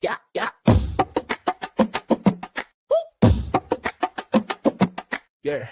yeah, yeah. Yeah.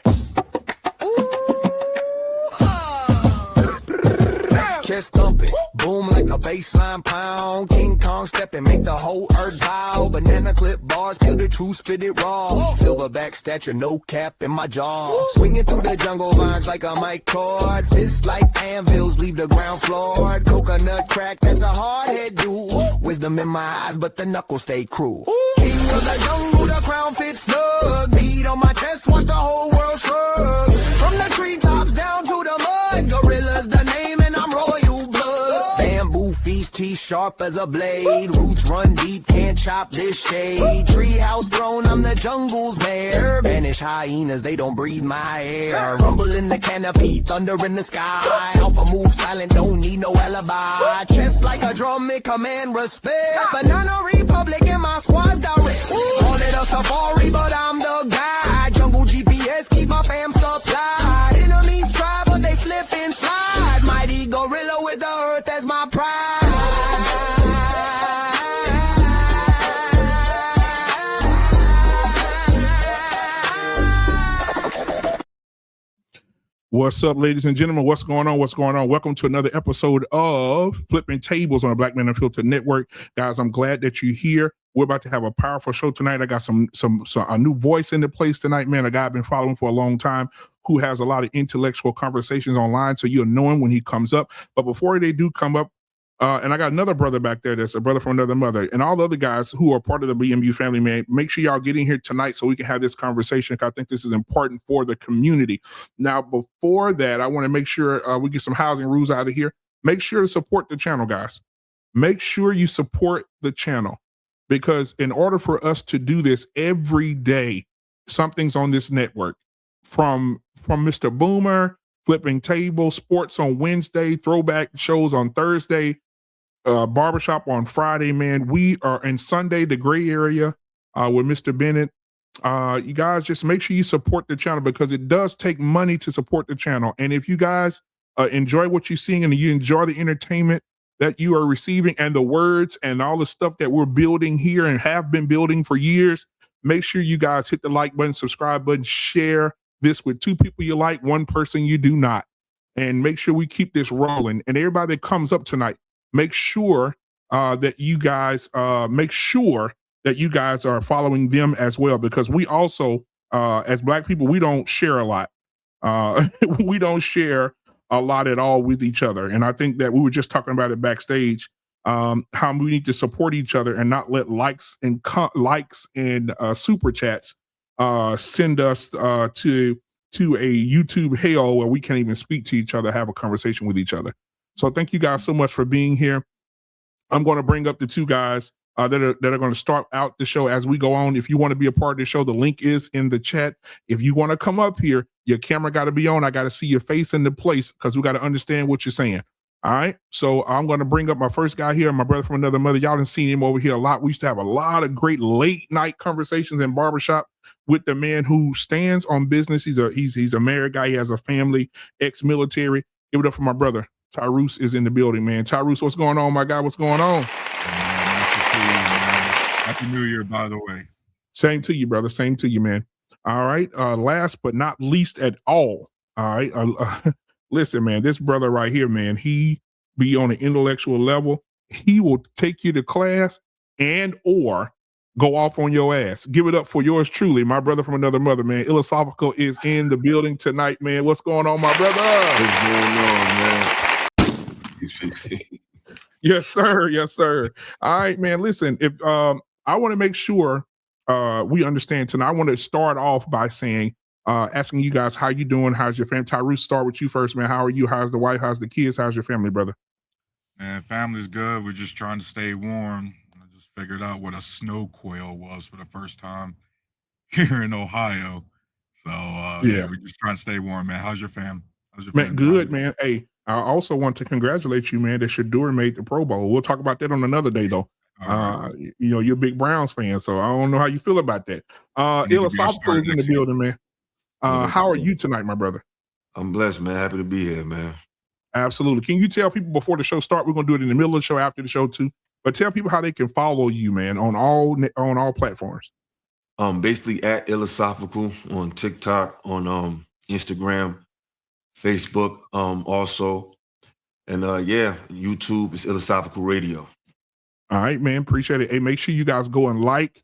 Chest thumping, boom like a baseline pound. King Kong stepping, make the whole earth bow. Banana clip bars, peel the truth, spit it raw. Silverback stature, no cap in my jaw. Swinging through the jungle vines like a mic cord. Fists like anvils, leave the ground floored. Coconut crack, that's a hard head dude. Wisdom in my eyes, but the knuckles stay cruel. King of the jungle, the crown fits snug. Beat on my chest, watch the whole world shrug. From the treetops down to the mud, Gorilla's the name and I'm royal blood. Bamboo feast, teeth sharp as a blade. Roots run deep, can't chop this shade. Treehouse throne, I'm the jungle's mayor. Banish hyenas, they don't breathe my air. Rumble in the canopy, thunder in the sky. Alpha move silent, don't need no alibi. Chest like a drum, it command respect. Banana Republic and my squad's direct. Call it a safari, but I'm the guide. Jungle GPS, keep my fam supplied. Enemies try, but they slip and slide. Mighty gorilla with the earth as my pride. What's up, ladies and gentlemen? What's going on? What's going on? Welcome to another episode of Flipping Tables on the Black Men Unfiltered Network. Guys, I'm glad that you're here. We're about to have a powerful show tonight. I got some a new voice in the place tonight, man. A guy I've been following for a long time who has a lot of intellectual conversations online, so you'll know him when he comes up. But before they do come up, and I got another brother back there that's a brother from another mother, and all the other guys who are part of the BMU family, man, make sure y'all get in here tonight so we can have this conversation, because I think this is important for the community. Now, before that, I want to make sure we get some housing rules out of here. Make sure to support the channel, guys. Make sure you support the channel, because in order for us to do this every day, something's on this network. From Mr. Boomer, Flipping Table, Sports on Wednesday, Throwback shows on Thursday, Barbershop on Friday, man. We are in Sunday, the gray area with Mr. Bennett. You guys just make sure you support the channel, because it does take money to support the channel. And if you guys enjoy what you're seeing and you enjoy the entertainment that you are receiving and the words and all the stuff that we're building here and have been building for years, make sure you guys hit the like button, subscribe button, share this with 2 people you like, 1 person you do not. And make sure we keep this rolling. And everybody that comes up tonight, make sure that you guys are following them as well, because we also, as Black people, we don't share a lot. We don't share a lot at all with each other. And I think that we were just talking about it backstage, how we need to support each other and not let likes and super chats send us to a YouTube hell where we can't even speak to each other, have a conversation with each other. So thank you guys so much for being here. I'm going to bring up the 2 guys that are going to start out the show as we go on. If you want to be a part of the show, the link is in the chat. If you want to come up here, your camera got to be on. I got to see your face in the place, because we got to understand what you're saying. All right. So I'm going to bring up my first guy here, my brother from another mother. Y'all done seen him over here a lot. We used to have a lot of great late night conversations in barbershop with the man who stands on business. He's a married guy. He has a family, ex-military. Give it up for my brother. Tyrus is in the building, man. Tyrus, what's going on, my guy? What's going on? Nice to see you, man. Happy New Year, by the way. Same to you, brother. Same to you, man. All right. Last but not least at all. All right. Listen, man, this brother right here, man, he be on an intellectual level. He will take you to class and or go off on your ass. Give it up for yours truly, my brother from another mother, man. Philosophical is in the building tonight, man. What's going on, my brother? What's going on, man? Yes, sir. Yes, sir. All right, man. Listen, if I want to make sure we understand tonight, I want to start off by saying, asking you guys how you doing, how's your family. Tyrus, start with you first, man. How are you? How's the wife? How's the kids? How's your family, brother? Man, family's good. We're just trying to stay warm. I just figured out what a snow quail was for the first time here in Ohio. So yeah, we're just trying to stay warm, man. How's your fam? How's your man? Good, man. Hey, I also want to congratulate you, man, that Shador made the Pro Bowl. We'll talk about that on another day, though. Right. You know, you're a big Browns fan, so I don't know how you feel about that. Philosophical is in the building, man. How are you tonight, my brother? I'm blessed, man. Happy to be here, man. Absolutely. Can you tell people before the show starts? We're going to do it in the middle of the show, after the show, too. But tell people how they can follow you, man, on all platforms. Basically at Philosophical on TikTok, on Instagram, Facebook, also. And yeah, YouTube is Philosophical Radio. All right, man. Appreciate it. Hey, make sure you guys go and like,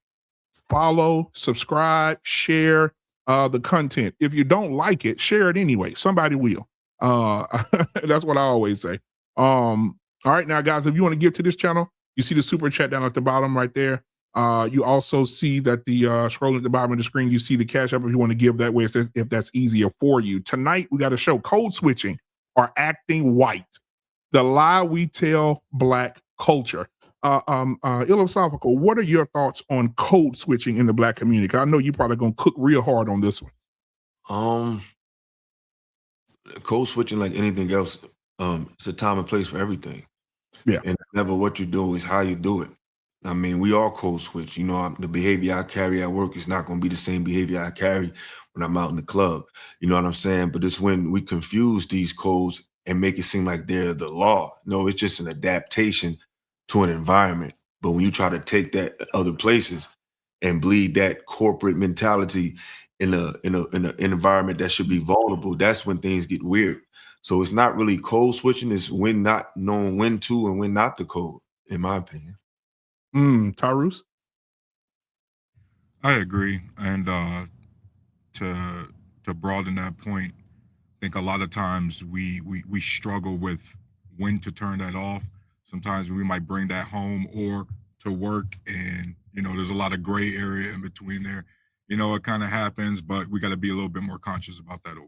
follow, subscribe, share the content. If you don't like it, share it anyway. Somebody will. That's what I always say. All right, now, guys, if you want to give to this channel, you see the super chat down at the bottom right there. You also see that the scrolling at the bottom of the screen, you see the cash up if you want to give that way, it says if that's easier for you. Tonight, we got a show, Code Switching or Acting White, the lie we tell Black culture. Philosophical, what are your thoughts on code switching in the Black community? I know you're probably gonna cook real hard on this one. Code switching, like anything else, it's a time and place for everything. Yeah. And it's never what you do, it's how you do it. I mean, we all code switch. You know, the behavior I carry at work is not going to be the same behavior I carry when I'm out in the club. You know what I'm saying? But it's when we confuse these codes and make it seem like they're the law. No, it's just an adaptation to an environment. But when you try to take that other places and bleed that corporate mentality in an environment that should be vulnerable, that's when things get weird. So it's not really code switching, it's when not knowing when to and when not to code, in my opinion. Tyrus? I agree. And to broaden that point, I think a lot of times we struggle with when to turn that off. Sometimes we might bring that home or to work, and there's a lot of gray area in between there. It kind of happens, but we got to be a little bit more conscious about that overall.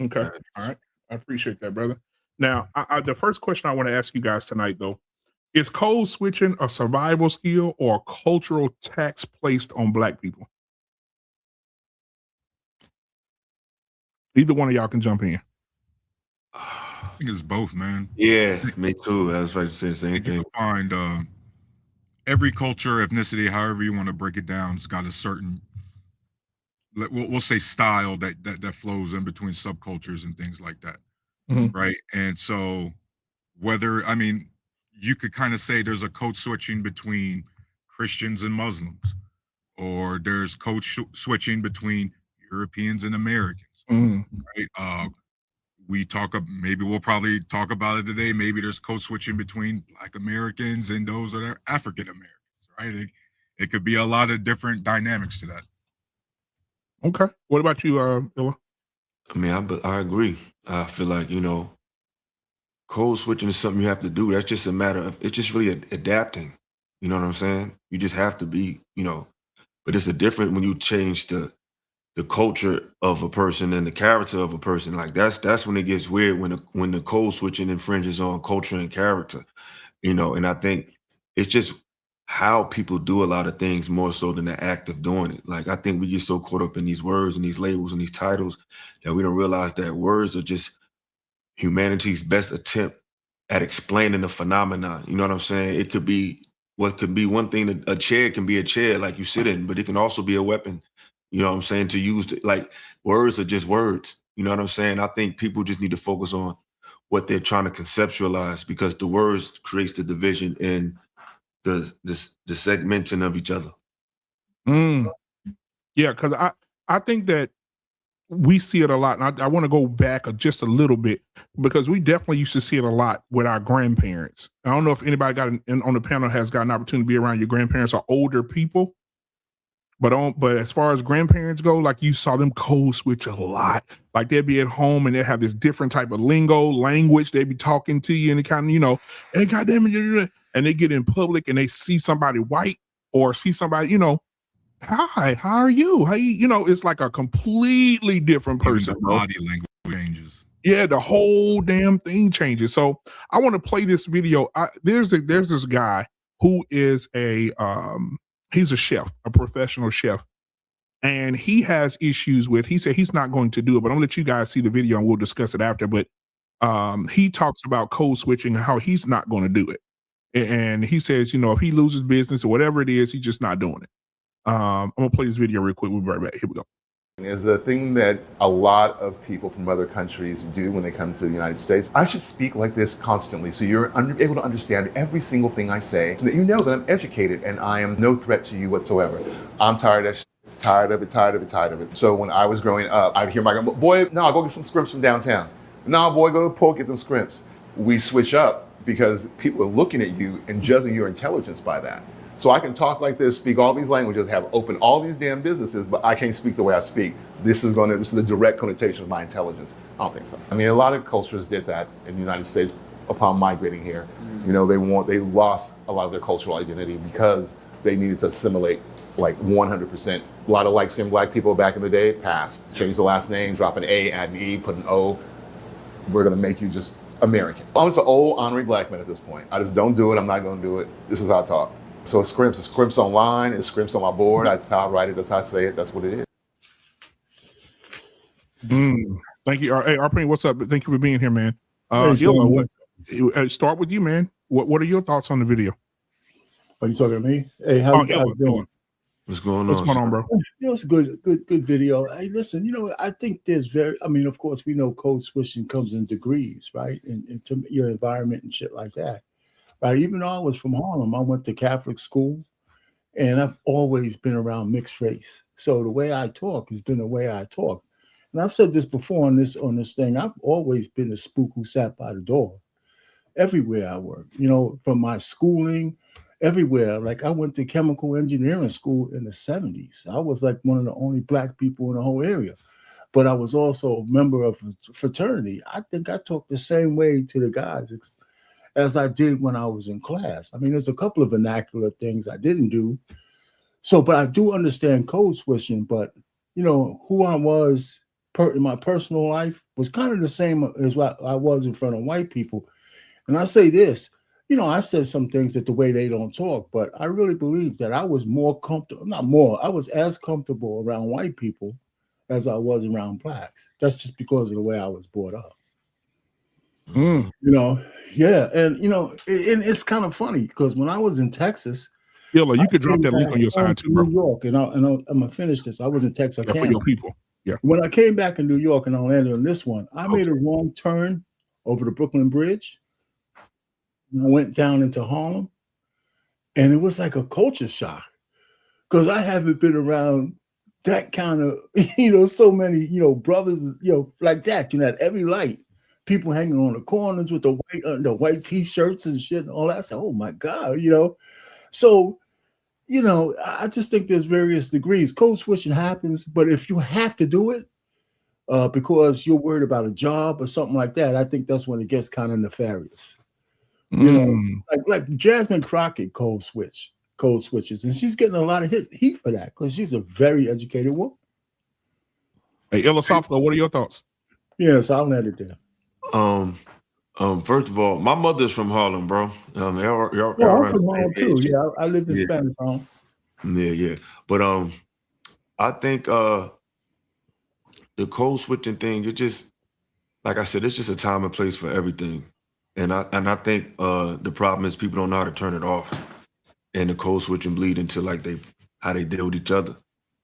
Okay. All right. I appreciate that, brother. Now, the first question I want to ask you guys tonight, though, is code switching a survival skill or a cultural tax placed on Black people? Either one of y'all can jump in. I think it's both, man. Yeah, me too. I was trying to say the same thing. You find every culture, ethnicity, however you want to break it down, it's got a certain, we'll say, style that flows in between subcultures and things like that, right? And so you could kind of say there's a code switching between Christians and Muslims, or there's code switching between Europeans and Americans, right? Maybe we'll probably talk about it today. Maybe there's code switching between Black Americans and those that are African Americans, right? It could be a lot of different dynamics to that. Okay. What about you, Illa? I mean, I agree. I feel like, code switching is something you have to do. That's just a matter of, it's just really adapting. You know what I'm saying? You just have to be, but it's a different when you change the culture of a person and the character of a person. Like that's when it gets weird, when the code switching infringes on culture and character, and I think it's just how people do a lot of things more so than the act of doing it. Like, I think we get so caught up in these words and these labels and these titles that we don't realize that words are just humanity's best attempt at explaining the phenomenon. You know what I'm saying? It could be what could be one thing. That a chair can be a chair like you sit in, but it can also be a weapon. You know what I'm saying? To use like words are just words. You know what I'm saying? I think people just need to focus on what they're trying to conceptualize, because the words creates the division and the segmenting of each other. Yeah, because I think that we see it a lot. And I want to go back just a little bit, because we definitely used to see it a lot with our grandparents. I don't know if anybody on the panel has got an opportunity to be around your grandparents or older people. But as far as grandparents go, like, you saw them code switch a lot. Like, they'd be at home and they'd have this different type of language. They'd be talking to you and it kind of, hey, goddamn it, and they get in public and they see somebody white or see somebody, hi, how are you? Hey, it's like a completely different person. Even the body language changes. Yeah, the whole damn thing changes. So I want to play this video. There's this guy who is he's a chef, a professional chef, and he has issues with, he said he's not going to do it, but I'm gonna let you guys see the video and we'll discuss it after. But he talks about code switching and how he's not going to do it. And he says, if he loses business or whatever it is, he's just not doing it. I'm gonna play this video real quick. We'll be right back. Here we go. is the thing that a lot of people from other countries do when they come to the United States. I should speak like this constantly so you're able to understand every single thing I say so that you know that I'm educated and I am no threat to you whatsoever. I'm tired of that shit. Tired of it. So when I was growing up, I'd hear my grandma, boy, no, go get some scrimps from downtown. No, boy, go to the port, get them scrimps. We switch up because people are looking at you and judging your intelligence by that. So I can talk like this, speak all these languages, have opened all these damn businesses, but I can't speak the way I speak. This is a direct connotation of my intelligence. I don't think so. I mean, a lot of cultures did that in the United States upon migrating here. You know, they lost a lot of their cultural identity because they needed to assimilate like 100%. A lot of light-skinned black people back in the day passed. Change the last name, drop an A, add an E, put an O. We're gonna make you just American. I'm just an old honorary black man at this point. I just don't do it, I'm not gonna do it. This is how I talk. So it's scrimps online, it's scrimps on my board. That's how I write it, that's how I say it, that's what it is. Thank you. Hey, Arpine, what's up? Thank you for being here, man. Start with you, man. What are your thoughts on the video? Are you talking to me? Hey, how you doing? What's going on? What's going on, bro? You know, it's good video. Hey, listen, you know, I think of course, we know code switching comes in degrees, right? Into your environment and shit like that. Right. Even though I was from Harlem, I went to Catholic school and I've always been around mixed race. So the way I talk has been the way I talk. And I've said this before on this thing. I've always been the spook who sat by the door everywhere I worked, you know, from my schooling, everywhere. Like I went to chemical engineering school in the 70s. I was like one of the only black people in the whole area. But I was also a member of a fraternity. I think I talked the same way to the guys as I did when I was in class. I mean, there's a couple of vernacular things I didn't do. So, but I do understand code switching, but you know, who I was in my personal life was kind of the same as what I was in front of white people. And I say this, you know, I said some things that the way they don't talk, but I really believe that I was more comfortable, I was as comfortable around white people as I was around blacks. That's just because of the way I was brought up. You know, yeah. And, you know, it's kind of funny because when I was in Texas, you could drop that link on your side too, bro. New York, and I'm going to finish this. I was in Texas. For your people. Yeah. When I came back in New York and I landed on this one, I made a wrong turn over the Brooklyn Bridge. And I went down into Harlem, and it was like a culture shock because I haven't been around that kind of, you know, so many, you know, brothers, you know, like that, you know, at every light, people hanging on the corners with the white t-shirts and shit and all that. I said, oh my God, you know. So, you know, I just think there's various degrees. Code switching happens, but if you have to do it because you're worried about a job or something like that, I think that's when it gets kind of nefarious. You know, like Jasmine Crockett code switches, and she's getting a lot of heat for that because she's a very educated woman. Hey, Ilosophical, what are your thoughts? Yes, I'll let it there. First of all, my mother's from Harlem, bro. I'm from Harlem too. Yeah, I lived in Spanish Harlem. Yeah. But I think the code switching thing, it just, like I said, it's just a time and place for everything. And I think the problem is people don't know how to turn it off, and the code switching bleed into like how they deal with each other,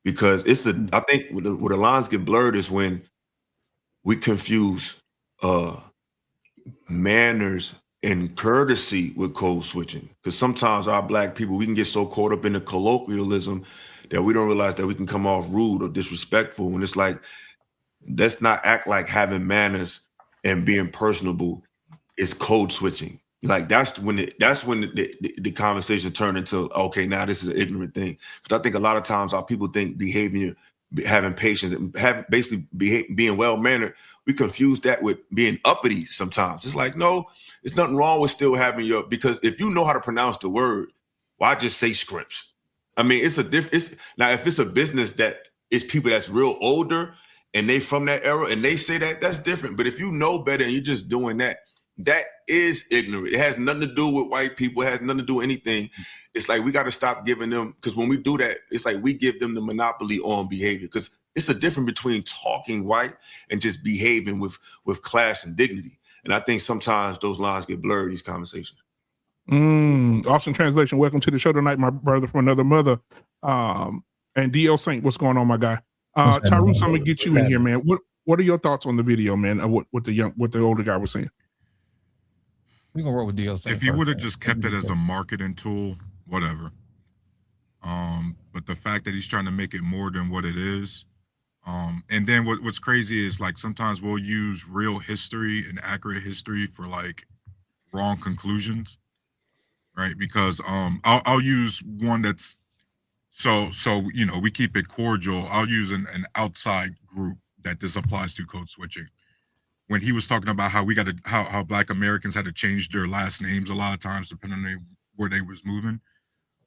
because I think where the lines get blurred is when we confuse manners and courtesy with code switching. Because sometimes our black people, we can get so caught up in the colloquialism that we don't realize that we can come off rude or disrespectful. And it's like, let's not act like having manners and being personable is code switching. Like that's when the conversation turned into, okay, now this is an ignorant thing. Because I think a lot of times our people think behavior, having patience, and being well-mannered, we confuse that with being uppity sometimes. It's like, no, there's nothing wrong with still having because if you know how to pronounce the word, why just say scripts? I mean, now if it's a business that is people that's real older and they from that era and they say that, that's different. But if you know better and you're just doing that, that is ignorant. It has nothing to do with white people. It has nothing to do with anything. It's like we got to stop giving them, because when we do that, it's like we give them the monopoly on behavior, because it's a difference between talking white and just behaving with class and dignity. And I think sometimes those lines get blurred, these conversations. Awesome translation. Welcome to the show tonight, my brother from another mother. And DL Saint, what's going on, my guy? Tyrus, I'm gonna get you in here, man. What are your thoughts on the video, man? Of what the older guy was saying? We're gonna work with DLC. If he would have just kept it as a marketing tool, whatever. But the fact that he's trying to make it more than what it is. And then what's crazy is like sometimes we'll use real history and accurate history for like wrong conclusions, right? Because I'll use one that's so you know, we keep it cordial. I'll use an outside group that this applies to, code switching. When he was talking about how we got to how Black Americans had to change their last names a lot of times depending on where they was moving.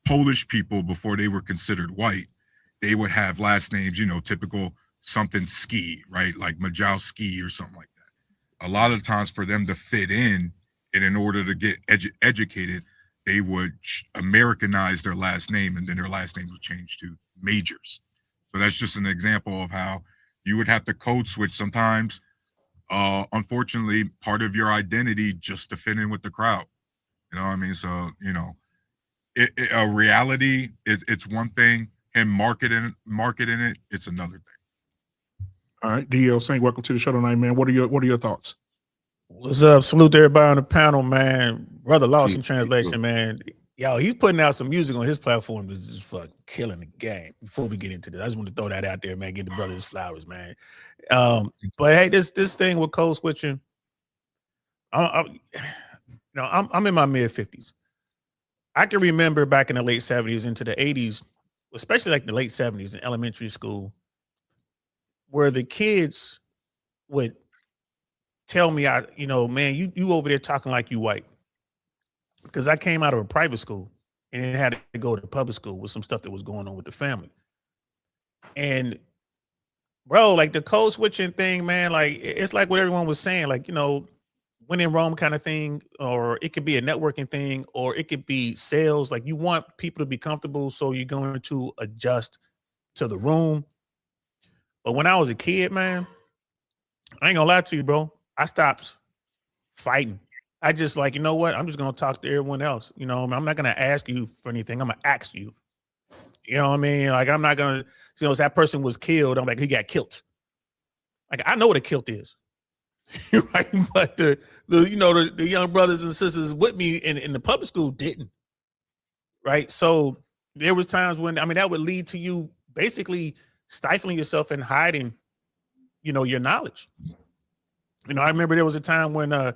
Polish people, before they were considered white, they would have last names, you know, typical something ski, right? Like Majowski or something like that. A lot of times for them to fit in and in order to get educated, they would Americanize their last name and then their last name would change to Majors. So that's just an example of how you would have to code switch sometimes. Unfortunately, part of your identity just to fit in with the crowd. You know what I mean? So, you know, a reality it's one thing. Him marketing it, it's another thing. All right, DL Saint, welcome to the show tonight, man. What are your thoughts? What's up? Salute to everybody on the panel, man. Brother Lost in Translation, man. Yo, he's putting out some music on his platform that's just fucking killing the game. Before we get into this, I just want to throw that out there, man. Get the brother his flowers, man. But hey, this thing with code switching, I'm in my mid 50s. I can remember back in the late 70s into the 80s, especially like the late 70s in elementary school, where the kids would tell me, man, you over there talking like you white. Because I came out of a private school and then had to go to public school with some stuff that was going on with the family. And bro, like the code switching thing, man, like it's like what everyone was saying, like, you know, when in Rome kind of thing, or it could be a networking thing, or it could be sales. Like you want people to be comfortable, so you're going to adjust to the room. But when I was a kid, man, I ain't gonna lie to you, bro. I stopped fighting. I just like, you know what? I'm just gonna talk to everyone else. You know, I'm not gonna ask you for anything. I'm gonna ask you. You know what I mean? Like I'm not gonna, if that person was killed, I'm like, he got killed. Like I know what a kilt is. Right, but the young brothers and sisters with me in the public school didn't. Right, so there was times when that would lead to you basically stifling yourself and hiding, your knowledge. I remember there was a time when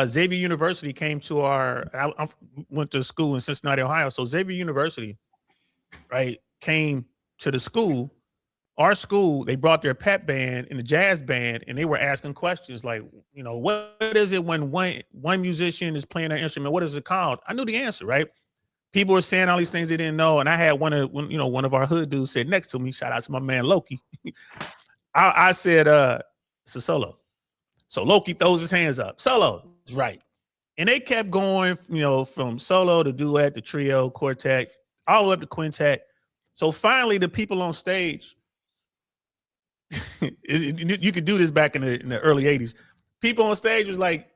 Xavier University came to I went to school in Cincinnati, Ohio. So Xavier University, right, came to the school. Our school, they brought their pep band and the jazz band, and they were asking questions like, what is it when one musician is playing an instrument? What is it called? I knew the answer, right? People were saying all these things they didn't know, and I had one of our hood dudes sit next to me. Shout out to my man Loki. I said, it's a solo. So Loki throws his hands up. Solo, right? And they kept going, from solo to duet to trio, quartet, all the way up to quintet. So finally, the people on stage. You could do this back in the early 80s. People on stage was like,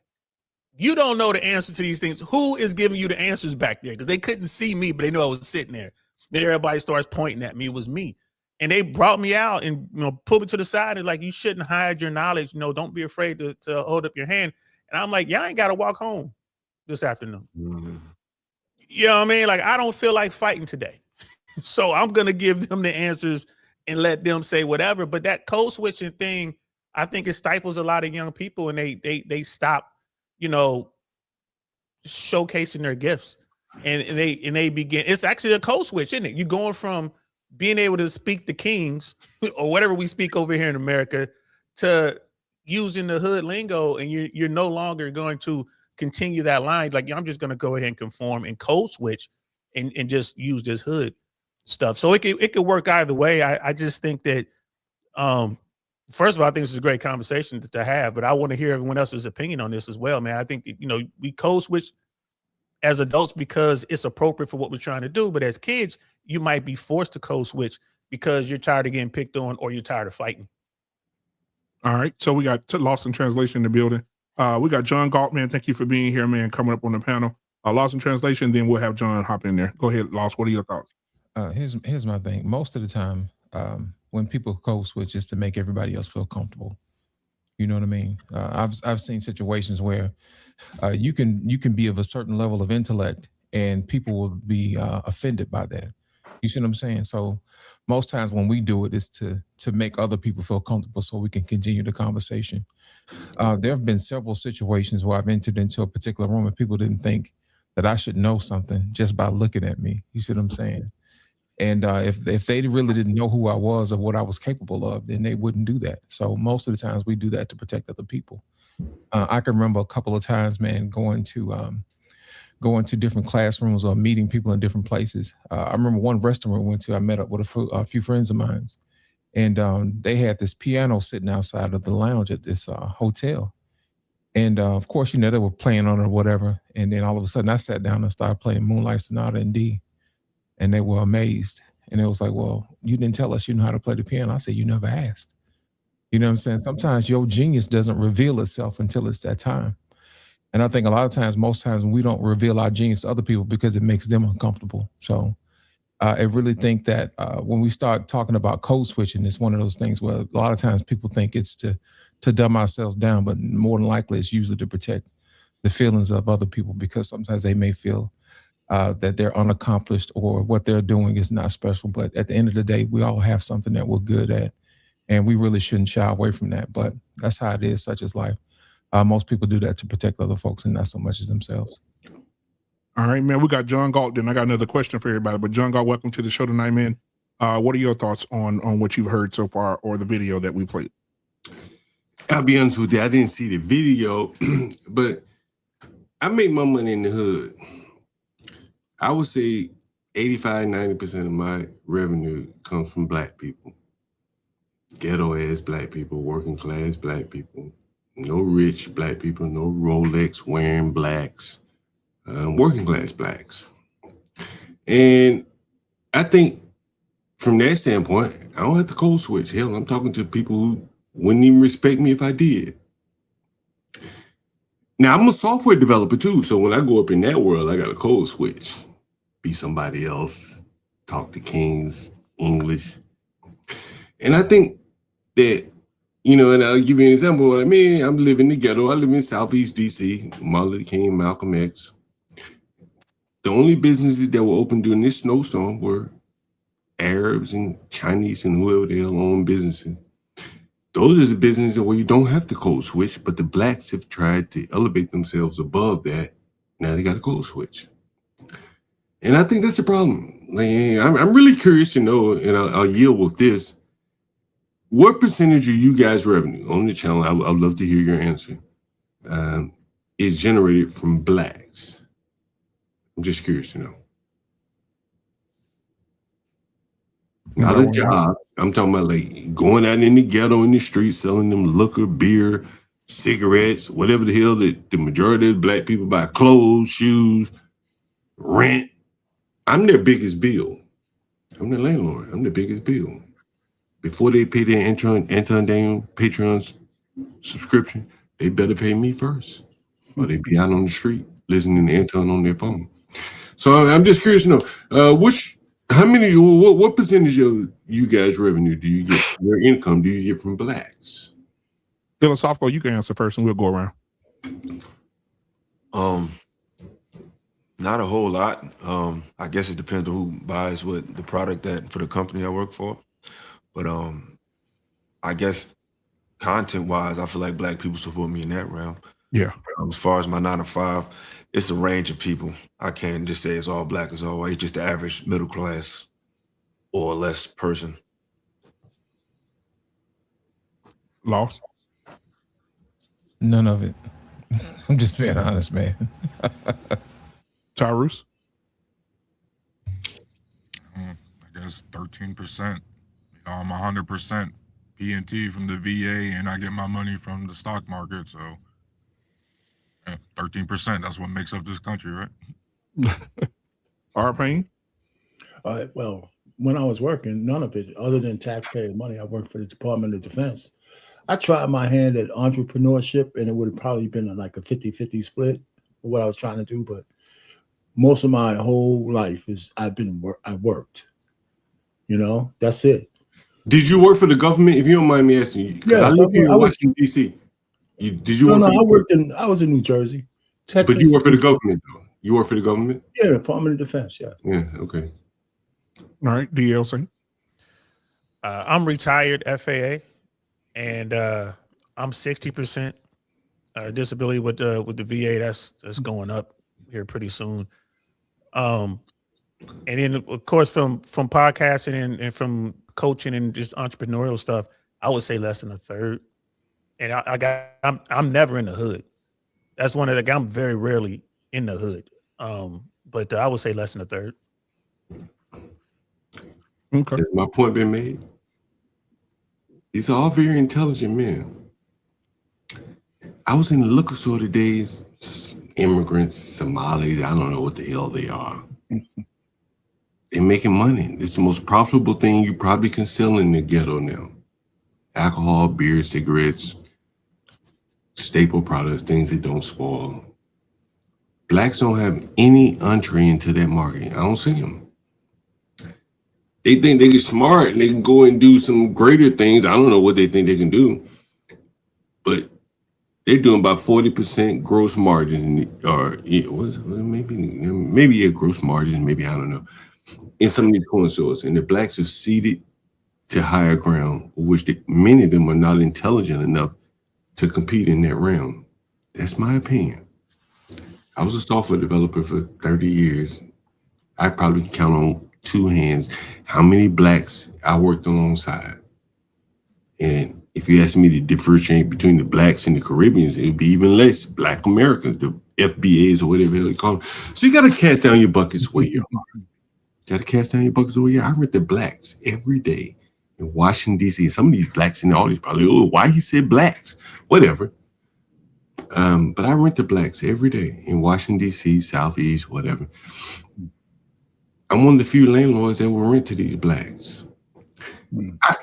you don't know the answer to these things. Who is giving you the answers back there? Because they couldn't see me, but they knew I was sitting there. Then everybody starts pointing at me. It was me. And they brought me out and pulled me to the side and like, you shouldn't hide your knowledge. Don't be afraid to hold up your hand. And I'm like, y'all ain't got to walk home this afternoon. Mm-hmm. You know what I mean? Like, I don't feel like fighting today. So I'm going to give them the answers and let them say whatever. But that code switching thing, I think it stifles a lot of young people, and they stop, showcasing their gifts, and they begin. It's actually a code switch, isn't it? You're going from being able to speak the Kings or whatever we speak over here in America to using the hood lingo, and you're no longer going to continue that line. Like, I'm just going to go ahead and conform and code switch and just use this hood stuff. So it could work either way. I just think that, first of all, I think this is a great conversation to have, but I want to hear everyone else's opinion on this as well, man. I think, we code switch as adults because it's appropriate for what we're trying to do. But as kids, you might be forced to code switch because you're tired of getting picked on or you're tired of fighting. All right. So we got Lost in Translation in the building. We got John Galt, man. Thank you for being here, man, coming up on the panel. Lost in Translation, then we'll have John hop in there. Go ahead, Lost. What are your thoughts? Here's my thing. Most of the time, when people code switch is to make everybody else feel comfortable. You know what I mean? I've seen situations where you can be of a certain level of intellect and people will be offended by that. You see what I'm saying? So most times when we do it is to make other people feel comfortable so we can continue the conversation. There have been several situations where I've entered into a particular room and people didn't think that I should know something just by looking at me. You see what I'm saying? And if they really didn't know who I was or what I was capable of, then they wouldn't do that. So most of the times we do that to protect other people. I can remember a couple of times, man, going to different classrooms or meeting people in different places. I remember one restaurant we went to. I met up with a few friends of mine, and they had this piano sitting outside of the lounge at this hotel. And of course, you know, they were playing on it or whatever. And then all of a sudden, I sat down and started playing Moonlight Sonata in D, and they were amazed. And it was like, well, you didn't tell us you know how to play the piano. I said, you never asked. You know what I'm saying? Sometimes your genius doesn't reveal itself until it's that time. And I think a lot of times, most times, we don't reveal our genius to other people because it makes them uncomfortable. So I really think that when we start talking about code switching, it's one of those things where a lot of times people think it's to dumb ourselves down, but more than likely it's usually to protect the feelings of other people because sometimes they may feel that they're unaccomplished or what they're doing is not special. But at the end of the day, we all have something that we're good at, and we really shouldn't shy away from that. But that's how it is, such as life. Most people do that to protect other folks and not so much as themselves. All right, man. We got John Galt. Then I got another question for everybody. But John Galt, welcome to the show tonight, man. What are your thoughts on what you've heard so far or the video that we played? I'll be honest with you, I didn't see the video, but I make my money in the hood. I would say 85-90% of my revenue comes from Black people. Ghetto-ass Black people, working class Black people. No rich Black people, no Rolex wearing Blacks. Working class Blacks. And I think from that standpoint, I don't have to code switch. Hell, I'm talking to people who wouldn't even respect me if I did. Now, I'm a software developer too, so when I go up in that world, I got a code switch. Be somebody else, talk to kings, English. And I think that, you know, and I'll give you an example of what I mean. I'm living in the ghetto. I live in Southeast DC, Martin Luther King, Malcolm X. The only businesses that were open during this snowstorm were Arabs and Chinese and whoever the hell own businesses. Those are the businesses where you don't have to code switch, but the Blacks have tried to elevate themselves above that. Now they got a code switch. And I think that's the problem. Like, I'm really curious to know, and I'll yield with this. What percentage of you guys' revenue on the channel, I'd love to hear your answer, is generated from Blacks? I'm just curious to know. Not a job. I'm talking about like going out in the ghetto in the streets, selling them liquor, beer, cigarettes, whatever the hell that the majority of Black people buy, clothes, shoes, rent. I'm their biggest bill. I'm the landlord. I'm the biggest bill. Before they pay their Anton Daniel Patreon subscription, they better pay me first, or they be out on the street listening to Anton on their phone. So I'm just curious to know, what percentage of you guys' revenue do you get, your income do you get from Blacks? Philosophical, you can answer first and we'll go around. Not a whole lot. I guess it depends on who buys what the product that for the company I work for. But I guess content-wise, I feel like Black people support me in that realm. Yeah. As far as my 9 to 5, it's a range of people. I can't just say it's all Black, it's all white. It's just the average middle class or less person. Lost? None of it. I'm just being honest, man. Tyrus? I guess 13%. You know, I'm 100% P&T from the VA, and I get my money from the stock market. So, 13%. That's what makes up this country, right? R-Pain? Well, when I was working, none of it, other than taxpayer money, I worked for the Department of Defense. I tried my hand at entrepreneurship, and it would have probably been like a 50-50 split for what I was trying to do. But most of my whole life is I worked. You know, that's it. Did you work for the government? If you don't mind me asking you, because I Yes, live here I in was. Washington D.C. Did you No, work no, for? I worked in. I was in New Jersey, But you Texas. work for the government, though. You work for the government. Yeah, Department of Defense. Yeah. Yeah. Okay. All right, DLC. I'm retired FAA, and I'm 60% disability with the VA. That's going up here pretty soon. And then of course from podcasting and from coaching and just entrepreneurial stuff, I would say less than a third. And I'm never in the hood. That's one of the I'm very rarely in the hood. But I would say less than a third. Okay. Has my point been made? These are all very intelligent men. I was in the liquor store today. Immigrants, Somalis, I don't know what the hell they are. They're making money. It's the most profitable thing you probably can sell in the ghetto now. Alcohol, beer, cigarettes, staple products, things that don't spoil. Blacks don't have any entree into that market. I don't see them. They think they get smart and they can go and do some greater things. I don't know what they think they can do, but they're doing about 40% gross margins, or maybe a gross margins, maybe, I don't know, in some of these corner stores. And the blacks have ceded to higher ground, which many of them are not intelligent enough to compete in that realm. That's my opinion. I was a software developer for 30 years. I probably can count on two hands how many blacks I worked alongside. And if you ask me to differentiate between the blacks and the Caribbeans, it would be even less Black Americans, the FBAs or whatever they call them. So you got to cast down your buckets where you are. Got to cast down your buckets where you are. I read the blacks every day in Washington, D.C. Some of these blacks in the audience probably, oh, why he said blacks? Whatever. But I rent the blacks every day in Washington, D.C., Southeast, whatever. I'm one of the few landlords that will rent to these blacks.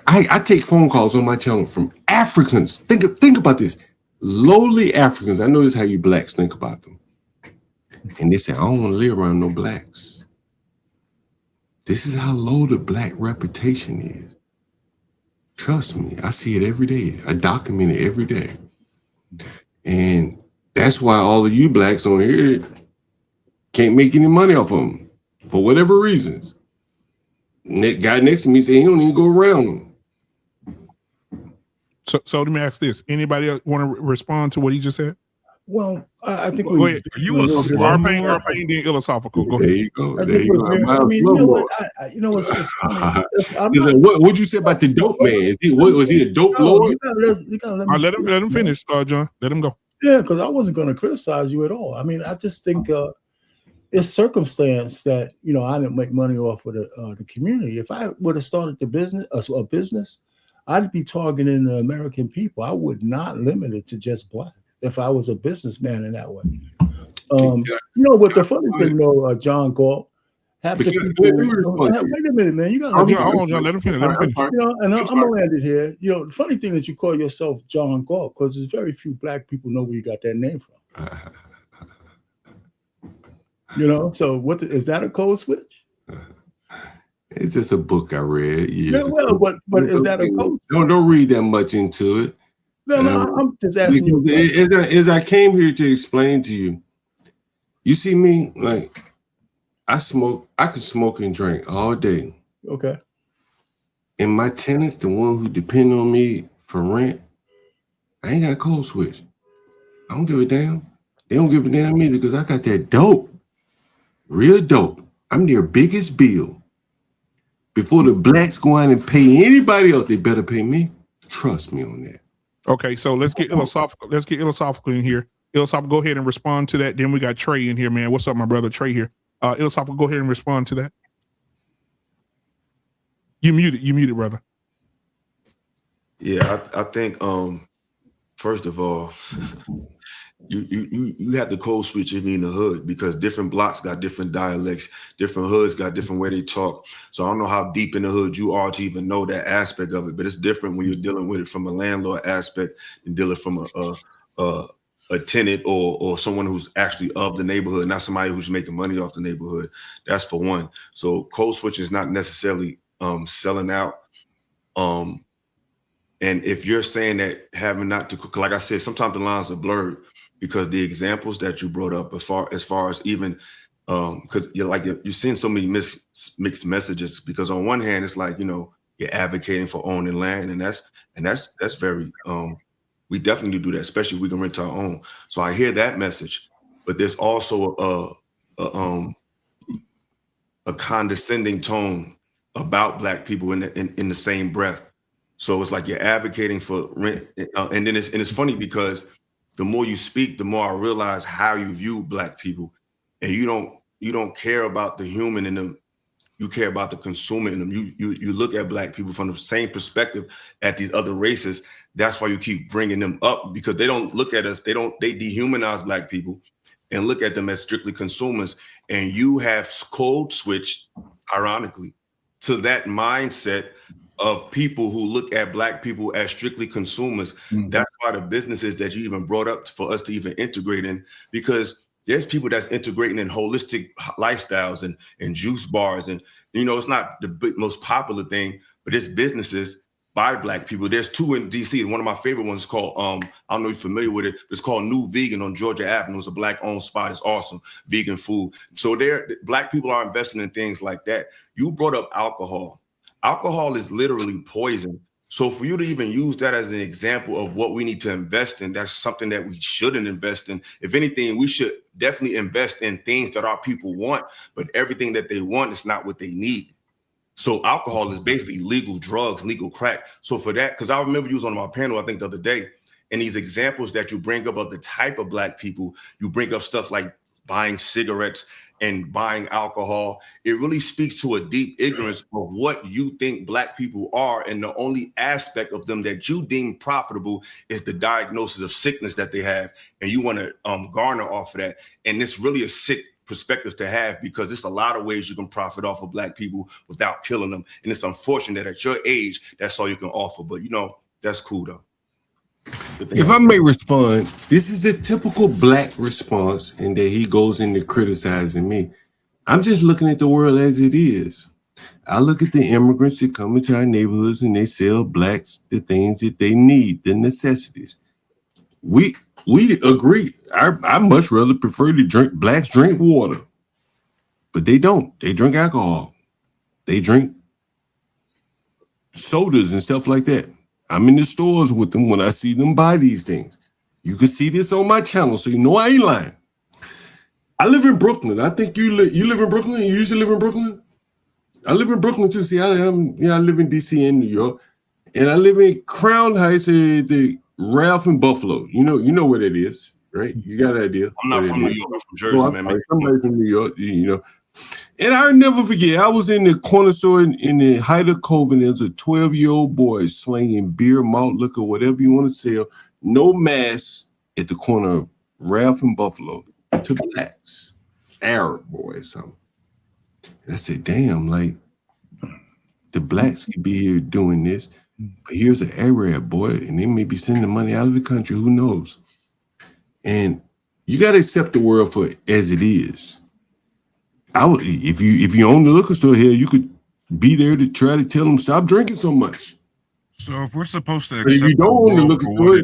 I take phone calls on my channel from Africans. Think about this. Lowly Africans. I know this is how you blacks think about them. And they say, I don't want to live around no blacks. This is how low the black reputation is. Trust me, I see it every day. I document it every day. And that's why all of you blacks on here can't make any money off of them for whatever reasons. That guy next to me said he don't even go around them. So let me ask this. Anybody else want to respond to what he just said? Well, I think Go ahead. Are you a Arpain, then philosophical. Go There ahead. you go. I There think you go. I mean, you know what? You know what's funny? He's like, what'd you say about the dope man? Was he a dope lord? You gotta let me Let him finish, John. Let him go. Yeah, because I wasn't going to criticize you at all. I mean, I just think it's circumstance that I didn't make money off of the community. If I would have started a business, I'd be targeting the American people. I would not limit it to just black. If I was a businessman in that way, what the funny thing though, John Galt, half the people. Wait a minute, man. You got hold on, John. Let him finish. And I'm gonna land it here. The funny thing is you call yourself John Galt because there's very few black people know where you got that name from. So is that a code switch? It's just a book I read years ago. Well, but is that a code? Don't read that much into it. No, I'm just asking you. As I came here to explain to you, you see me, like, I can smoke and drink all day. Okay. And my tenants, the one who depend on me for rent, I ain't got a code switch. I don't give a damn. They don't give a damn either because I got that dope. Real dope. I'm their biggest bill. Before the blacks go out and pay anybody else, they better pay me. Trust me on that. Okay, so let's get philosophical. Let's get philosophical in here. Philosophical, go ahead and respond to that. Then we got Trey in here, man. What's up, my brother? Trey here. Philosophical, go ahead and respond to that. You muted, brother. Yeah, I think first of all, you have to code switch in the hood because different blocks got different dialects, different hoods got different way they talk. So I don't know how deep in the hood you are to even know that aspect of it, but it's different when you're dealing with it from a landlord aspect than dealing from a tenant or someone who's actually of the neighborhood, not somebody who's making money off the neighborhood. That's for one. So code switch is not necessarily selling out And if you're saying that having not to, like I said, sometimes the lines are blurred because the examples that you brought up as far as even, because you're seeing so many mixed messages. Because on one hand, it's like, you're advocating for owning land, and that's very, we definitely do that, especially if we can rent our own. So I hear that message, but there's also a condescending tone about Black people in the same breath. So it's like you're advocating for rent, and then it's funny because the more you speak, the more I realize how you view Black people, and you don't care about the human in them. You care about the consumer in them. You look at Black people from the same perspective at these other races. That's why you keep bringing them up, because they don't look at us. They dehumanize Black people and look at them as strictly consumers. And you have code switched, ironically, to that mindset of people who look at Black people as strictly consumers. Mm-hmm. That's why the businesses that you even brought up for us to even integrate in, because there's people that's integrating in holistic lifestyles and juice bars. And, it's not the most popular thing, but it's businesses by Black people. There's two in DC. One of my favorite ones is called, I don't know if you're familiar with it, but it's called New Vegan on Georgia Avenue. It's a Black-owned spot. It's awesome. Vegan food. So Black people are investing in things like that. You brought up alcohol. Alcohol is literally poison. So for you to even use that as an example of what we need to invest in, that's something that we shouldn't invest in. If anything, we should definitely invest in things that our people want, but everything that they want is not what they need. So alcohol is basically legal drugs, legal crack. So for that, because I remember you was on my panel, I think the other day, and these examples that you bring up of the type of Black people, you bring up stuff like buying cigarettes and buying alcohol. It really speaks to a deep ignorance of what you think Black people are. And the only aspect of them that you deem profitable is the diagnosis of sickness that they have. And you want to garner off of that. And it's really a sick perspective to have, because it's a lot of ways you can profit off of Black people without killing them. And it's unfortunate that at your age, that's all you can offer. But that's cool though. If I may respond, this is a typical Black response in that he goes into criticizing me. I'm just looking at the world as it is. I look at the immigrants that come into our neighborhoods and they sell Blacks the things that they need, the necessities. We agree. I much rather prefer to Blacks drink water, but they don't. They drink alcohol. They drink sodas and stuff like that. I'm in the stores with them when I see them buy these things. You can see this on my channel, so I ain't lying. I live in Brooklyn. I think you live in Brooklyn. You used to live in Brooklyn. I live in Brooklyn too. See, I live in DC and New York, and I live in Crown Heights, the Ralph and Buffalo. You know what it is, right? You got an idea. I'm not from New York. I'm from Jersey, man. Somebody from New York, And I'll never forget, I was in the corner store in the height of COVID. There's a 12-year-old boy slinging beer, malt liquor, whatever you want to sell, no mask at the corner of Ralph and Buffalo to Blacks, Arab boy or something. And I said, damn, like, the Blacks could be here doing this, but here's an Arab boy, and they may be sending money out of the country, who knows? And you got to accept the world for as it is. If you own the liquor store here, you could be there to try to tell them stop drinking so much. So if we're supposed to accept, if you don't own the liquor store,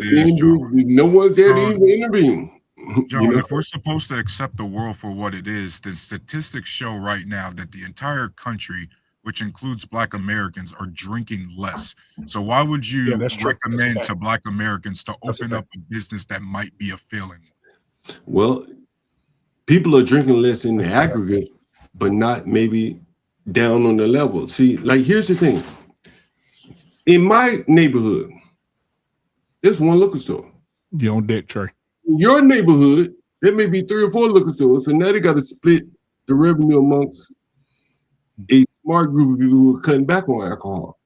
no one's there to even intervene. John, if we're supposed to accept the world for what it is, the statistics show right now that the entire country, which includes Black Americans, are drinking less. So why would you recommend to Black Americans to open up a business that might be a failing? Well, people are drinking less in the aggregate, but not maybe down on the level. See, like, here's the thing. In my neighborhood, there's one liquor store. You on deck, Trey. In your neighborhood, there may be 3 or 4 liquor stores. So now they got to split the revenue amongst a smart group of people who are cutting back on alcohol.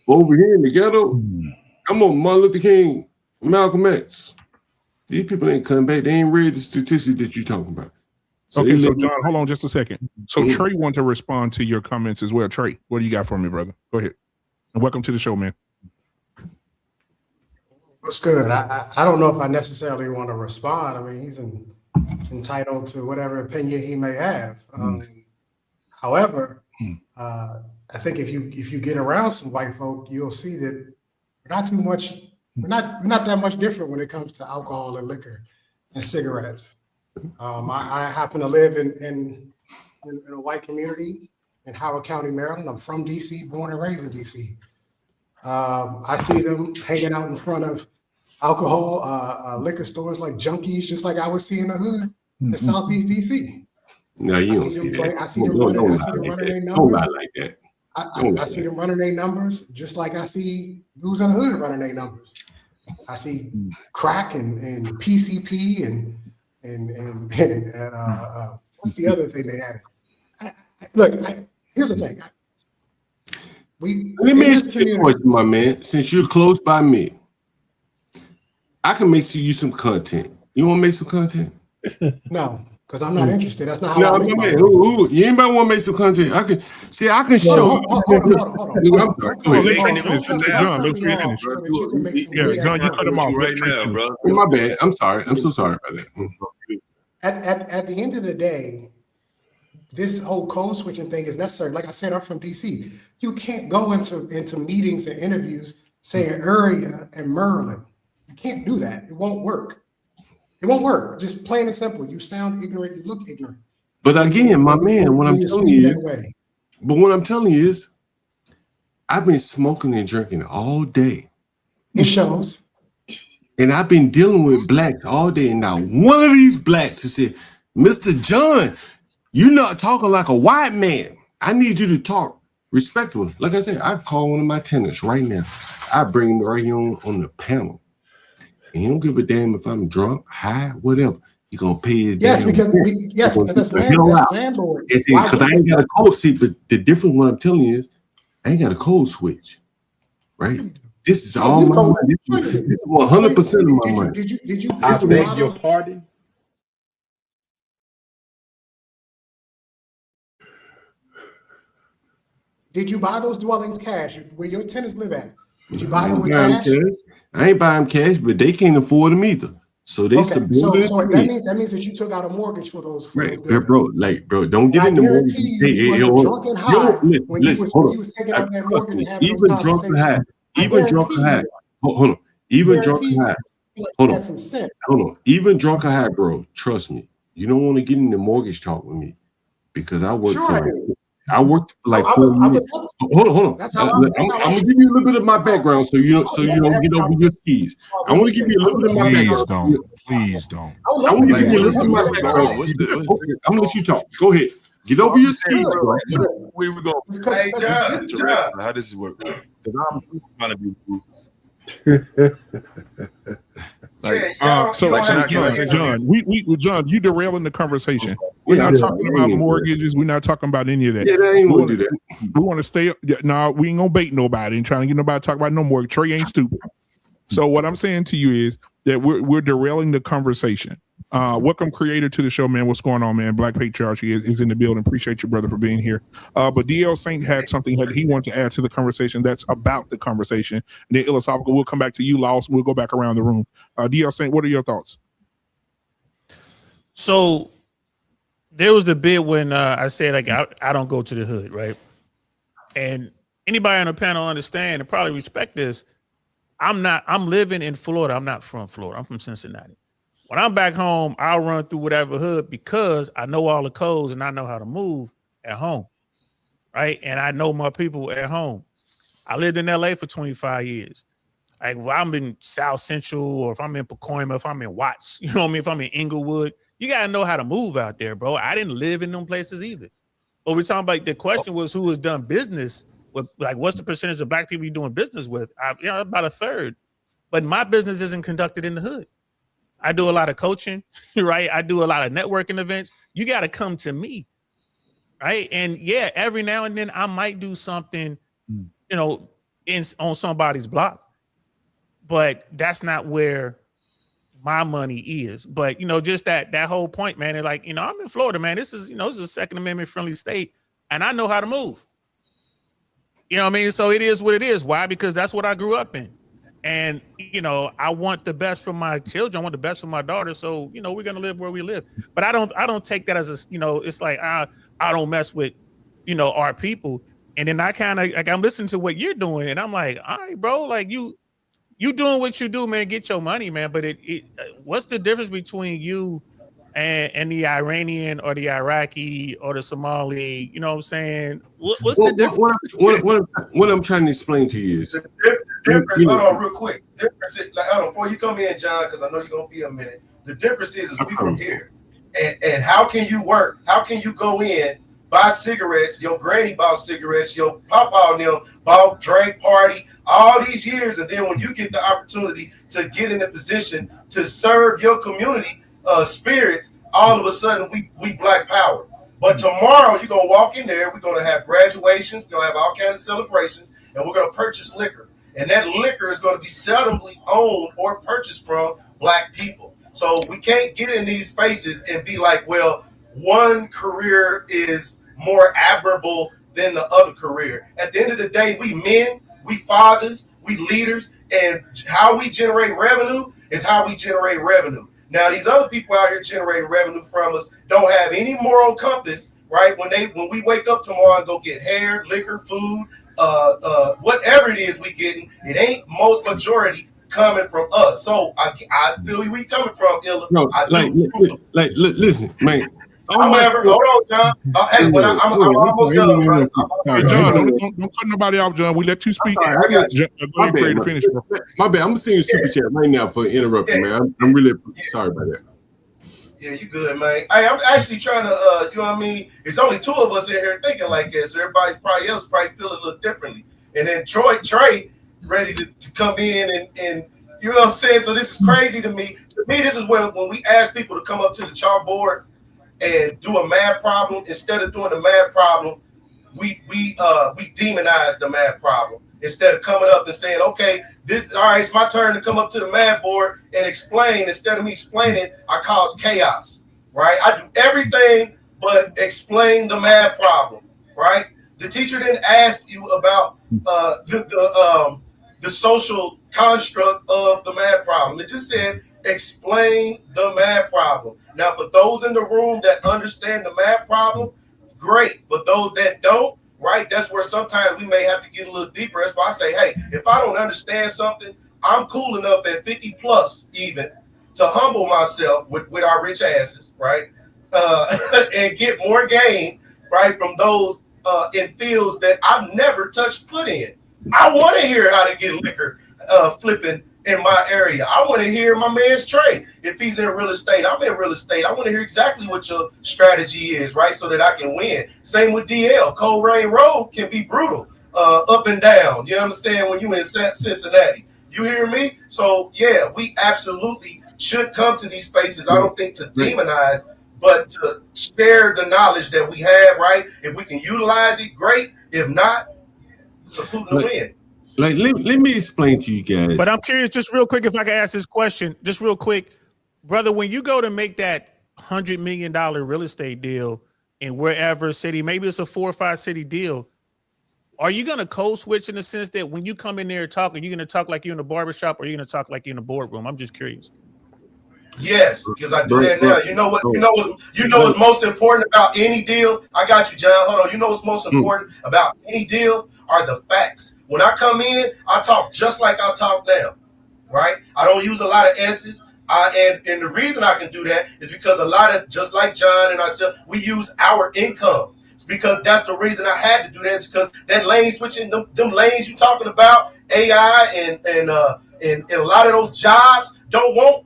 But over here in the ghetto, I'm on Martin Luther King, Malcolm X. These people ain't cutting back. They ain't read the statistics that you're talking about. So John, hold on just a second. So Trey want to respond to your comments as well. Trey, what do you got for me, brother? Go ahead. And welcome to the show, man. What's good? I don't know if I necessarily want to respond. I mean, he's entitled to whatever opinion he may have. However, I think if you get around some white folk, you'll see that we're not that much different when it comes to alcohol and liquor and cigarettes. I happen to live in a white community in Howard County, Maryland. I'm from DC, born and raised in DC. I see them hanging out in front of alcohol, liquor stores like Junkies, just like I would see in the hood in Southeast DC. No, you don't see that. I see them running their numbers. Don't lie like that. I see them running their numbers just like I see dudes in the hood running their numbers. I see crack and PCP and what's the other thing they had? Here's the thing. Let me ask you a question, my man. Since you're close by me, I can make you some content. You want to make some content? No, because I'm not interested. That's not how I make my money. You anybody want to make some content? I can show you. Hold on. John, you cut him off right now, bro. My bad. I'm sorry. I'm so sorry about that. At the end of the day, this whole code switching thing is necessary. Like I said, I'm from DC. You can't go into meetings and interviews saying area and Maryland. You can't do that. It won't work. It won't work. Just plain and simple. You sound ignorant. You look ignorant. But again, my man, what I'm telling you is, I've been smoking and drinking all day. It shows. And I've been dealing with blacks all day. And now one of these blacks who said, Mr. John, you're not talking like a white man. I need you to talk respectfully. Like I said, I call one of my tenants right now. I bring him right here on the panel. And he don't give a damn if I'm drunk, high, whatever. He gonna pay his because that's landlord. Because I ain't got a code. See, but the difference what I'm telling you is I ain't got a code switch. Right? This is all my money. This is 100% of my money. Did you I beg your pardon? Did you buy those dwellings cash where your tenants live at? Did you buy them with cash? I ain't buying cash, but they can't afford them either. So they so that means that you took out a mortgage for those. Bro, don't get in the mortgage. He wasn't drunk and high when he was taking out that mortgage and having even drunk and high. Even drunk and high. Hold on. Even drunk and high. Hold on. Even drunk and high, bro. Trust me. You don't want to get in the mortgage talk with me because I work I worked for like 4 years. Hold on. I'm gonna give you a little bit of my background so you don't get over your skis. I want to give you a little bit of my background. Please don't. I want to give you a little bit of my background. I'm gonna let you talk. Go ahead. Get over your skis, bro. Where we go? Hey, John. How does this work? Because I'm trying to be. John, you derailing the conversation. We're not talking about mortgages. We're not talking about any of that. Yeah, they ain't gonna do that. We want to stay. No, we ain't gonna bait nobody. Ain't trying to get nobody to talk about no mortgage. Trey ain't stupid. So what I'm saying to you is that we're derailing the conversation. Welcome, creator, to the show, man. What's going on, man? Black Patriarchy is in the building. Appreciate you, brother, for being here. But DL Saint had something that he wanted to add to the conversation that's about the conversation. And then Philosophical, we'll come back to you, Laos. We'll go back around the room. DL Saint, what are your thoughts? So there was the bit when I said, like, I don't go to the hood, right? And anybody on the panel understand and probably respect this. I'm living in Florida. I'm not from Florida. I'm from Cincinnati. When I'm back home, I'll run through whatever hood because I know all the codes and I know how to move at home, right? And I know my people at home. I lived in LA for 25 years. Like, well, I'm in South Central, or if I'm in Pacoima, if I'm in Watts, you know what I mean? If I'm in Inglewood, you got to know how to move out there, bro. I didn't live in them places either. But we're talking about, the question was who has done business with, like, what's the percentage of black people you're doing business with? About a third. But my business isn't conducted in the hood. I do a lot of coaching, right? I do a lot of networking events. You got to come to me, right? And yeah, every now and then I might do something, on somebody's block, but that's not where my money is. But, just that whole point, man, it's like, I'm in Florida, man. This is a Second Amendment friendly state, and I know how to move. You know what I mean? So it is what it is. Why? Because that's what I grew up in. And, I want the best for my children. I want the best for my daughter. So, we're going to live where we live. But I don't take that as it's like, I don't mess with our people. And then I kind of like I'm listening to what you're doing, and I'm like, all right, bro, like you doing what you do, man. Get your money, man. But what's the difference between you and the Iranian or the Iraqi or the Somali? You know what I'm saying? What's the difference? What I'm trying to explain to you is the difference. Hold on, real quick. Difference is, like, hold on, before you come in, John, because I know you're gonna be a minute. The difference is we from here, and how can you work? How can you go in, buy cigarettes? Your granny bought cigarettes. Your papa and them bought drink party all these years, and then when you get the opportunity to get in a position to serve your community spirits, all of a sudden we black power. But tomorrow you're gonna walk in there. We're gonna have graduations. We're gonna have all kinds of celebrations, and we're gonna purchase liquor. And that liquor is going to be seldomly owned or purchased from black people. So we can't get in these spaces and be like, well, one career is more admirable than the other career. At the end of the day, we men, we fathers, we leaders, and how we generate revenue is how we generate revenue. Now, these other people out here generating revenue from us don't have any moral compass, right? When we wake up tomorrow and go get hair, liquor, food, whatever it is we getting, it ain't most majority coming from us. So I feel where we coming from, Illa. No, listen, man. However, hold on, John. Hey, but I'm almost done, brother. Hey, John, don't cut nobody off, John. We let you speak. I got you. Go ahead, Craig, to finish, bro. My bad. I'm seeing super chat right now for interrupting, man. I'm really sorry about that. Yeah, you good, man. Hey, I'm actually trying to, you know what I mean? It's only two of us in here thinking like this. Everybody else probably feel a little differently. And then Trey, ready to come in and you know what I'm saying? So this is crazy to me. To me, this is when we ask people to come up to the chalkboard and do a math problem. Instead of doing the math problem, we demonize the math problem. Instead of coming up and saying, okay, all right, it's my turn to come up to the math board and explain. Instead of me explaining, I cause chaos, right? I do everything but explain the math problem, right? The teacher didn't ask you about the social construct of the math problem. It just said, explain the math problem. Now, for those in the room that understand the math problem, great. But those that don't, right, that's where sometimes we may have to get a little deeper. That's why I say, hey, if I don't understand something, I'm cool enough at 50 plus even to humble myself with our rich asses, right, and get more gain, right, from those in fields that I've never touched foot in. I want to hear how to get liquor flipping in my area. I want to hear my man's Trey. If he's in real estate, I'm in real estate. I want to hear exactly what your strategy is, right? So that I can win. Same with DL. Cold Rain Road can be brutal, up and down. You understand? When you in Cincinnati. You hear me? So yeah, we absolutely should come to these spaces. I don't think to demonize, but to share the knowledge that we have, right? If we can utilize it, great. If not, salute the win. Like, let me explain to you guys. But I'm curious, just real quick, if I can ask this question, just real quick, brother, when you go to make that $100 million real estate deal in wherever city, maybe it's a 4 or 5 city deal, are you going to code switch in the sense that when you come in there talking, you're going to talk like you're in a barbershop or you're going to talk like you're in a boardroom? I'm just curious. Yes, because I do that now. You know what's most important about any deal? I got you, John. Hold on. You know what's most important about any deal are the facts. When I come in, I talk just like I talk now, right? I don't use a lot of S's. And the reason I can do that is because a lot of, just like John and myself, we use our income. Because that's the reason I had to do that, because that lane switching, them lanes you talking about, AI and a lot of those jobs don't want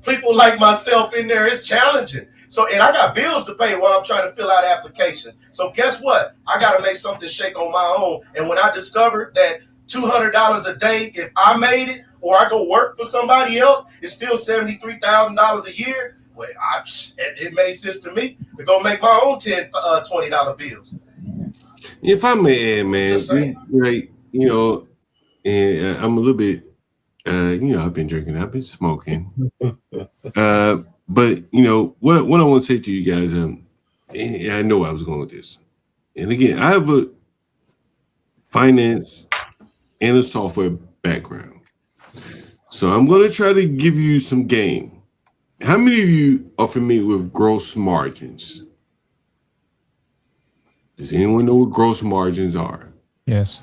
people like myself in there. It's challenging. So, and I got bills to pay while I'm trying to fill out applications. So guess what? I got to make something shake on my own. And when I discovered that $200 a day, if I made it or I go work for somebody else, it's still $73,000 a year. Well, it made sense to me to go make my own $10, $20 bills. If I may add, man, right, you know, and I'm a little bit, you know, I've been drinking, I've been smoking. But, you know, what I want to say to you guys, and I know where I was going with this. And again, I have a finance and a software background. So I'm going to try to give you some game. How many of you are familiar with gross margins? Does anyone know what gross margins are? Yes.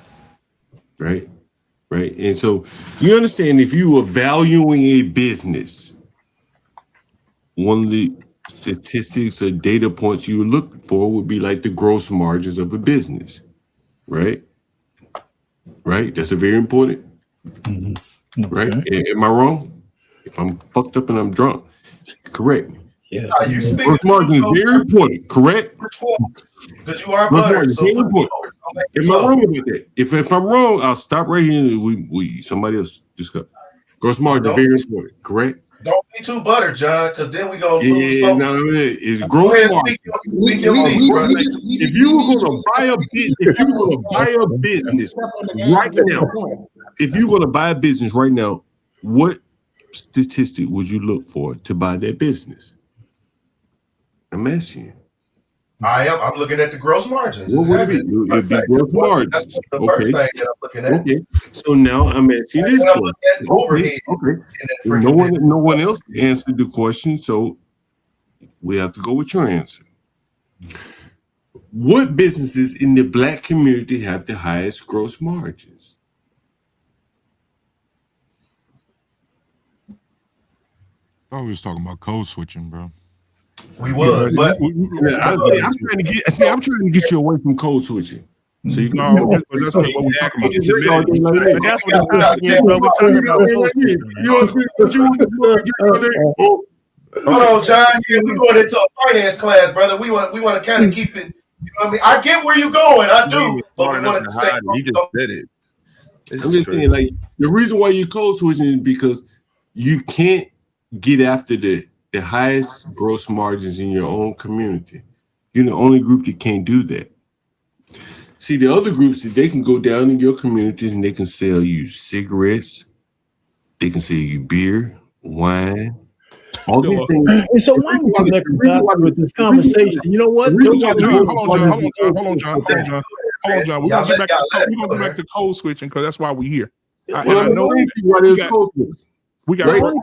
Right? Right. And so you understand if you are valuing a business, one of the statistics or data points you would look for would be like the gross margins of a business. Right? Right? That's a very important. Mm-hmm. Right? Am I wrong? If I'm fucked up and I'm drunk, correct. Yeah. You speak Gross margin is very important, correct? Because you are Gross buttered. margin is So very important. Am I wrong about that? If I'm wrong, I'll stop right here and we somebody else discuss. Gross margin is very important, correct? Don't be too buttered, John, because then we gonna lose Yeah, focus. no, it's Go gross ahead, margin. speak your piece, bro. If you were gonna buy a business, if you were gonna buy a business right now, if you're gonna buy a business right now, what statistic would you look for to buy that business? I'm asking you. I'm looking at the gross margins. What would it be? It would be gross margins. That's the first thing that I'm looking at. Okay. So now I'm asking you this question. Okay. No one else answered the question, so we have to go with your answer. What businesses in the Black community have the highest gross margins? I thought we was talking about code switching, bro. We was, but I'm trying to get you away from code switching. So you can that's what we're talking about. That's what I'm talking about, bro. We're talking about code switching. Hold on, John. Yeah, we're going into a finance class, brother. We want to kind of keep it. You know what I mean? I get where you're going. I do, but we want to stay. He just did it. I'm just saying, like, the reason why you code switching is because you can't get after the highest gross margins in your own community. You're the only group that can't do that. See, the other groups, they can go down in your communities and they can sell you cigarettes, they can sell you beer, wine, all these things. And so why we connect the dots with this conversation? You know what? Hold on, John. We're gonna get back to code switching because that's why we're here. I know we got let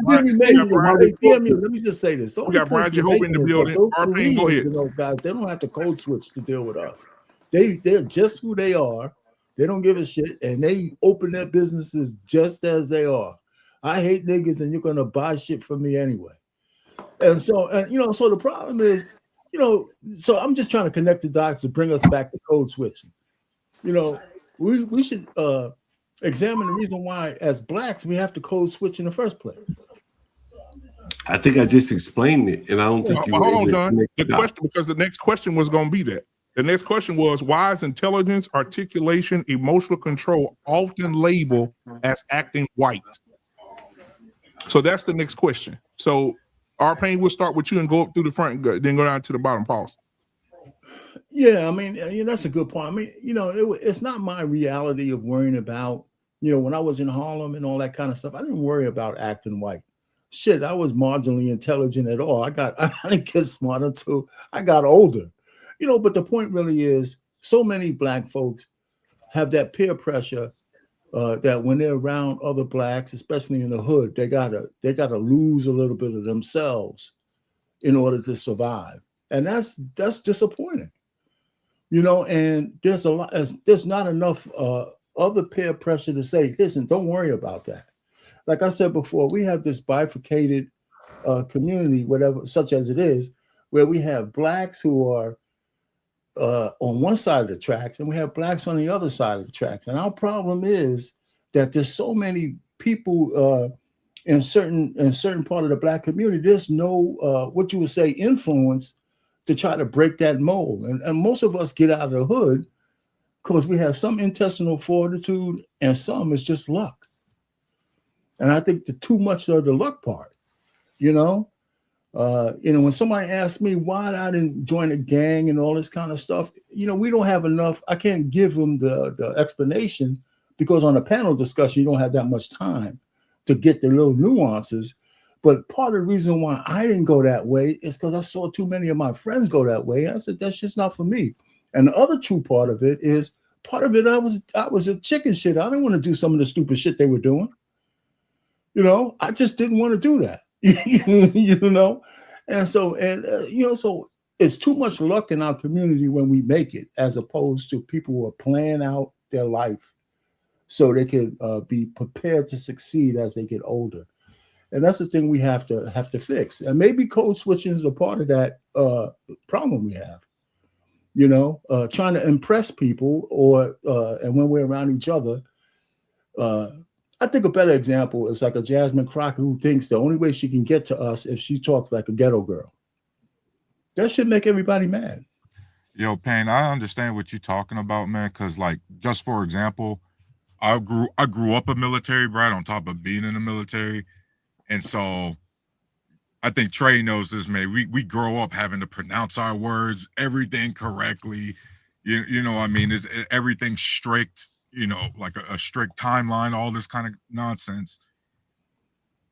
me just say this. We got Brian Jehovah in the building. Arpain, go ahead. You know, guys, they don't have to code switch to deal with us. They're just who they are. They don't give a shit, and they open their businesses just as they are. I hate niggas, and you're gonna buy shit from me anyway. And so the problem is, so I'm just trying to connect the dots to bring us back to code switching. We should examine the reason why, as Blacks, we have to code switch in the first place. I think I just explained it, and I don't think you. Hold on, John. Because the next question was going to be that. The next question was, why is intelligence, articulation, emotional control often labeled as acting white? So that's the next question. So, Arpain, we'll start with you and go up through the front, then go down to the bottom. Pause. Yeah, I mean, that's a good point. I mean, it's not my reality of worrying about, when I was in Harlem and all that kind of stuff, I didn't worry about acting white. Shit, I was marginally intelligent at all. I didn't get smart until I got older. But the point really is, so many Black folks have that peer pressure that when they're around other Blacks, especially in the hood, they gotta lose a little bit of themselves in order to survive, and that's disappointing. And there's not enough other peer pressure to say, listen, don't worry about that. Like I said before, we have this bifurcated community, whatever, such as it is, where we have Blacks who are on one side of the tracks, and we have Blacks on the other side of the tracks. And our problem is that there's so many people in certain part of the Black community. There's no what you would say influence to try to break that mold. And most of us get out of the hood because we have some intestinal fortitude, and some is just luck. And I think the too much of the luck part, when somebody asks me why I didn't join a gang and all this kind of stuff, we don't have enough. I can't give them the explanation because on a panel discussion, you don't have that much time to get the little nuances. But part of the reason why I didn't go that way is because I saw too many of my friends go that way. I said, that's just not for me. And the other true part of it is, I was a chicken shit. I didn't want to do some of the stupid shit they were doing. I just didn't want to do that. And so, so it's too much luck in our community when we make it, as opposed to people who are planning out their life so they can be prepared to succeed as they get older. And that's the thing we have to fix. And maybe code switching is a part of that problem we have. Trying to impress people, and when we're around each other. I think a better example is like a Jasmine Crockett who thinks the only way she can get to us if she talks like a ghetto girl. That should make everybody mad. Yo, Payne, I understand what you're talking about, man. Because, like, just for example, I grew up a military brat on top of being in the military, and so I think Trey knows this, man. We grow up having to pronounce our words, everything correctly. You know what I mean? Is everything strict? Like a strict timeline, all this kind of nonsense.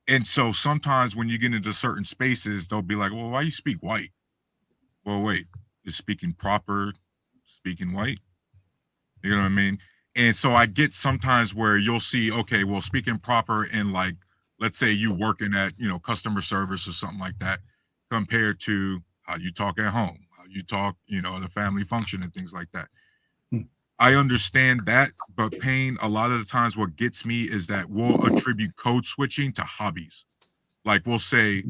And so sometimes when you get into certain spaces, they'll be like, well, why you speak white? Well, wait, is speaking proper speaking white? You know what I mean? And so I get sometimes where you'll see, okay, well, speaking proper in, like, let's say you working at, customer service or something like that, compared to how you talk at home, how you talk, at a family function and things like that. I understand that, but Payne, a lot of the times what gets me is that we'll attribute code switching to hobbies. Like, we'll say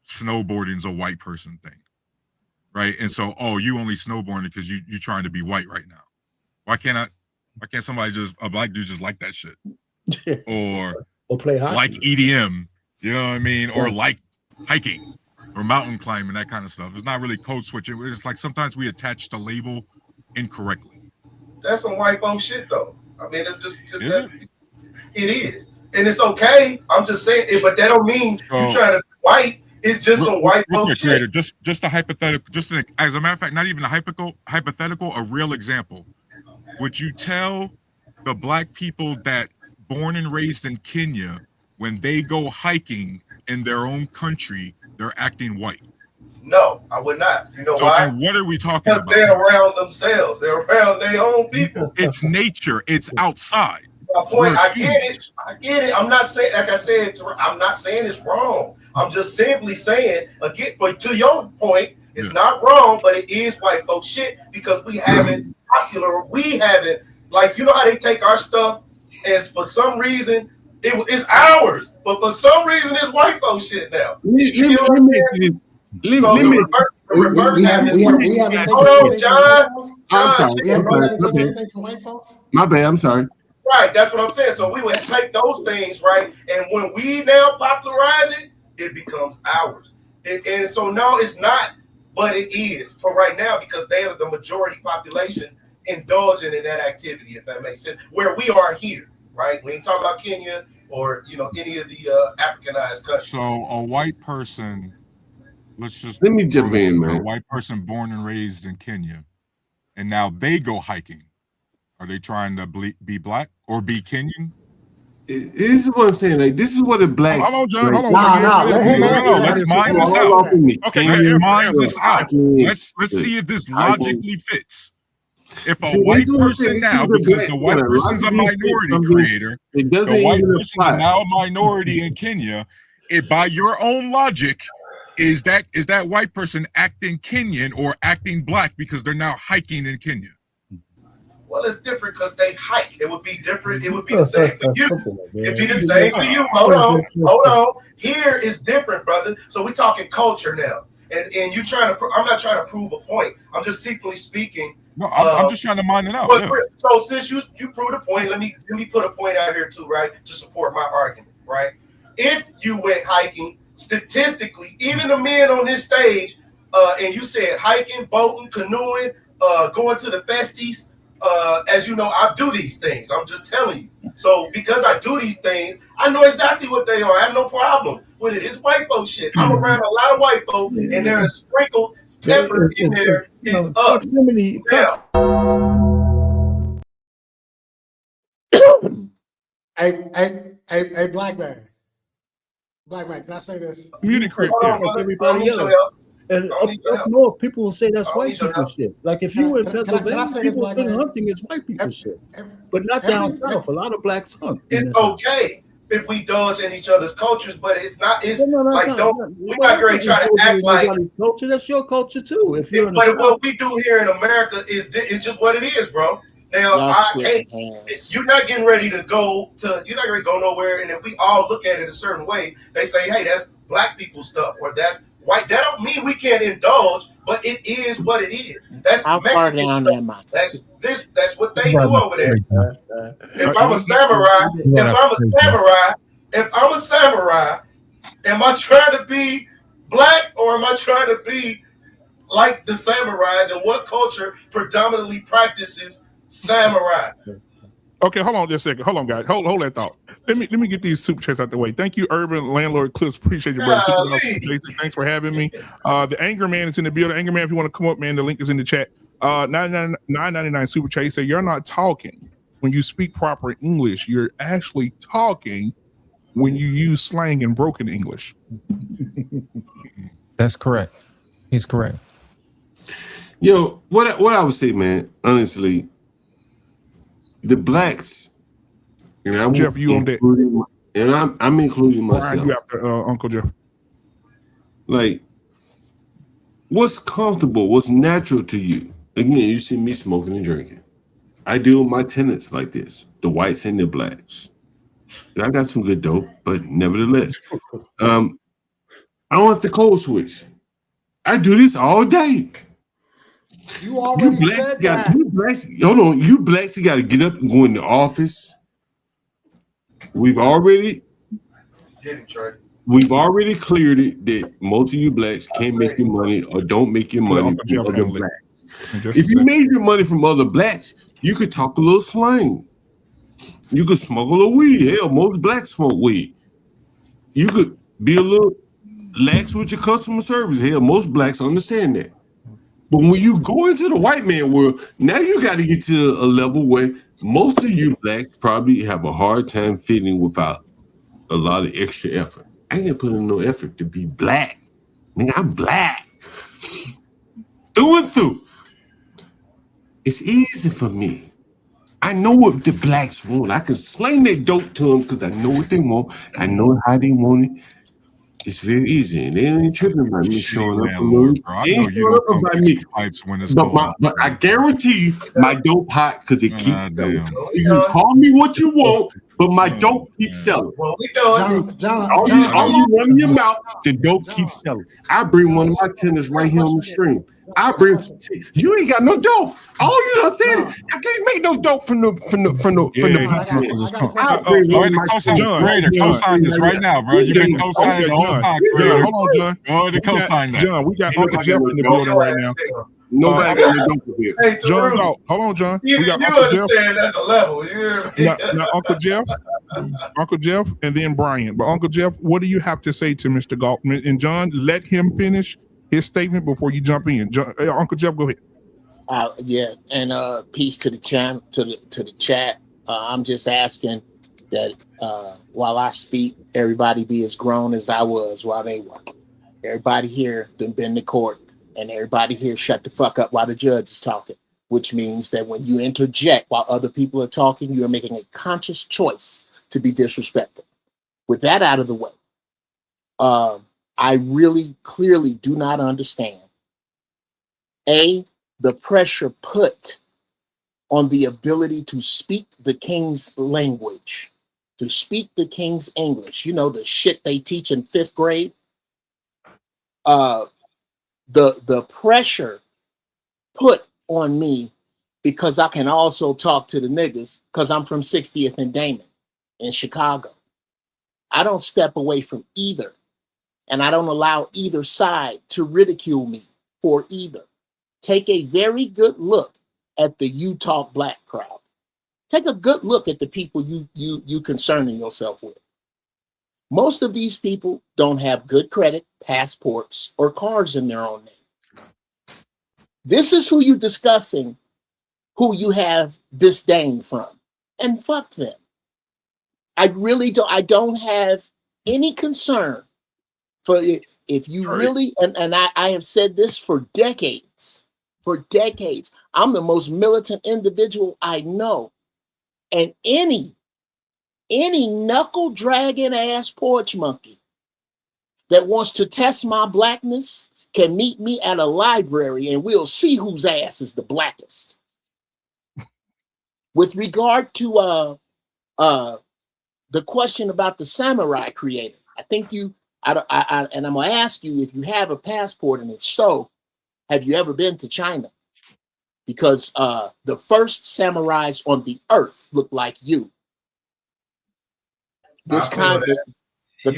snowboarding's a white person thing, right? And so, you only snowboarding because you're trying to be white right now. Why can't somebody a black dude just like that shit? Or play hockey. Like EDM, you know what I mean? Or like hiking or mountain climbing, that kind of stuff. It's not really code switching. It's like sometimes we attach the label incorrectly. That's some white folks shit, though. I mean, it's just that, it is, and it's okay. I'm just saying it, but that don't mean you trying to be white. It's just some white folks shit. Just a hypothetical. As a matter of fact, not even a hypothetical, a real example. Would you tell the black people that born and raised in Kenya, when they go hiking in their own country, they're acting white? No, I would not. You know why? And what are we talking about? Because they're around themselves. They're around their own people. It's nature. It's outside. My point, I get it. I'm not saying, like I said, I'm not saying it's wrong. I'm just simply saying, again, but to your point, it's not wrong, but it is white folks shit because we haven't like, you know how they take our stuff and for some reason it's ours, but for some reason it's white folks shit now. You know what I'm saying? Hold on, John. I'm sorry. My bad. I'm sorry. Right, that's what I'm saying. So we would take those things, right? And when we now popularize it, it becomes ours. And so no, it's not, but it is for right now because they are the majority population indulging in that activity, if that makes sense. Where we are here, right? We ain't talking about Kenya or any of the Africanized countries. So a white person. Let me jump in, man. A white person born and raised in Kenya, and now they go hiking. Are they trying to be black or be Kenyan? This is what I'm saying. Like, this is what the blacks. Hold on, John. Like, Hold on. No. Let's mine this out. Okay, let's mine this out. Let's see if this logically fits. If a white person now, because the white person's a minority creator, the white person's now a minority in Kenya, by your own logic, is that white person acting Kenyan or acting black because they're now hiking in Kenya? Well, it's different because they hike. It would be different. It would be the same for you. It'd be the same for you. Hold on. Here is different, brother. So we're talking culture now. And you trying to, I'm not trying to prove a point. I'm just simply speaking. No, I'm just trying to mine it out. Yeah. So since you proved a point, let me put a point out here too, right? To support my argument, right? If you went hiking, statistically, even the men on this stage, and you said hiking, boating, canoeing, going to the festies, as you know, I do these things. I'm just telling you. So because I do these things, I know exactly what they are. I have no problem with it. It's white folk shit. I'm around a lot of white folk, and there is sprinkled pepper in there. It's proximity. Hey, black man. Black man, can I say this? Communicate everybody else. And up north, people will say that's white people shit. Like if you were in Pennsylvania, people think hunting is white people shit. But not down south. A lot of blacks hunt. It's okay. if we indulge in each other's cultures, but it's not. It's No, like we're not going to try to act like culture. That's your culture too. If you're but what we do here in America is just what it is, bro. Now I can't. You're not getting ready to go to. You're not going to go nowhere. And if we all look at it a certain way, they say, "Hey, that's black people stuff," or "That's white." That don't mean we can't indulge, but it is what it is. That's Mexican stuff. That's what they do over there. If I'm a samurai, am I trying to be black or am I trying to be like the samurais? And what culture predominantly practices samurai? Okay, hold on just a second. Hold on, guys. Hold that thought. Let me get these super chats out the way. Thank you, Urban Landlord Clips. Appreciate you, brother. Thanks for having me. The Anger Man is in the building. Anger Man, if you want to come up, man, the link is in the chat. $9.99 super chat. He said, "You're not talking when you speak proper English. You're actually talking when you use slang and broken English." That's correct. He's correct. Yo, what I would say, man, honestly, the blacks, and Jeff, you on that? And I'm including myself. Brian, you after Uncle Jeff. Like, what's comfortable, what's natural to you? Again, you see me smoking and drinking. I deal with my tenants like this, the whites and the blacks. I got some good dope, but nevertheless, I don't have to code switch. I do this all day. You already said that. You blacks, hold on. You blacks, you got to get up and go in the office. We've already cleared it that most of you blacks can't make your money or don't make your money from other blacks. If you made your money from other blacks, you could talk a little slang. You could smoke a little weed. Hell, most blacks smoke weed. You could be a little lax with your customer service. Hell, most blacks understand that. But when you go into the white man world, now you got to get to a level where most of you blacks probably have a hard time fitting without a lot of extra effort. I ain't put in no effort to be black. Nigga, I'm black. Through and through. It's easy for me. I know what the blacks want. I can sling that dope to them because I know what they want. I know how they want it. It's very easy, and they ain't tripping about me showing up. They ain't showing up about me. But I guarantee you, my dope hot because it keeps selling. You can call me what you want, but my dope keeps selling. Well, we know all you run your mouth, the dope keeps selling. I bring one of my tenants right here on the stream. You ain't got no dope. All you done said, I can't make no dope from the co-sign this right now, bro. You've been co-signing the whole time. Hold on, John. Go to co-sign that. John, we got Uncle Jeff in the building right now. Nobody got no dope here. Hey, John, hold on, John. We got you Uncle understand Jeff. at the level. Now, Uncle Jeff, and then Brian. But Uncle Jeff, what do you have to say to Mr. Galtman? And John, let him finish his statement before you jump in. Uncle Jeff, go ahead. Yeah, and peace to the chat. I'm just asking that while I speak, everybody be as grown as I was while they were. Everybody here done been to court, and everybody here shut the fuck up while the judge is talking, which means that when you interject while other people are talking, you're making a conscious choice to be disrespectful. With that out of the way, I really clearly do not understand the pressure put on the ability to speak the king's language, to speak the king's English. You know, the shit they teach in 5th grade. The pressure put on me because I can also talk to the niggas because I'm from 60th and Damon in Chicago. I don't step away from either. And I don't allow either side to ridicule me for either. Take a very good look at the You Talk Black crowd. Take a good look at the people you concerning yourself with. Most of these people don't have good credit, passports, or cars in their own name. This is who you're discussing, who you have disdain from. And fuck them. I don't have any concern for if you really, and I have said this for decades. I'm the most militant individual I know. And any Any knuckle dragging ass porch monkey that wants to test my blackness can meet me at a library and we'll see whose ass is the blackest. With regard to the question about the samurai creator, I think and I'm gonna ask you if you have a passport, and if so, have you ever been to China? Because the first samurais on the earth look like you. This concept, the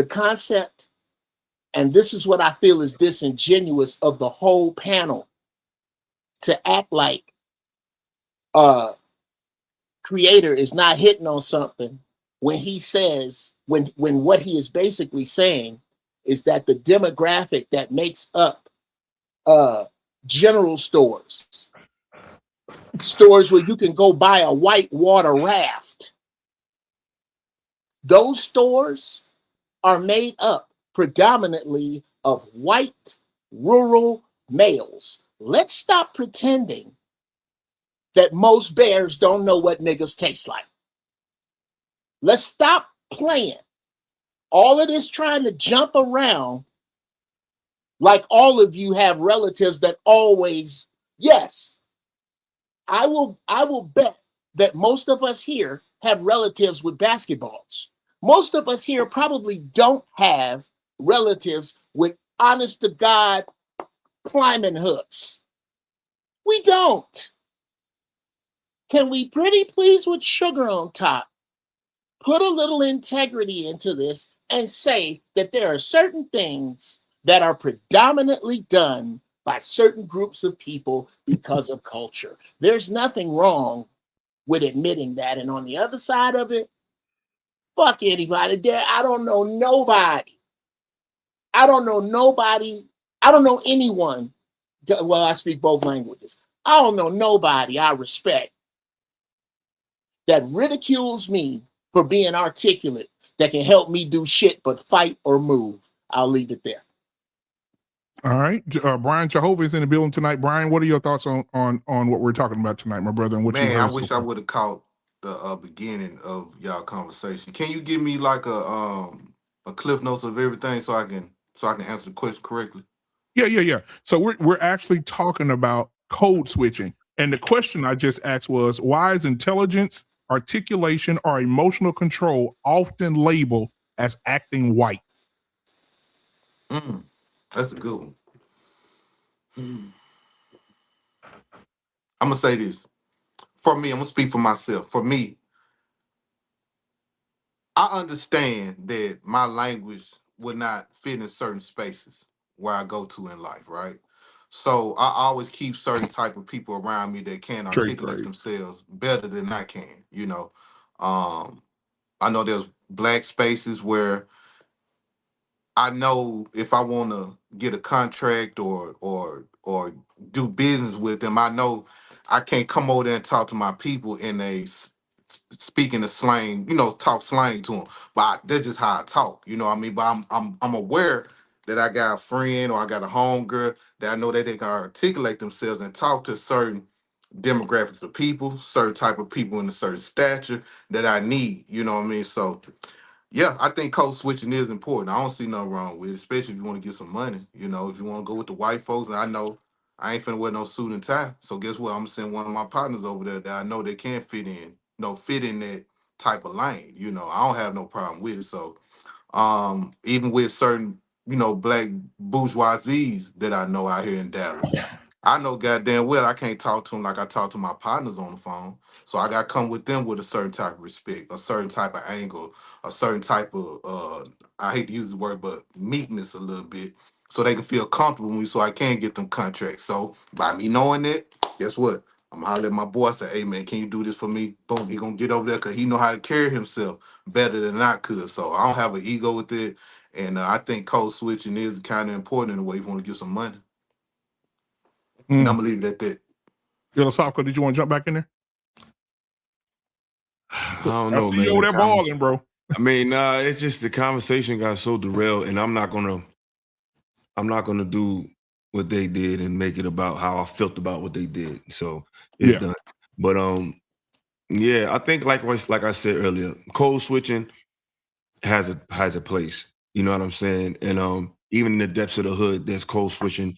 concept and this is what I feel is disingenuous of the whole panel, to act like creator is not hitting on something when he says, when what he is basically saying is that the demographic that makes up general stores where you can go buy a white water raft, those stores are made up predominantly of white rural males. Let's stop pretending that most bears don't know what niggas taste like. Let's stop playing all of this trying to jump around like all of you have relatives that always, yes, I will bet that most of us here have relatives with basketballs. Most of us here probably don't have relatives with honest to God climbing hooks. We don't. Can we pretty please with sugar on top put a little integrity into this and say that there are certain things that are predominantly done by certain groups of people because of culture? There's nothing wrong with admitting that. And on the other side of it, fuck anybody there. I don't know nobody. I don't know anyone. Well, I speak both languages. I don't know nobody I respect that ridicules me for being articulate that can help me do shit but fight or move. I'll leave it there. All right. Brian Jehovah is in the building tonight. Brian, what are your thoughts on what we're talking about tonight, my brother? And what you heard I wish I would have caught the beginning of y'all conversation. Can you give me like a cliff notes of everything so I can answer the question correctly? Yeah. So we're actually talking about code switching. And the question I just asked was, why is intelligence, articulation, or emotional control often labeled as acting white? That's a good one. I'm gonna say this. For me, I'm gonna speak for myself. For me, I understand that my language would not fit in certain spaces where I go to in life, right? So I always keep certain type of people around me that can articulate themselves better than I can, you know. I know there's black spaces where I know if I want to get a contract or do business with them, I know I can't come over there and talk to my people in speaking the slang, talk slang to them. But that's just how I talk, you know what I mean? But I'm aware that I got a friend or I got a homegirl that I know that they can articulate themselves and talk to certain demographics of people, certain type of people in a certain stature that I need, you know what I mean? So yeah, I think code switching is important. I don't see nothing wrong with it, especially if you want to get some money. You know, if you want to go with the white folks, and I know I ain't finna wear no suit and tie. So guess what? I'm gonna send one of my partners over there that I know they can fit in that type of lane. You know, I don't have no problem with it. So even with certain, black bourgeoisies that I know out here in Dallas, I know goddamn well I can't talk to them like I talk to my partners on the phone. So I got to come with them with a certain type of respect, a certain type of angle, a certain type of I hate to use the word, but meekness a little bit, so they can feel comfortable with me, so I can get them contracts. So by me knowing that, guess what? I'm gonna holler at my boy, say, hey man, can you do this for me? Boom, he gonna get over there because he know how to carry himself better than I could. So I don't have an ego with it. And I think code switching is kind of important in a way you want to get some money. And I'm gonna leave it at that. Philosophical, did you want to jump back in there? I don't know, I see you over there balling, bro. I mean, it's just the conversation got so derailed, and I'm not gonna do what they did and make it about how I felt about what they did. So it's done. But yeah, I think like I said earlier, code switching has a place. You know what I'm saying? And even in the depths of the hood, there's code switching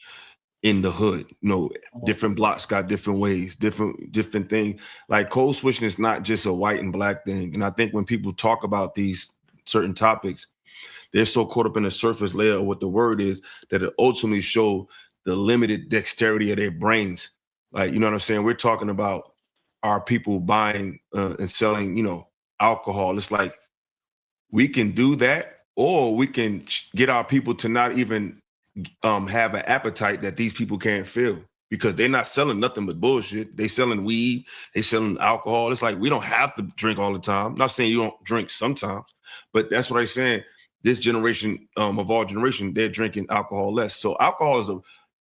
in the hood. You know, different blocks got different ways, different things. Like code switching is not just a white and black thing. And I think when people talk about these certain topics, they're so caught up in the surface layer of what the word is that it ultimately show the limited dexterity of their brains. Like, you know what I'm saying? We're talking about our people buying and selling, you know, alcohol. It's like we can do that, or we can get our people to not even have an appetite that these people can't feel, because they're not selling nothing but bullshit. They selling weed, they selling alcohol. It's like we don't have to drink all the time. I'm not saying you don't drink sometimes, but that's what I'm saying. This generation of our generation, they're drinking alcohol less. So alcohol is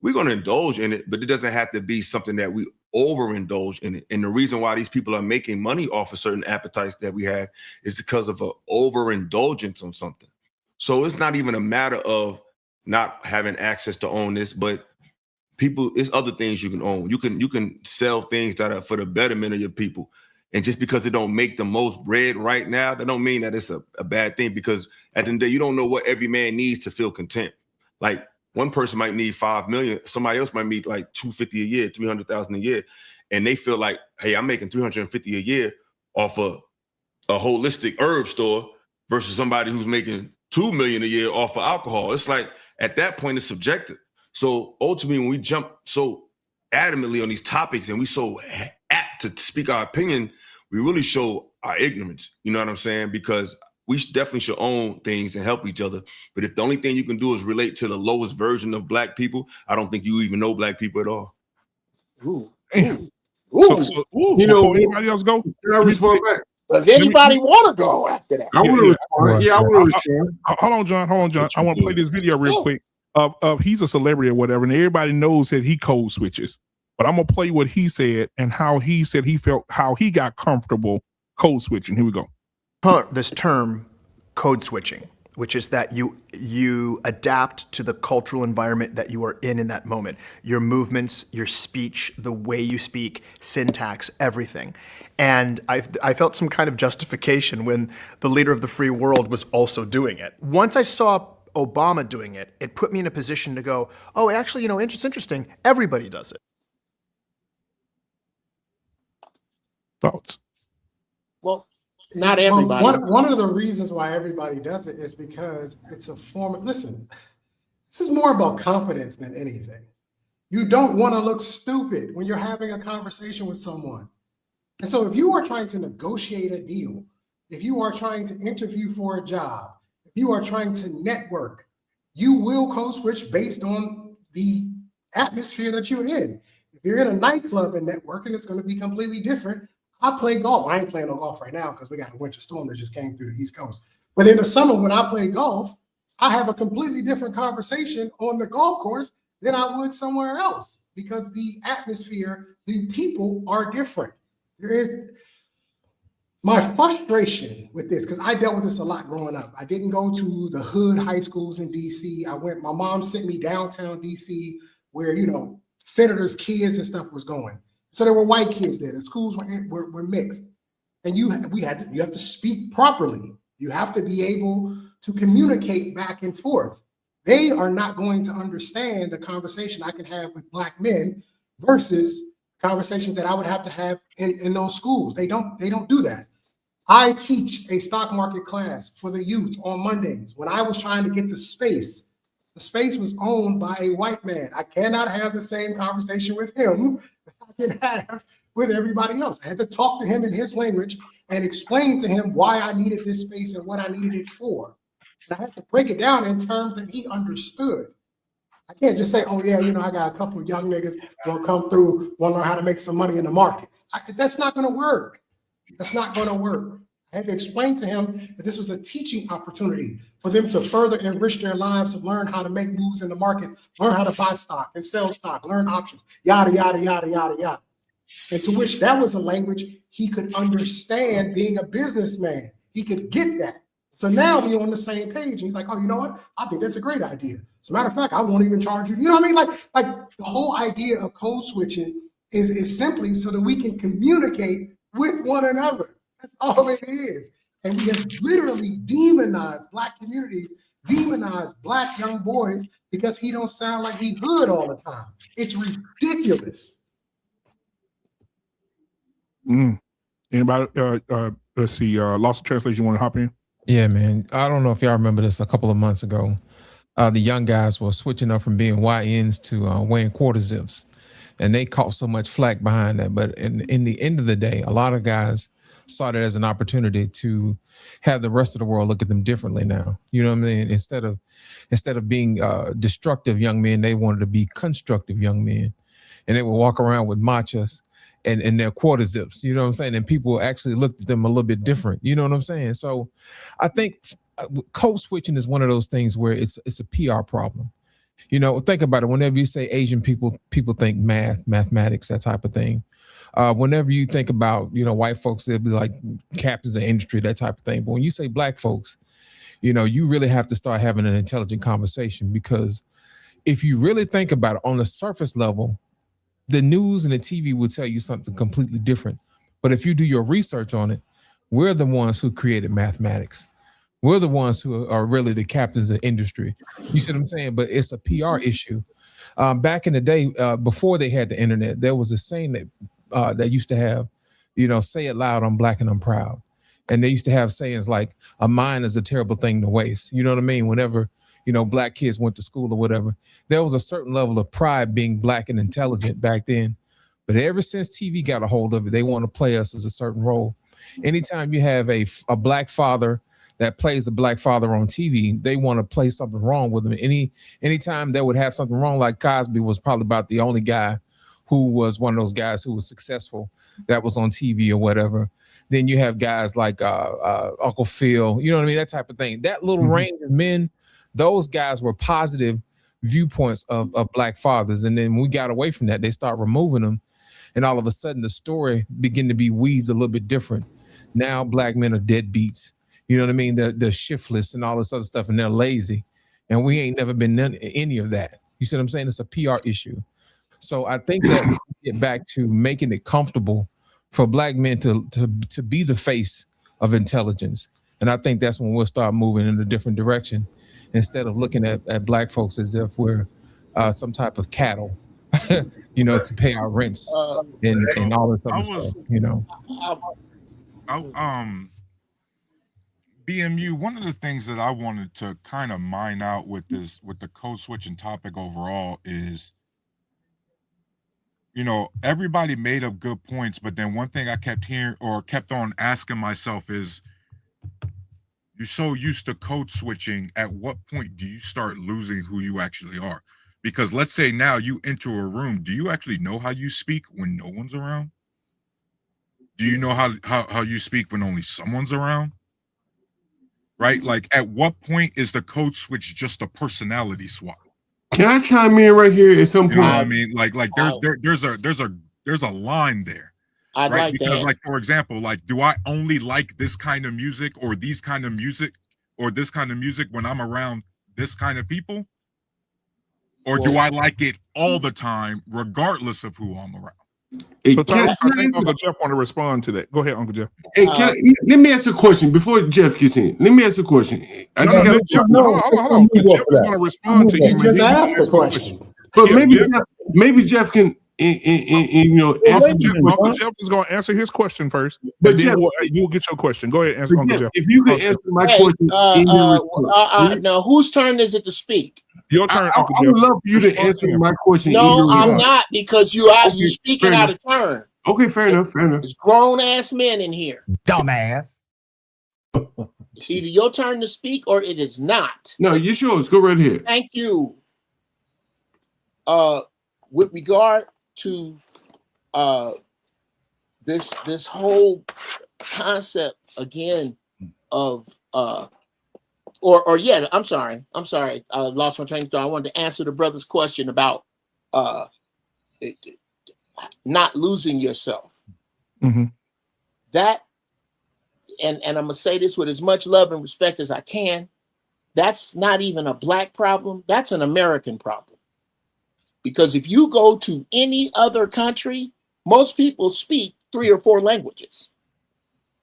we're going to indulge in it, but it doesn't have to be something that we overindulge in it. And the reason why these people are making money off of certain appetites that we have is because of an overindulgence on something. So it's not even a matter of not having access to own this, but people, it's other things you can own. You can sell things that are for the betterment of your people. And just because it don't make the most bread right now, that don't mean that it's a bad thing, because at the end of the day, you don't know what every man needs to feel content. Like one person might need 5 million, somebody else might need like 250 a year, 300,000 a year. And they feel like, hey, I'm making 350 a year off a holistic herb store versus somebody who's making 2 million a year off of alcohol. It's like, at that point, it's subjective. So ultimately, when we jump so adamantly on these topics and we so apt to speak our opinion, we really show our ignorance. You know what I'm saying? Because we definitely should own things and help each other. But if the only thing you can do is relate to the lowest version of black people, I don't think you even know black people at all. Ooh. Damn. Ooh. So before anybody else go, can I respond back? Does anybody want to go after that? I want to respond. Yeah, I want to respond. Hold on, John. I want to play this video real quick. He's a celebrity or whatever, and everybody knows that he code switches. But I'm gonna play what he said and how he said he felt, how he got comfortable code switching. Here we go. This term code switching, which is that you adapt to the cultural environment that you are in that moment. Your movements, your speech, the way you speak, syntax, everything. And I felt some kind of justification when the leader of the free world was also doing it. Once I saw Obama doing it, it put me in a position to go, oh, actually, you know, it's interesting. Everybody does it. Thoughts? Well, not everybody. Well, one of the reasons why everybody does it is because it's a form of, listen, this is more about confidence than anything. You don't want to look stupid when you're having a conversation with someone. And so if you are trying to negotiate a deal, if you are trying to interview for a job, if you are trying to network, you will code switch based on the atmosphere that you're in. If you're in a nightclub and networking, it's going to be completely different. I play golf. I ain't playing no golf right now because we got a winter storm that just came through the East Coast. But in the summer, when I play golf, I have a completely different conversation on the golf course than I would somewhere else, because the atmosphere, the people are different. There is my frustration with this, because I dealt with this a lot growing up. I didn't go to the hood high schools in DC. My mom sent me downtown DC where, you know, senators' kids and stuff was going. So there were white kids there. The schools were mixed. And you have to speak properly. You have to be able to communicate back and forth. They are not going to understand the conversation I can have with black men versus conversations that I would have to have in those schools. They don't do that. I teach a stock market class for the youth on Mondays. When I was trying to get the space was owned by a white man. I cannot have the same conversation with him that I can have with everybody else. I had to talk to him in his language and explain to him why I needed this space and what I needed it for. And I had to break it down in terms that he understood. I can't just say, oh yeah, you know, I got a couple of young niggas gonna come through, wanna learn how to make some money in the markets. That's not gonna work. That's not gonna work. I had to explain to him that this was a teaching opportunity for them to further enrich their lives, to learn how to make moves in the market, learn how to buy stock and sell stock, learn options, yada, yada, yada, yada, yada. And to which that was a language he could understand being a businessman. He could get that. So now we on the same page. And he's like, oh, you know what? I think that's a great idea. As a matter of fact, I won't even charge you. You know what I mean? Like the whole idea of code switching is simply so that we can communicate with one another. That's all it is. And we have literally demonized Black communities, demonized Black young boys because he don't sound like he hood all the time. It's ridiculous. Anybody? Let's see. Lost of Translation. You want to hop in? Yeah, man. I don't know if y'all remember this a couple of months ago. The young guys were switching up from being YNs to wearing quarter zips, and they caught so much flack behind that. But in the end of the day, a lot of guys saw it as an opportunity to have the rest of the world look at them differently now. You know what I mean? Instead of being destructive young men, they wanted to be constructive young men, and they would walk around with machas and their quarter zips. You know what I'm saying? And people actually looked at them a little bit different. You know what I'm saying? So I think code switching is one of those things where it's a PR problem. You know, think about it. Whenever you say Asian people think mathematics, that type of thing. Whenever you think about, you know, white folks, they'll be like captains of industry, that type of thing. But when you say Black folks, you know, you really have to start having an intelligent conversation, because if you really think about it on the surface level, the news and the TV will tell you something completely different. But if you do your research on it, we're the ones who created mathematics. We're the ones who are really the captains of industry. You see what I'm saying? But it's a PR issue. Back in the day, before they had the internet, there was a saying that used to have, you know, say it loud, I'm Black and I'm proud. And they used to have sayings like, a mind is a terrible thing to waste. You know what I mean? Whenever, you know, Black kids went to school or whatever, there was a certain level of pride being Black and intelligent back then. But ever since TV got a hold of it, they want to play us as a certain role. Anytime you have a Black father that plays a Black father on TV, they want to play something wrong with him. Anytime they would have something wrong, like Cosby was probably about the only guy who was one of those guys who was successful that was on TV or whatever. Then you have guys like Uncle Phil, you know what I mean? That type of thing. That little range of men, those guys were positive viewpoints of Black fathers. And then when we got away from that, they start removing them. And all of a sudden the story began to be weaved a little bit different. Now Black men are deadbeats. You know what I mean? They're shiftless and all this other stuff, and they're lazy. And we ain't never been any of that. You see what I'm saying? It's a PR issue. So I think that we get back to making it comfortable for Black men to be the face of intelligence. And I think that's when we'll start moving in a different direction, instead of looking at Black folks as if we're some type of cattle, you know, to pay our rents and all this other stuff, you know. BMU, one of the things that I wanted to kind of mine out with the code switching topic overall is, you know, everybody made up good points, but then one thing I kept hearing or kept on asking myself is, you're so used to code switching, at what point do you start losing who you actually are? Because let's say now you enter a room, do you actually know how you speak when no one's around? Do you know how you speak when only someone's around? Right? Like, at what point is the code switch just a personality swap? Can I chime in right here at some point? You know what I mean? Like there's a line there. I'd right? like Because that. like, for example, like, do I only like this kind of music or these kind of music or this kind of music when I'm around this kind of people? Or do I like it all the time, regardless of who I'm around? So I think Uncle Jeff want to respond to that. Go ahead, Uncle Jeff. Hey, let me ask a question before Jeff gets in. Let me ask a question. Hold on. Jeff is going to respond to you. He just asked the question. But maybe Jeff can, you know, answer. Uncle Jeff is going to answer his question first. But Jeff, Jeff, you'll get your question. Go ahead, answer Uncle Jeff. If you can answer my question, now whose turn is it to speak? Your turn, Uncle Jeff. I would love for you to answer my question. No, I'm not, because you're speaking out of turn. Okay, fair enough. There's grown ass men in here. Dumbass. It's either your turn to speak or it is not. No, you yours. Go right ahead. Thank you. With regard to this whole concept again of I'm sorry. I lost my train of thought. I wanted to answer the brother's question about not losing yourself. Mm-hmm. That and I'm gonna say this with as much love and respect as I can, that's not even a black problem. That's an American problem. Because if you go to any other country, most people speak 3 or 4 languages.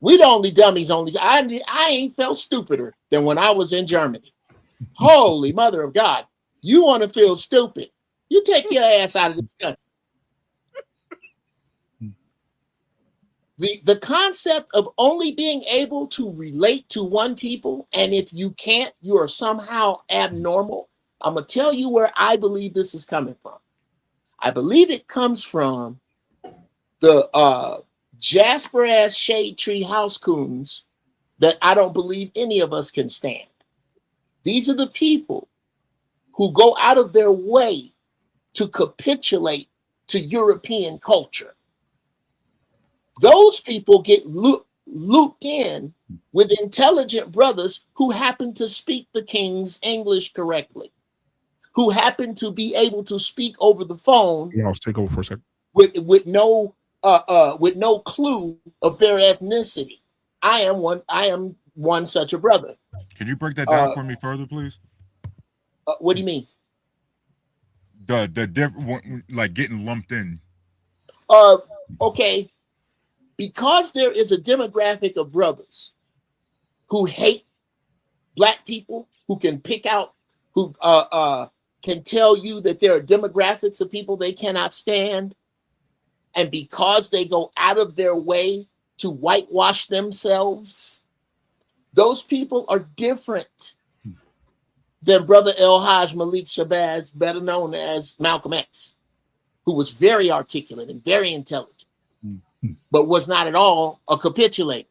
We the only dummies. I ain't felt stupider than when I was in Germany. Holy mother of God. You want to feel stupid. You take your ass out of this country. The concept of only being able to relate to one people, and if you can't, you are somehow abnormal. I'm going to tell you where I believe this is coming from. I believe it comes from the Jasper-ass shade tree house coons that I don't believe any of us can stand. These are the people who go out of their way to capitulate to European culture. Those people get looped in with intelligent brothers who happen to speak the king's English correctly, who happen to be able to speak over the phone. Yeah, I'll take over for a second. With no clue of their ethnicity. I am one such a brother. Can you break that down for me further, please? What do you mean? The different, like getting lumped in. Okay. Because there is a demographic of brothers who hate black people, who can pick out, who can tell you that there are demographics of people they cannot stand. And because they go out of their way to whitewash themselves, those people are different than Brother El Hajj Malik Shabazz, better known as Malcolm X, who was very articulate and very intelligent, but was not at all a capitulator.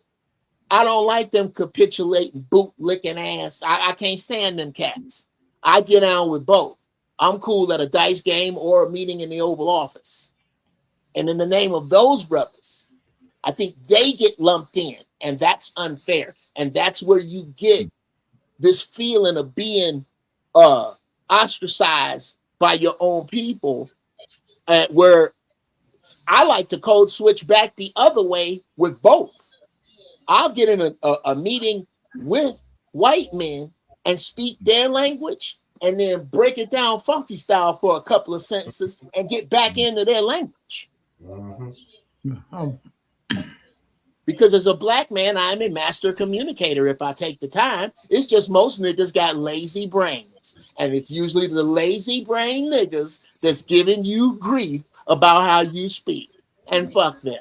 I don't like them capitulating, boot licking ass. I can't stand them cats. I get on with both. I'm cool at a dice game or a meeting in the Oval Office. And in the name of those brothers, I think they get lumped in, and that's unfair. And that's where you get this feeling of being ostracized by your own people, where I like to code switch back the other way with both. I'll get in a meeting with white men and speak their language and then break it down funky style for a couple of sentences and get back into their language. Because as a black man, I'm a master communicator if I take the time. It's just most niggas got lazy brains. And it's usually the lazy brain niggas that's giving you grief about how you speak. And fuck them.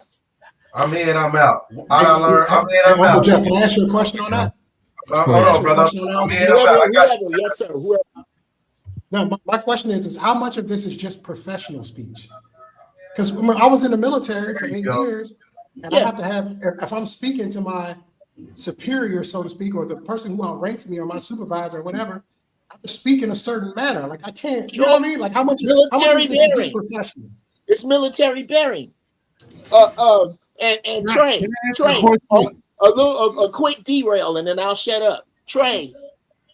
I'm in, I'm out. I learned. I'm in, I'm out. Jeff, can I ask you a question on that? Hold on, brother. I'm in, I'm out. Whoever, yes, sir. Whoever. No, my question is how much of this is just professional speech? Because I was in the military for 8 years, and I have to have, if I'm speaking to my superior, so to speak, or the person who outranks me or my supervisor or whatever, I have to speak in a certain manner. Like I can't, you know what I mean? Like how much of this is just professional? It's military bearing. And Trey, a quick derail, and then I'll shut up. Trey,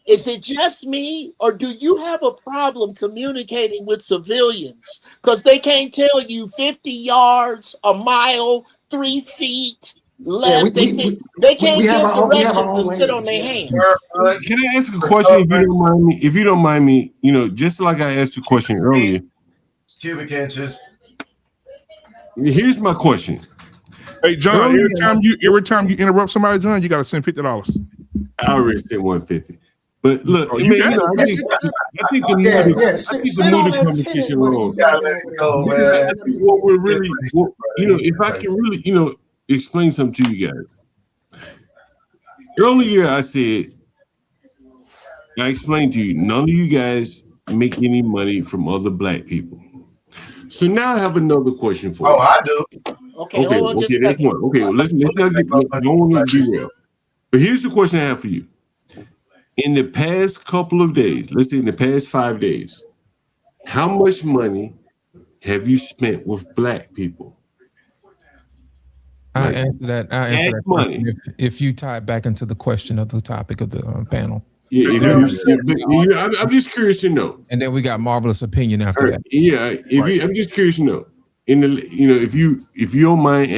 is it just me, or do you have a problem communicating with civilians because they can't tell you 50 yards, a mile, 3 feet left? They can't give directions to sit on their hands. Can I ask a question if you don't mind me? If you don't mind me, you know, just like I asked a question earlier. Cubic inches. Here's my question. Hey John, every time you interrupt somebody, John, you gotta send $50. I already sent $150. But look, I think the mood of conversation wrong. What we're really, if I can really, explain something to you guys. Earlier, I explained to you, none of you guys make any money from other black people. So now I have another question for you. Oh, I do. Okay, that's one. Okay, well, let's not get derailed. But here's the question I have for you. In the past couple of days, let's say in the past 5 days, how much money have you spent with black people? I answer that money. If you tie it back into the question of the topic of the panel. Yeah, I'm just curious to know. And then we got Marvelous Opinion after that. Yeah, I'm just curious to know. If you don't mind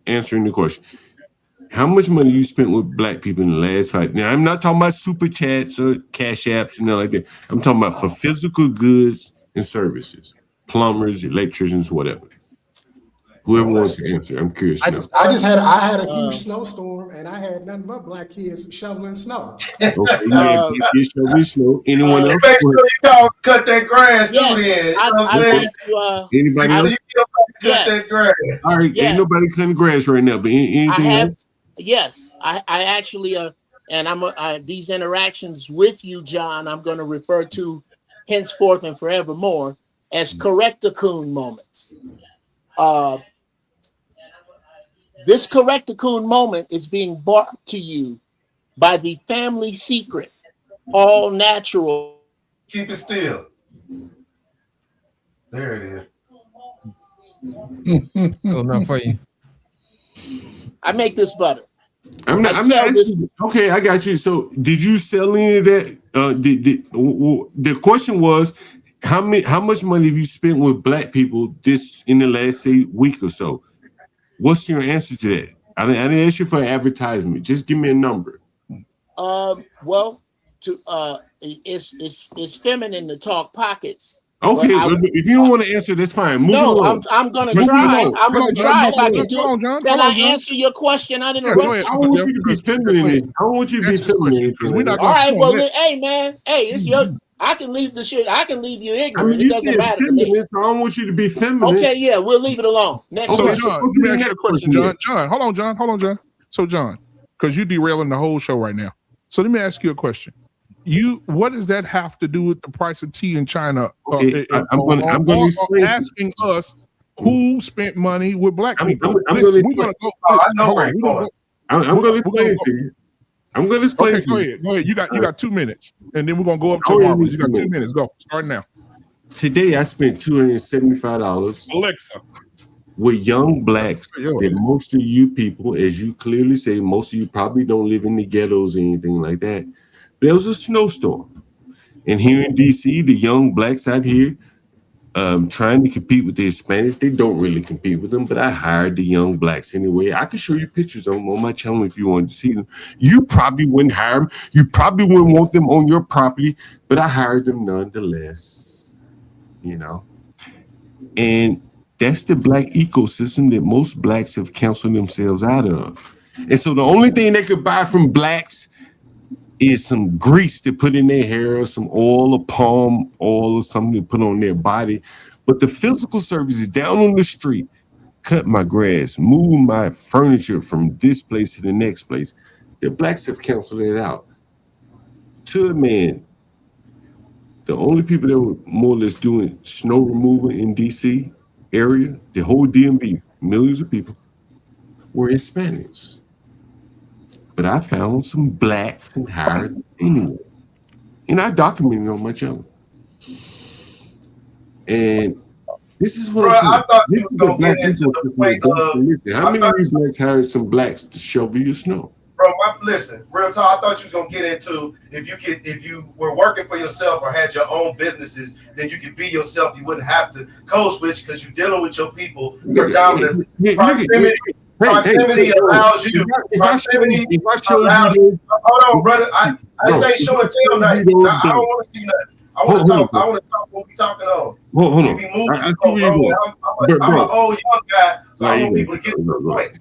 answering the question, how much money you spent with black people in the last 5? Now, I'm not talking about super chats or cash apps and like that. I'm talking about for physical goods and services, plumbers, electricians, whatever. Whoever wants to answer, I'm curious. I just had a huge snowstorm and I had nothing but black kids shoveling snow. Okay, yeah, shoveling snow. Anyone else? Make sure you cut that grass too. Then you know what I'm saying? Anybody else? Cut that grass. All right, ain't nobody cutting grass right now, but anything else? Yes, I actually and these interactions with you, John, I'm going to refer to henceforth and forevermore as correct-a-coon moments. This correct-a-coon moment is being brought to you by the family secret, all natural. Keep it still. There it is. Cool enough for you. I make this butter. Okay, I got you. So, did you sell any of that? The question was, how much money have you spent with black people in the last week or so? What's your answer to that? I didn't ask you for an advertisement. Just give me a number. Well, it's feminine to talk pockets. Okay, if you don't want to answer, that's fine. I'm gonna try. I'm gonna try if I can do it. Can I answer your question uninterrupted? I want you to be feminine. I want you to be feminine. All right. Well, hey, man. Hey, it's your. I can leave the shit. I can leave you ignorant. It doesn't matter to me. So I don't want you to be feminine. Okay, yeah, we'll leave it alone. Next question. John, let me ask you a question, John. Hold on, John. So, John, because you're derailing the whole show right now. So let me ask you a question. What does that have to do with the price of tea in China? Okay, I'm going to explain. Asking us who spent money with black people. I'm going to explain to you. I'm going to explain. Okay, go ahead. You got 2 minutes, and then we're going to go up to Marvelous. You got 2 minutes. Go. Start now. Today, I spent $275. Alexa. With young blacks that most of you people, as you clearly say, most of you probably don't live in the ghettos or anything like that. There was a snowstorm. And here in DC, the young blacks out here trying to compete with the Hispanics, they don't really compete with them, but I hired the young blacks anyway. I can show you pictures of them on my channel if you wanted to see them. You probably wouldn't hire them. You probably wouldn't want them on your property, but I hired them nonetheless, And that's the black ecosystem that most blacks have counseled themselves out of. And so the only thing they could buy from blacks is some grease to put in their hair or some oil or palm oil or something to put on their body. But the physical services down on the street, cut my grass, move my furniture from this place to the next place, the blacks have canceled it out. To a man, the only people that were more or less doing snow removal in DC area, the whole DMV, millions of people, were Hispanics. But I found some blacks and hired them anyway. And I documented it on my channel. And this is what I'm saying. I thought you were going to get into the point of... How many of you blacks hired some blacks to shovel your snow? Bro, listen, real talk, I thought you was going to get into if you were working for yourself or had your own businesses, then you could be yourself. You wouldn't have to code switch because you're dealing with your people predominantly. Proximity allows you. Proximity allows you. Hold on, brother. This ain't show and tell night. I don't want to see nothing. I want to talk. I want to talk what we talking on. Hold on. I'm an old young guy, so I want people to get to the point.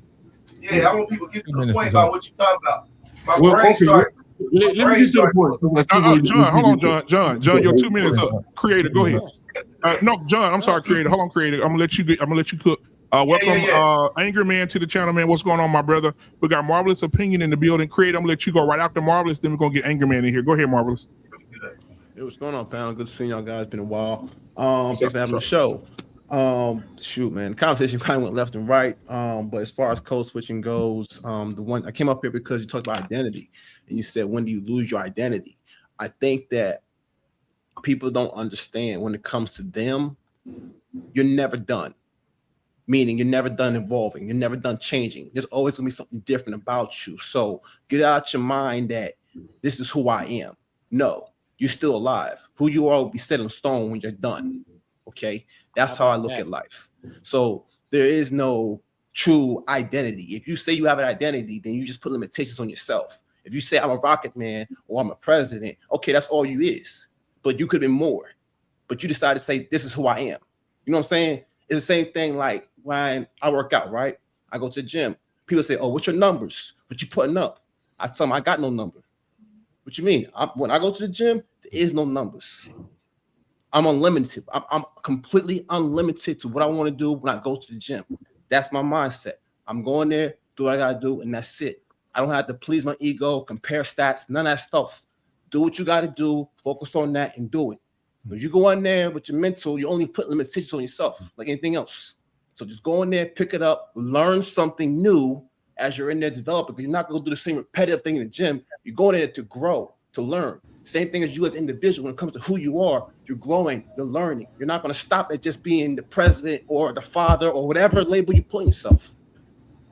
Yeah, I want people to get to the point about what you're talking about. My brain started. Let me get to the point. John, hold on, John, your 2 minutes up. Creator, go ahead. No, John, I'm sorry, Creator. Hold on, Creator. I'm gonna let you cook. Welcome, Angry Man, to the channel, man. What's going on, my brother? We got Marvelous Opinion in the building. Creator, I'm gonna let you go right after Marvelous. Then we're gonna get Angry Man in here. Go ahead, Marvelous. Hey, what's going on, panel? Good to see y'all guys. Been a while. Thanks for having the show. Shoot, man, the conversation kind of went left and right. But as far as code switching goes, the one I came up here because you talked about identity, and you said, when do you lose your identity? I think that people don't understand when it comes to them, you're never done. Meaning you're never done evolving, you're never done changing. There's always gonna be something different about you. So get out your mind that this is who I am. No, you're still alive. Who you are will be set in stone when you're done. Okay, that's how I look at life. So there is no true identity. If you say you have an identity, then you just put limitations on yourself. If you say I'm a rocket man or I'm a president, okay, that's all you is. But you could have been more. But you decided to say this is who I am. You know what I'm saying? It's the same thing like when I work out, right? I go to the gym. People say, "Oh, what's your numbers? What you putting up?" I tell them I got no number. What you mean? When I go to the gym, there is no numbers. I'm unlimited. I'm completely unlimited to what I want to do when I go to the gym. That's my mindset. I'm going there, do what I gotta do, and that's it. I don't have to please my ego, compare stats, none of that stuff. Do what you gotta do, focus on that, and do it. When you go in there with your mental, you only put limitations on yourself, like anything else. So just go in there, pick it up, learn something new as you're in there developing. Because you're not gonna do the same repetitive thing in the gym. You're going in there to grow, to learn. Same thing as you as an individual. When it comes to who you are, you're growing, you're learning. You're not going to stop at just being the president or the father or whatever label you put yourself.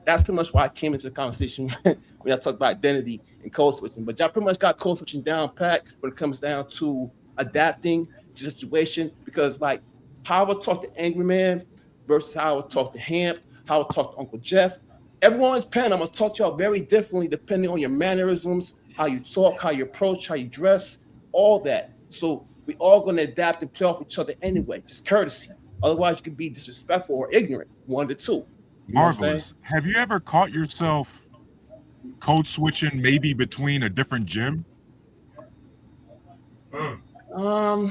That's pretty much why I came into the conversation when I talked about identity and code switching. But y'all pretty much got code switching down pat when it comes down to adapting to the situation. Because like how I would talk to Angry Man versus how I would talk to Hamp, how I would talk to Uncle Jeff. Everyone is pen. I'm going to talk to y'all very differently depending on your mannerisms, how you talk, how you approach, how you dress, all that. So we all going to adapt and play off each other anyway, just courtesy. Otherwise, you could be disrespectful or ignorant, one of the two. You know Marvelous. Have you ever caught yourself code switching maybe between a different gym? I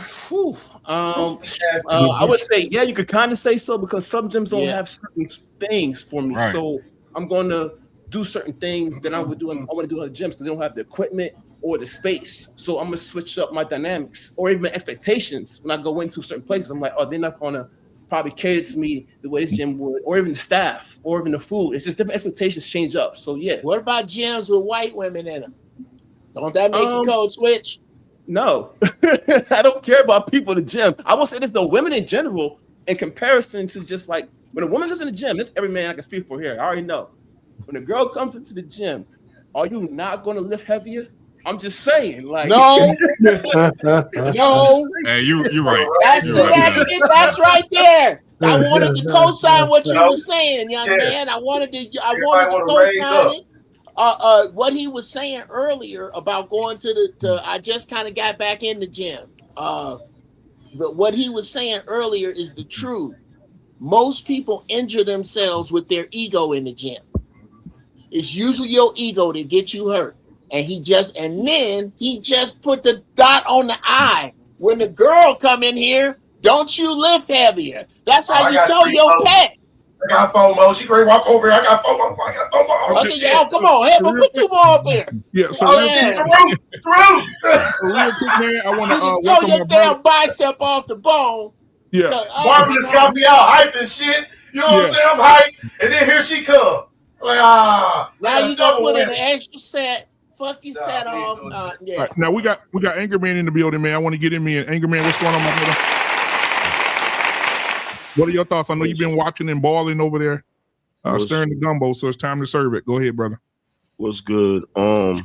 would say, yeah, you could kind of say so because some gyms don't have certain things for me. Right. So I'm going to do certain things that I want to do in other gyms because they don't have the equipment or the space. So I'm going to switch up my dynamics or even my expectations when I go into certain places. I'm like, oh, they're not going to probably cater to me the way this gym would, or even the staff, or even the food. It's just different expectations change up. So yeah. What about gyms with white women in them? Don't that make you code switch? No, I don't care about people in the gym. I will say this: the women in general, in comparison to just like when a woman goes in the gym, this every man I can speak for here. I already know. When a girl comes into the gym, are you not going to lift heavier? I'm just saying, like no, no. Hey, you're right. That's that's right there. I wanted to co-sign what you were saying, young man. I wanted to co-sign it. What he was saying earlier about going to I just kind of got back in the gym. But what he was saying earlier is the truth. Most people injure themselves with their ego in the gym. It's usually your ego that gets you hurt. And then he just put the dot on the I. When the girl come in here, don't you lift heavier. That's how you tell your pet. I got FOMO. She ready to walk over here. I got FOMO. Okay, y'all, come on. Hey, but put two more up there. Yeah, so real quick, man, I want to throw your damn bicep off the bone. Yeah. Marvelous got me out hype and shit. You know what I'm saying? I'm hyped. And then here she come. Like, now you got to put in an extra set. Fuck your set off. Yeah. Right, now we got Angry Man in the building, man. I want to get him in. Angry Man, what's going on, my brother? What are your thoughts? I know you've been watching and balling over there, stirring the gumbo, so it's time to serve it. Go ahead, brother. What's good? Y'all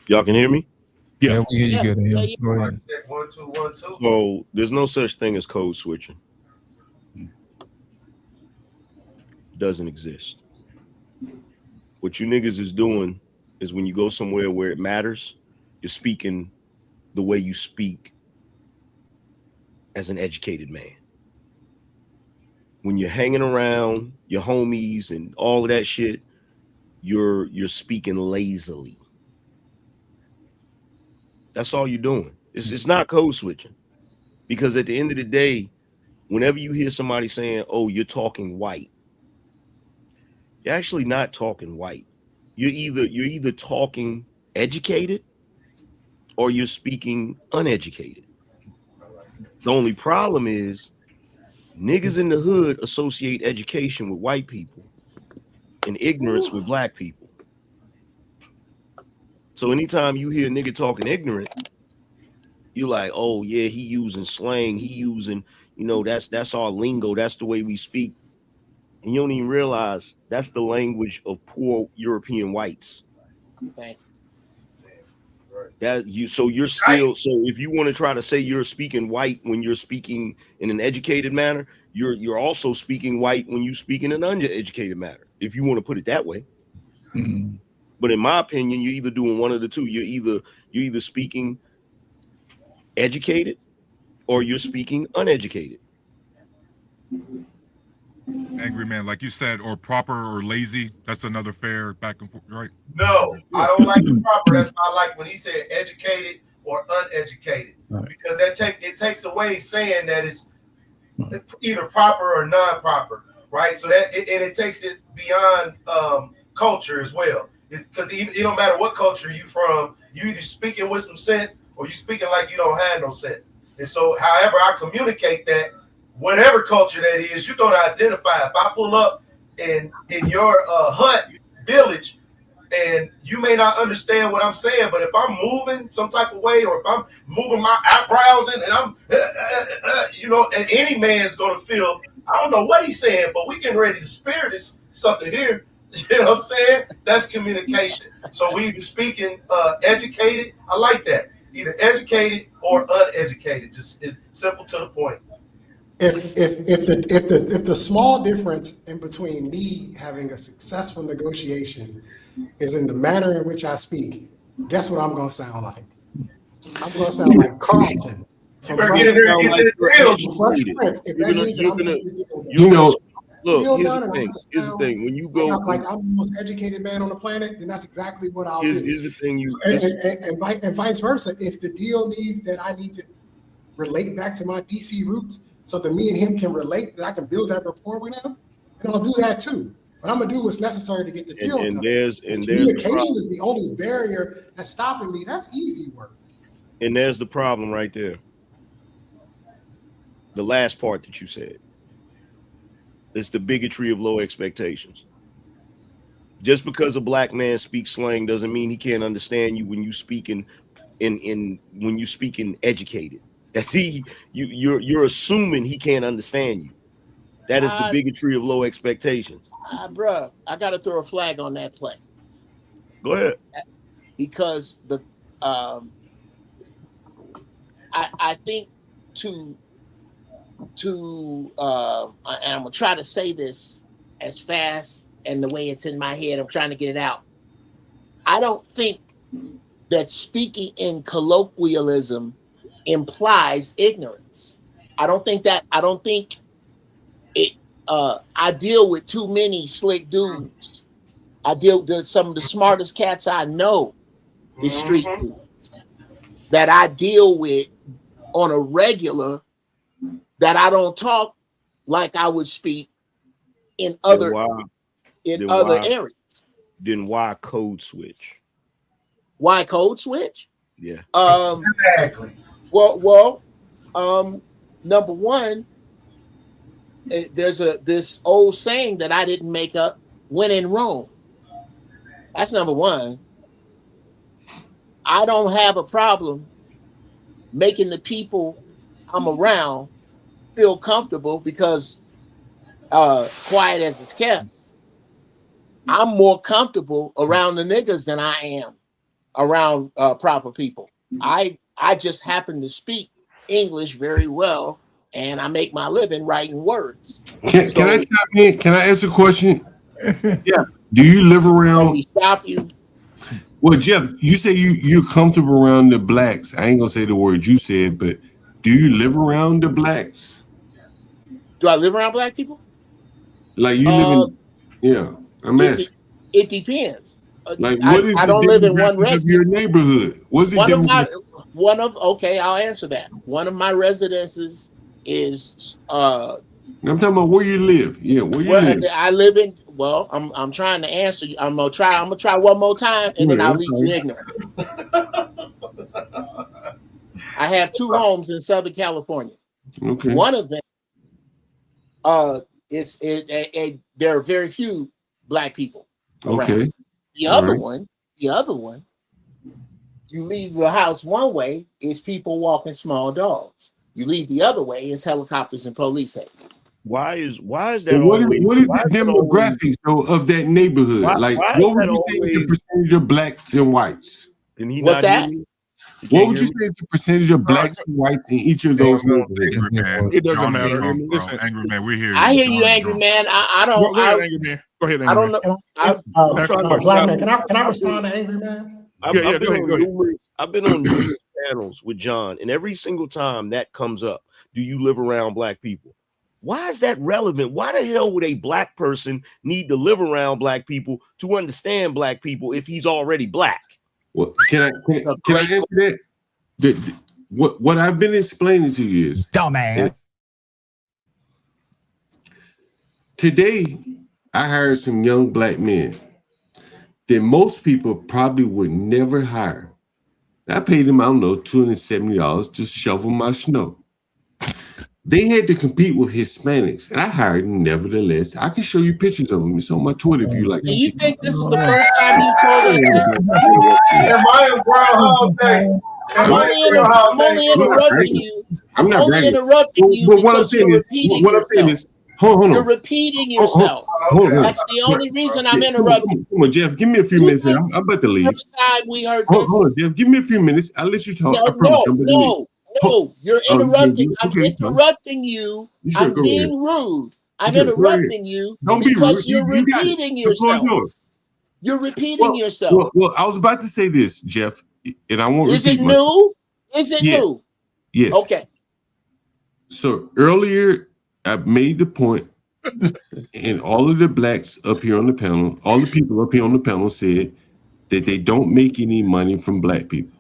can hear me? Yeah, we hear you good. Yeah. Go ahead. 1, 2, 1, 2. So there's no such thing as code switching. It doesn't exist. What you niggas is doing is when you go somewhere where it matters, you're speaking the way you speak as an educated man. When you're hanging around your homies and all of that shit, you're speaking lazily. That's all you're doing. It's not code switching. Because at the end of the day, whenever you hear somebody saying, oh, you're talking white, you're actually not talking white. You're either talking educated or you're speaking uneducated. The only problem is niggas in the hood associate education with white people and ignorance with black people. So anytime you hear a nigga talking ignorant, you're like, oh yeah, he using slang, he using, that's our lingo, that's the way we speak. And you don't even realize that's the language of poor European whites. Thank So you're still, so if you want to try to say you're speaking white when you're speaking in an educated manner, you're also speaking white when you speak in an uneducated manner, if you want to put it that way. Mm-hmm. But in my opinion, you're either doing one of the two. You're either speaking educated or you're speaking uneducated. Angry man, like you said, or proper or lazy. That's another fair back and forth, right? No, I don't like the proper. That's why I like when he said educated or uneducated, because it takes away saying that it's either proper or non-proper, right? So that it takes it beyond culture as well. It's because it don't matter what culture you from, you either speaking with some sense or you speaking like you don't have no sense. And so, however I communicate that, whatever culture that is, you're gonna identify. If I pull up in your hut village, and you may not understand what I'm saying, but if I'm moving some type of way, or if I'm moving my eyebrows and I'm, and any man's gonna feel, I don't know what he's saying, but we getting ready to spear this sucker here. You know what I'm saying? That's communication. So we either speaking educated, I like that, either educated or uneducated. Just simple to the point. If the small difference in between me having a successful negotiation is in the manner in which I speak, guess what I'm going to sound like? I'm going to sound like Carlton. From Fresh Prince. If that means that I'm going to look, here's the thing. When you go like I'm the most educated man on the planet, then that's exactly what I'll do. Here's the thing. And vice versa. If the deal needs that I need to relate back to my DC roots, so that me and him can relate, that I can build that rapport with him, and I'll do that too. But I'm gonna do what's necessary to get the deal done. Communication is the only barrier that's stopping me. That's easy work. And there's the problem right there. The last part that you said. It's the bigotry of low expectations. Just because a black man speaks slang doesn't mean he can't understand you when you speak when you speak in educated. That's you're assuming he can't understand you. That is the bigotry of low expectations. Bruh, I gotta throw a flag on that play. Go ahead. Because I think and I'm gonna try to say this as fast and the way it's in my head, I'm trying to get it out. I don't think that speaking in colloquialism implies ignorance. I don't think it I deal with too many slick dudes. I deal with some of the smartest cats I know, the street dudes that I deal with on a regular, that I don't talk like I would speak in other areas. Then why code switch? Why code switch? Yeah. Exactly. Well, number one, there's this old saying that I didn't make up: when in Rome. That's number one. I don't have a problem making the people I'm around feel comfortable, because quiet as it's kept, I'm more comfortable around the niggas than I am around proper people. I just happen to speak English very well, and I make my living writing words. Can I chime in? Can I ask a question? Yeah. Do you live around? Can we stop you? Well, Jeff, you say you're comfortable around the blacks. I ain't gonna say the word you said, but do you live around the blacks? Do I live around black people? Like you live in? Yeah, I'm asking. It depends. Like, what is I don't live in one residence of your neighborhood? What's it? Okay, I'll answer that. One of my residences is I'm talking about where you live. Yeah, where you live. I live in. Well, I'm trying to answer you. I'm gonna try one more time, and then I'll leave you ignorant. I have two homes in Southern California. Okay. One of them, there are very few black people around. Okay. The other one, you leave your house one way, it's people walking small dogs. You leave the other way, it's helicopters and police. Why is that? What is the demographics of that neighborhood? What would you say is the percentage of blacks and whites? Can he What's not that? hear me? What would you say is the percentage of blacks and whites in each of those neighborhoods? Angry man. It doesn't John is matter. drunk, bro. Listen, Angry man, we hear you. I hear John you, is angry drunk. man. I go don't. ahead, angry man. Go ahead, I angry don't man. know. Ask the question. Black man, can I respond to angry man? I've Yeah, been go ahead, on go ahead. numerous. I've been on numerous panels with John, and every single time that comes up, do you live around black people? Why is that relevant? Why the hell would a black person need to live around black people to understand black people if he's already black? Well, can I answer that? What I've been explaining to you is dumbass. Today, I hired some young black men that most people probably would never hire. I paid them, I don't know, $270 to shovel my snow. They had to compete with Hispanics, and I hired them nevertheless. I can show you pictures of them. It's on my Twitter if you like. Do you think this is the first time you told us this? Am I in Groundhog Day? I'm only interrupting you. I'm not bragging. Interrupting you But what I'm because saying you're is, repeating what I'm saying yourself. is, hold on. You're repeating yourself. Hold on. That's the only reason I'm interrupting. Come on, Jeff, give me a few minutes. I'm about to leave. First time we heard Hold this. on, Jeff, give me a few minutes. I'll let you talk. I promise No, I'm about to leave. no, you're Oh, interrupting. okay, I'm interrupting you. Sure, I'm go being ahead. rude. I'm Sure, go ahead. interrupting you Don't be because rude. you're You got it. repeating The floor is yourself. yours. You're repeating yourself. Well, I was about to say this, Jeff, and I won't Is repeat it myself. new? Is it Yeah. new? Yes. Okay. So earlier, I made the point, and all of the blacks up here on the panel, all the people up here on the panel said that they don't make any money from black people.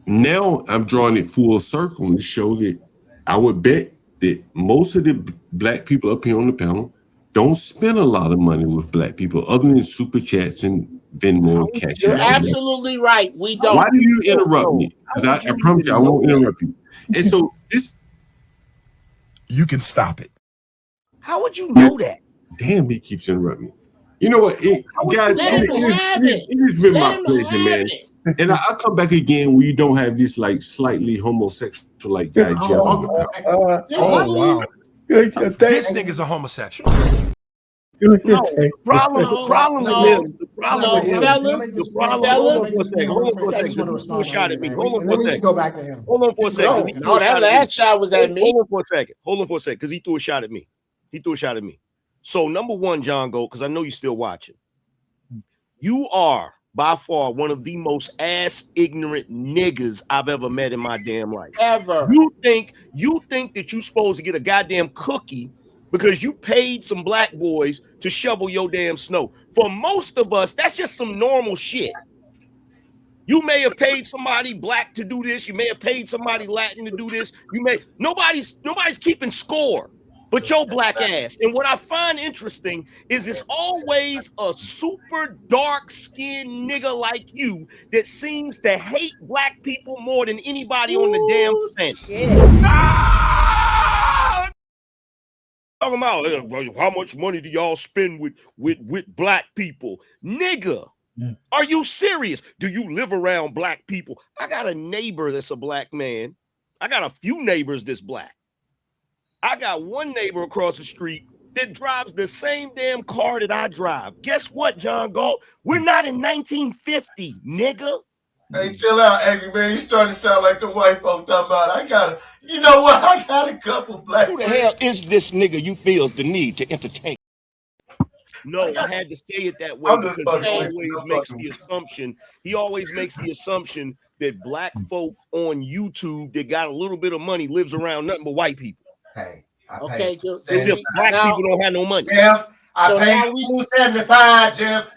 Now I'm drawing it full circle to show that I would bet that most of the black people up here on the panel don't spend a lot of money with black people other than super chats and Venmo and Cash You're App. absolutely right. We don't. Why do you interrupt me? Because I promise you I won't interrupt you. And so this, you can stop it. How would you know that? Damn, he keeps interrupting me. You know what, guys? It has been my pleasure, man. And I'll come back again when you don't have this like slightly homosexual like guy Jeff on the wow. This nigga's a homosexual. No, the problem for a second. Hold on for a second. No, that last shot was at me. Hold on for a second, because he threw a shot at me. So number one, John Gold, because I know you're still watching. You are by far one of the most ass ignorant niggas I've ever met in my damn life. Ever. You think that you're supposed to get a goddamn cookie because you paid some black boys to shovel your damn snow. For most of us, that's just some normal shit. You may have paid somebody black to do this. You may have paid somebody Latin to do this. Nobody's keeping score but your black ass. And what I find interesting is it's always a super dark-skinned nigga like you that seems to hate black people more than anybody on the damn planet. Talking about how much money do y'all spend with black people? Nigga, are you serious? Do you live around black people? I got a neighbor that's a black man. I got a few neighbors that's black. I got one neighbor across the street that drives the same damn car that I drive. Guess what, John Galt? We're not in 1950, nigga. Hey, chill out, angry man. You starting to sound like the white folk talking about. I got a couple black. Who the hell is this nigga you feel the need to entertain? No, I had to say it that way because he always makes the assumption that black folk on YouTube that got a little bit of money lives around nothing but white people. Hey, okay, as if black people don't have no money. Jeff, I paid $275, Jeff.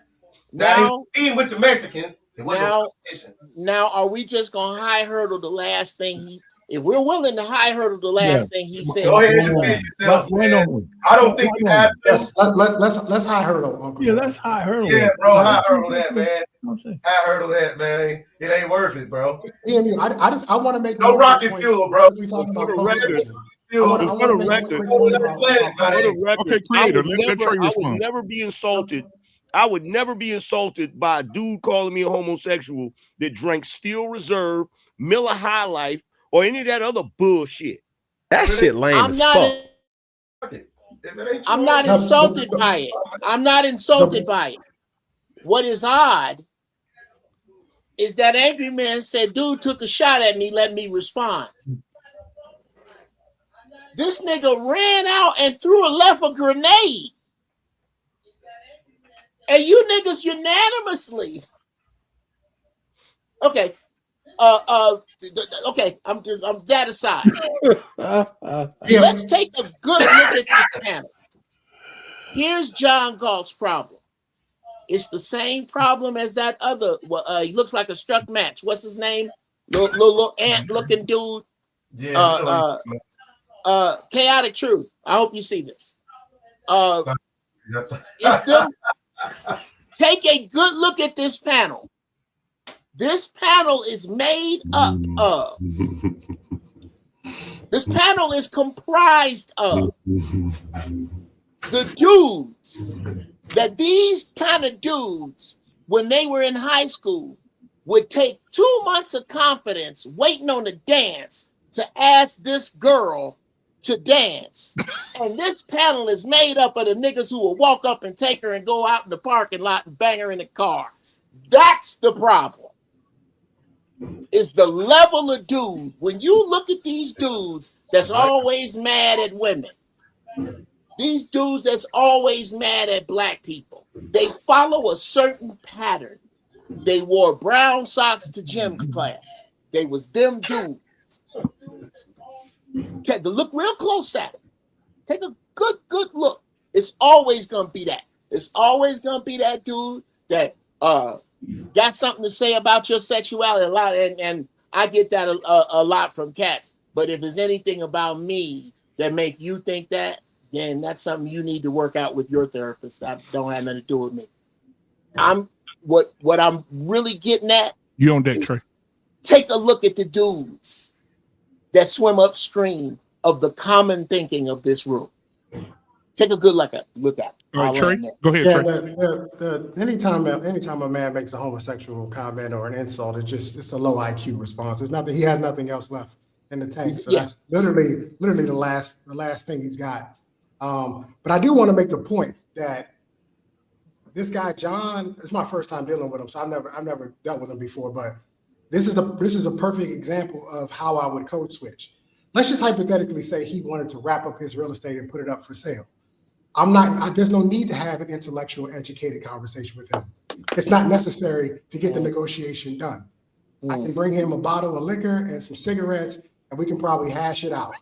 Now, even with the Mexican. Now, are we just gonna high hurdle the last thing if we're willing to high hurdle the last thing he said? Go ahead and defend yourself, man. I don't think you have. Yes, let's high hurdle, Uncle. Yeah, let's high hurdle. Yeah, bro, high hurdle that, man. High hurdle that, man. It ain't worth it, bro. I want to make no rocket fuel, bro. We talking about Okay, creator. I would never be insulted. I would never be insulted by a dude calling me a homosexual that drank Steel Reserve, Miller High Life, or any of that other bullshit. That shit lame as fuck. I'm not insulted by it. I'm not insulted by it. What is odd is that angry man said, dude took a shot at me, let me respond. This nigga ran out and left a grenade. And you niggas unanimously. Okay. Okay, I'm that aside. Let's take a good look at this panel. Here's John Galt's problem. It's the same problem as that other. He looks like a struck match. What's his name? Little ant-looking dude. Yeah. Chaotic Truth. I hope you see this. It's them. Take a good look at this panel. This panel is made up of. This panel is comprised of the dudes that these kind of dudes, when they were in high school, would take 2 months of confidence waiting on the dance to ask this girl to dance. And this panel is made up of the niggas who will walk up and take her and go out in the parking lot and bang her in the car. That's the problem. Is the level of dude. When you look at these dudes that's always mad at women, these dudes that's always mad at black people, they follow a certain pattern. They wore brown socks to gym class. They was them dudes. Look real close at them. Take a good look. It's always gonna be that. It's always gonna be that dude that got something to say about your sexuality a lot, and I get that a lot from cats. But if there's anything about me that make you think that, then that's something you need to work out with your therapist. That don't have nothing to do with me. What I'm really getting at. You on deck, Trey? Take a look at the dudes that swim upstream of the common thinking of this room. Take a good look at it. All right, Trey, go ahead, Trey. Anytime a man makes a homosexual comment or an insult, it's a low IQ response. It's not that he has nothing else left in the tank. So that's literally the last thing he's got. But I do want to make the point that this guy John, it's my first time dealing with him, so I've never dealt with him before. But this is a perfect example of how I would code switch. Let's just hypothetically say he wanted to wrap up his real estate and put it up for sale. There's no need to have an intellectual, educated conversation with him. It's not necessary to get the negotiation done. I can bring him a bottle of liquor and some cigarettes, and we can probably hash it out.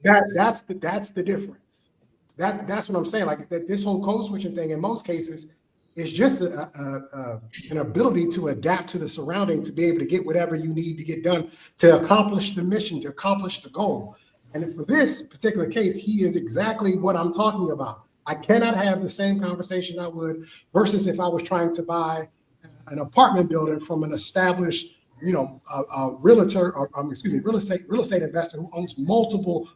That's the difference. That's what I'm saying. Like this whole code switching thing, in most cases, is just an ability to adapt to the surrounding to be able to get whatever you need to get done to accomplish the mission, to accomplish the goal. And for this particular case, he is exactly what I'm talking about. I cannot have the same conversation I would versus if I was trying to buy an apartment building from an established, realtor, or real estate investor who owns multiple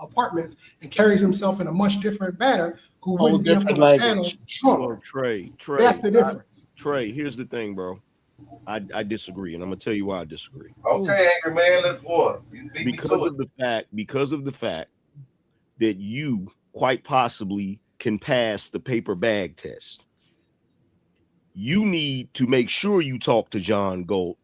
apartments and carries himself in a much different manner. Who wouldn't be able to handle Trump. Trey, that's the difference. Trey, here's the thing, bro. I disagree, and I'm gonna tell you why I disagree. Okay, angry man, let's go. Because of the fact that you quite possibly can pass the paper bag test. You need to make sure you talk to John Galt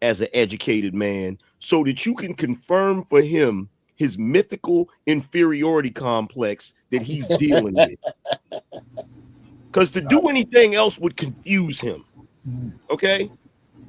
as an educated man so that you can confirm for him his mythical inferiority complex that he's dealing with. Because to do anything else would confuse him. Okay?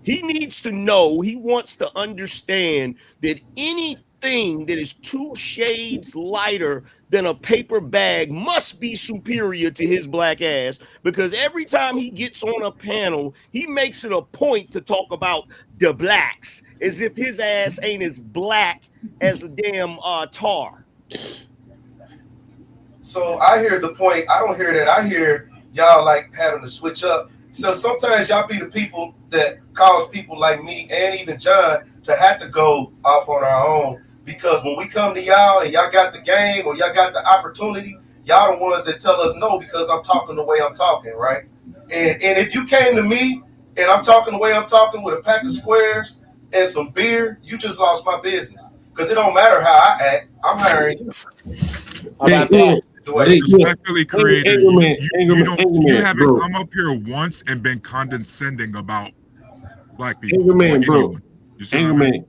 He needs to know, he wants to understand that anything that is 2 shades lighter than a paper bag must be superior to his black ass, because every time he gets on a panel, he makes it a point to talk about the blacks as if his ass ain't as black as a damn tar. So I hear the point. I don't hear that. I hear y'all like having to switch up. So sometimes y'all be the people that cause people like me and even John to have to go off on our own, because when we come to y'all and y'all got the game or y'all got the opportunity, y'all the ones that tell us no because I'm talking the way I'm talking, right? And if you came to me and I'm talking the way I'm talking with a pack of squares and some beer, you just lost my business. Because it don't matter how I act, I'm hiring you. How about that? the way Respectfully, creator, Angerman, you haven't bro. come up here once and been condescending about black people. Angerman, bro. Anyone. You see what I mean?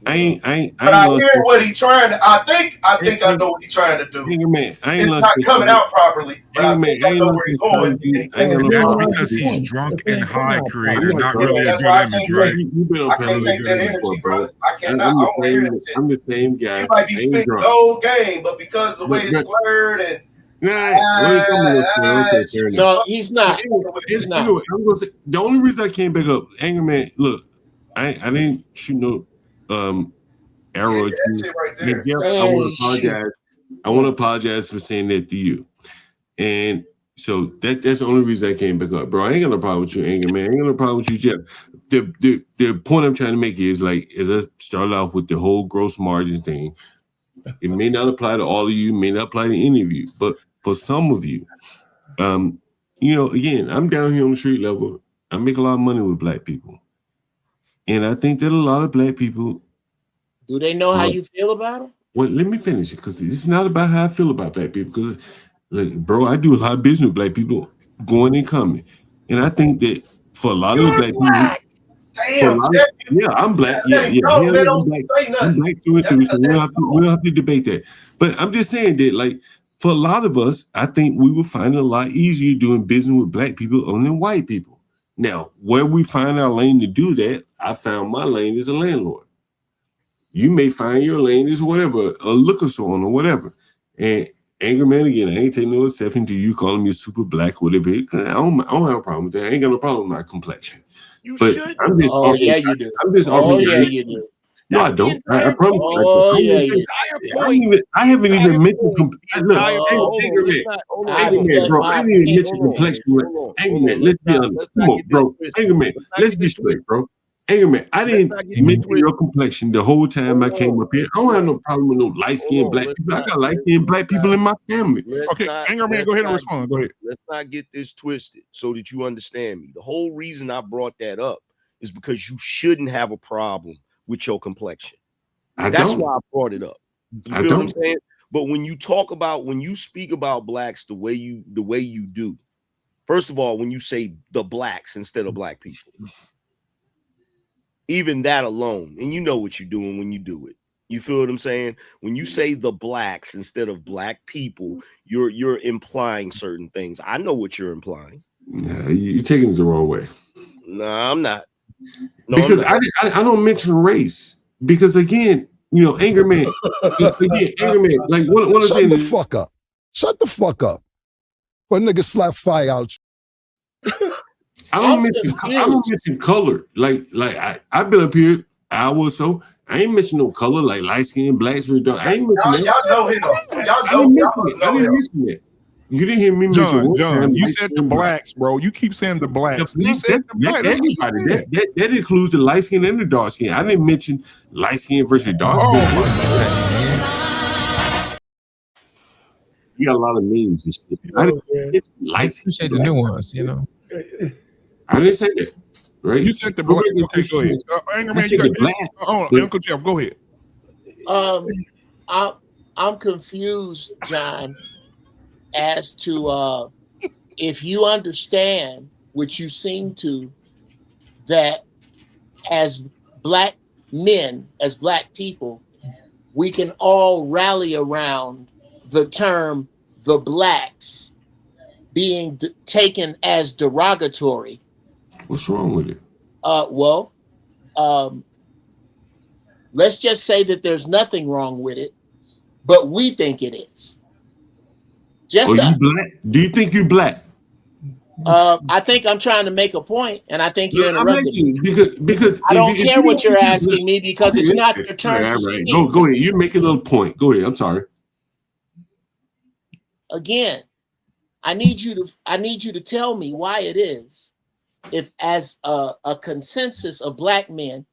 Angerman, I ain't But I lunch. hear what he's trying to. I think I know what he's trying to do. Angerman, I ain't It's lunch. not coming out properly, but I Angerman, think I I ain't know lunch where he's this going. time, dude. I ain't got And no that's problem because with he's you. drunk and high, creator. I'm Not drunk. really a That's good why I image, can't right? take. You've been on I can't take that before, energy, bro. brother. I cannot. I I'm don't want to hear that shit. I'm the same guy. You might be I ain't spitting drunk. the whole game, but because of the way it's slurred and Nah, well, it's coming up there. Okay, fair enough. No, he's not. He's not. Anyway, I'm gonna say the only reason I came back up, Angerman. Look, I didn't shoot no arrow at you. shit right And there. Jeff, I want to apologize. I want to apologize for saying that to you. And so that's the only reason I came back up, bro. I ain't got no problem with you, Angerman. I ain't got no problem with you, Jeff. The point I'm trying to make is like, as I started off with the whole gross margin thing, it may not apply to all of you, may not apply to any of you, but for some of you, again, I'm down here on the street level. I make a lot of money with black people. And I think that a lot of black people. Do they know how you feel about them? Well, let me finish it because it's not about how I feel about black people. Because, like, bro, I do a lot of business with black people going and coming. And I think that for a lot of the black people, damn, I'm black. Let him go, Hell man. yeah, Don't I'm black. say nothing. I'm black through and through. So we don't have to debate that. But I'm just saying that, like, for a lot of us, I think we would find it a lot easier doing business with black people than white people. Now, where we find our lane to do that, I found my lane as a landlord. You may find your lane as whatever, a liquor store or whatever. And Angerman, again, I ain't taking no exception to you calling me super black, whatever. I don't have a problem with that. I ain't got no problem with my complexion. You but should. I'm just Oh, yeah, you do. I'm just Oh, offering. yeah, you do. No, I That's the don't. I entire promise. point. Oh, yeah, you do. I haven't even mentioned. Look, Hold on, let's not. Hold on, Angerman, bro. I haven't even mentioned hold on, complexion. hold on. Angerman, let's be honest. Come on, bro. Angerman, let's be straight, bro. Angerman, I didn't mention your complexion the whole time I came up here. I don't have no problem with no light-skinned black people. I got light-skinned black people in my family. Okay, Angerman, go ahead and respond. Go ahead. Let's not get this twisted so that you understand me. The whole reason I brought that up is because you shouldn't have a problem with your complexion. That's why I brought it up. You feel what I'm saying? But when you speak about blacks the way you do, first of all, when you say the blacks instead of black people, even that alone, and you know what you're doing when you do it. You feel what I'm saying? When you say the blacks instead of black people, you're implying certain things. I know what you're implying. Nah, you're taking it the wrong way. No, I'm not. No, Because I'm not. I don't mention race. Because again, Angerman, like what I'm saying Shut the fuck up. Shut the fuck up. For a nigga slap fire out. I don't mention color. Like I've been up here an hour or so. I ain't mention no color like light skin, blacks, or dark. I ain't mention that. Y'all know him. I didn't mention that. You didn't hear me mention John, you said the blacks, bro. You keep saying the blacks. You said the blacks. That's everybody. That includes the light skin and the dark skin. I didn't mention light skin versus dark skin. Oh my God. You got a lot of memes and shit. I appreciate the nuance, I didn't say that. Right? You said the black. Okay, go ahead. Angerman, you got black. Uncle Jeff, go ahead. I'm confused, John, as to if you understand, which you seem to, that as black men, as black people, we can all rally around the term the blacks being taken as derogatory. What's wrong with it? Let's just say that there's nothing wrong with it, but we think it is. You black? Do you think you're black? I think I'm trying to make a point, and I think you're interrupting me. Because I don't care what you're asking me because it's not your turn to speak. Go ahead. You make a little point. Go ahead. I'm sorry. Again, I need you to tell me why it is, if as a consensus of black men,